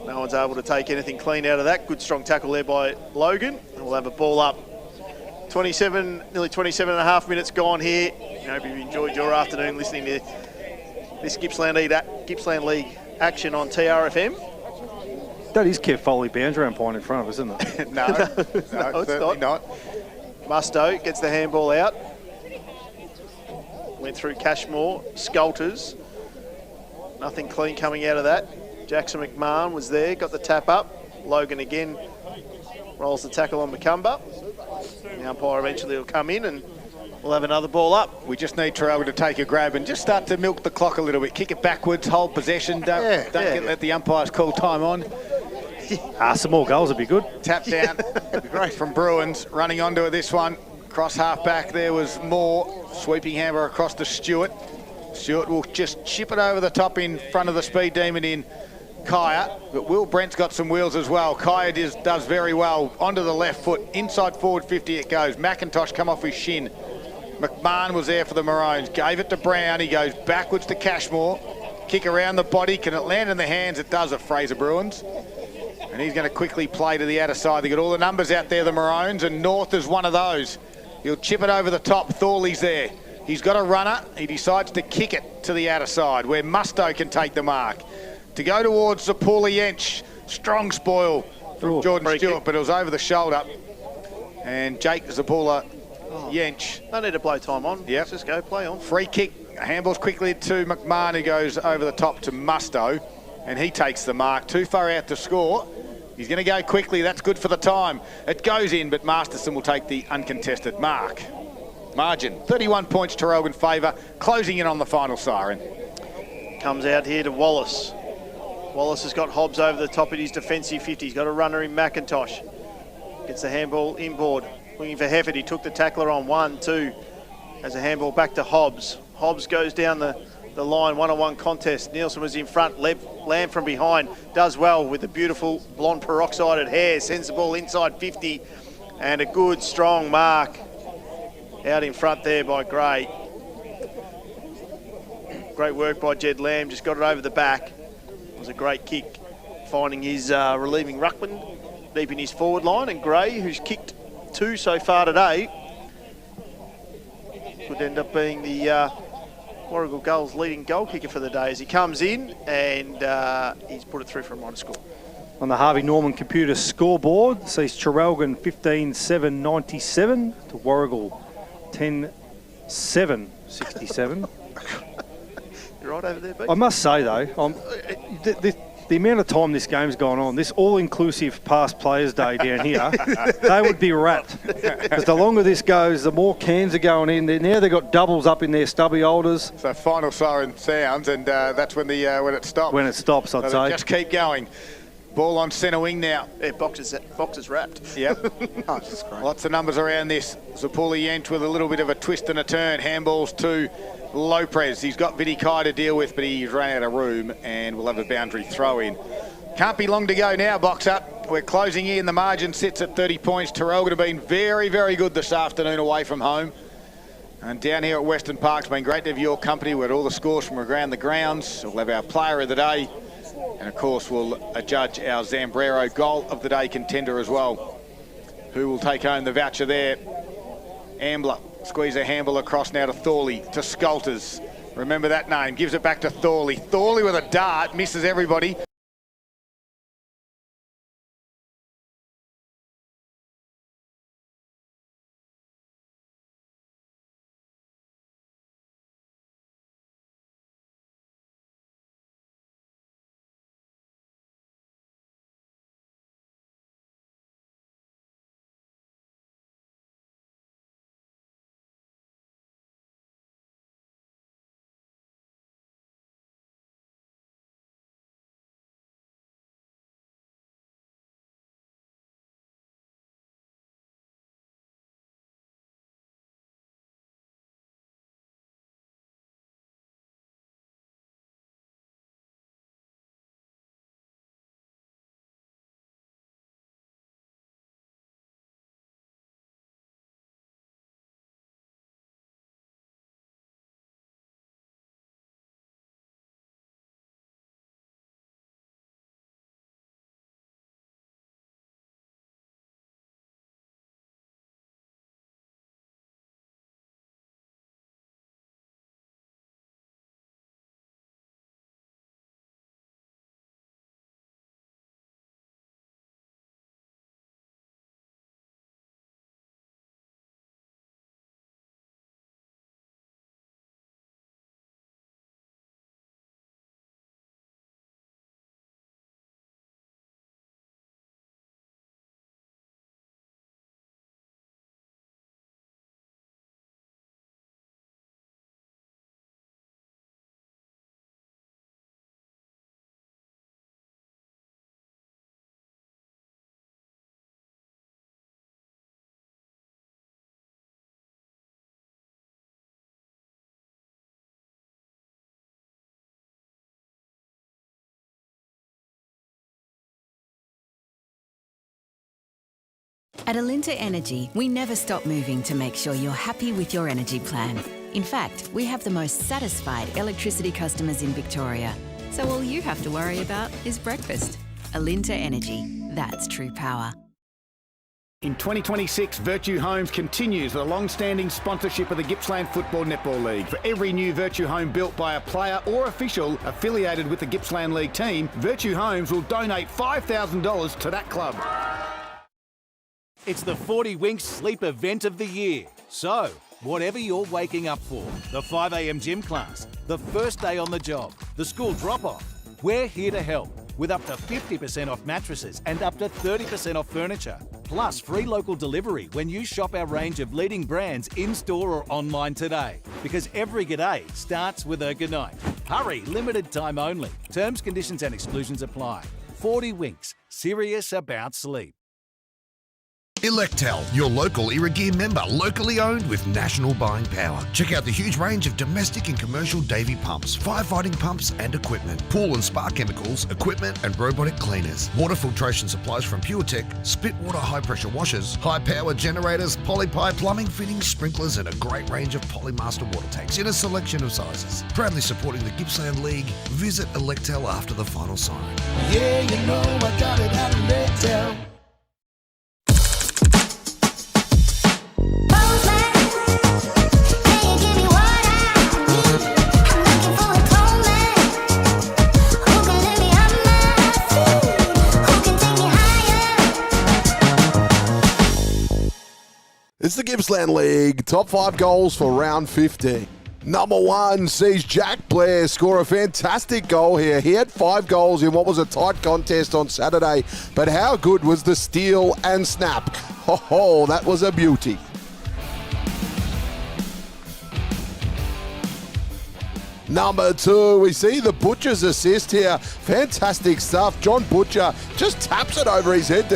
No one's able to take anything clean out of that. Good strong tackle there by Logan. And we'll have a ball up. Nearly 27 and a half minutes gone here. I hope you've enjoyed your afternoon listening to this Gippsland League action on TRFM. That is Kev Foley boundary point in front of us, isn't it? No, it's not. Musto gets the handball out. Went through Cashmore, Sculters. Nothing clean coming out of that. Jackson McMahon was there, got the tap up. Logan again rolls the tackle on Macumba. The umpire eventually will come in and We'll have another ball up. We just need Traralgon to take a grab and just start to milk the clock a little bit. Kick it backwards, hold possession. Don't let the umpires call time on. Some more goals would be good. Tap down. That'd be great from Bruins. Running onto this one. Cross half back. There was Moore. Sweeping hammer across to Stewart. Stewart will just chip it over the top in front of the speed demon in Kaya. But Will Brent's got some wheels as well. Kaya does very well. Onto the left foot. Inside forward 50 it goes. McIntosh come off his shin. McMahon was there for the Maroons. Gave it to Brown. He goes backwards to Cashmore. Kick around the body. Can it land in the hands? It does at Fraser Bruins. And he's going to quickly play to the outer side. They got all the numbers out there, the Maroons, and North is one of those. He'll chip it over the top. Thorley's there. He's got a runner. He decides to kick it to the outer side where Musto can take the mark. To go towards Zapula Yench. Strong spoil from Jordan Stewart, but it was over the shoulder. And Jake Zapula Yench. Don't need to blow time on. Yep. Let's just go, play on. Free kick. Handballs quickly to McMahon, who goes over the top to Musto. And he takes the mark. Too far out to score. He's going to go quickly. That's good for the time. It goes in, but Masterson will take the uncontested mark. Margin, 31 points to Traralgon favour. Closing in on the final siren. Comes out here to Wallace. Wallace has got Hobbs over the top of his defensive 50. He's got a runner in McIntosh. Gets the handball inboard. Looking for Hefford. He took the tackler on 1, 2. Has a handball back to Hobbs. Hobbs goes down the line, one-on-one contest. Nielsen was in front, Lamb from behind, does well with the beautiful blonde peroxided hair, sends the ball inside 50, and a good, strong mark out in front there by Gray. Great work by Jed Lamb, just got it over the back. It was a great kick, finding his relieving ruckman deep in his forward line, and Gray, who's kicked 2 so far today, could end up being the Warragul Gulls leading goal kicker for the day as he comes in and he's put it through for a minor score. On the Harvey Norman computer scoreboard, sees Traralgon 15-7-97 to Warragul 10-7-67. You're right over there, Beach? I must say though, the amount of time this game's gone on, this all-inclusive past players' day down here, they would be wrapped. Because the longer this goes, the more cans are going in. Now they've got doubles up in their stubby holders. So final siren sounds, and that's when it stops. When it stops, I'd say. Just keep going. Ball on centre wing now. Yeah, box is wrapped. Yep. Oh, that's great. Lots of numbers around this. Zapula Yench with a little bit of a twist and a turn. Handballs to Lopez. He's got Vinny Kai to deal with, but he's run out of room and we'll have a boundary throw in. Can't be long to go now, box up. We're closing in. The margin sits at 30 points. Traralgon have been very, very good this afternoon away from home. And down here at Western Park, it's been great to have your company. We've got all the scores from around the grounds. We'll have our player of the day. And of course, we'll judge our Zambrero goal of the day contender as well. Who will take home the voucher there? Ambler. Squeeze a handball across now to Thorley, to Skolters. Remember that name. Gives it back to Thorley. Thorley with a dart. Misses everybody. At Alinta Energy, we never stop moving to make sure you're happy with your energy plan. In fact, we have the most satisfied electricity customers in Victoria. So all you have to worry about is breakfast. Alinta Energy, that's true power. In 2026, Virtue Homes continues the long-standing sponsorship of the Gippsland Football Netball League. For every new Virtue Home built by a player or official affiliated with the Gippsland League team, Virtue Homes will donate $5,000 to that club. It's the 40 Winks Sleep Event of the year. So, whatever you're waking up for, the 5 a.m. gym class, the first day on the job, the school drop-off, we're here to help with up to 50% off mattresses and up to 30% off furniture. Plus free local delivery when you shop our range of leading brands in-store or online today. Because every g'day starts with a goodnight. Hurry, limited time only. Terms, conditions and exclusions apply. 40 Winks, serious about sleep. Electel, your local Irrigear member, locally owned with national buying power. Check out the huge range of domestic and commercial Davy pumps, firefighting pumps and equipment, pool and spa chemicals, equipment and robotic cleaners, water filtration supplies from PureTech, spit water high pressure washers, high power generators, polypipe, plumbing fittings, sprinklers and a great range of Polymaster water tanks in a selection of sizes. Proudly supporting the Gippsland League, visit Electel after the final sign. Yeah, you know I got it at Electel. It's the Gippsland League. Top 5 goals for round 50. Number 1 sees Jack Blair score a fantastic goal here. He had 5 goals in what was a tight contest on Saturday, but how good was the steal and snap? Oh, that was a beauty. Number 2, we see the Butcher's assist here. Fantastic stuff. John Butcher just taps it over his head to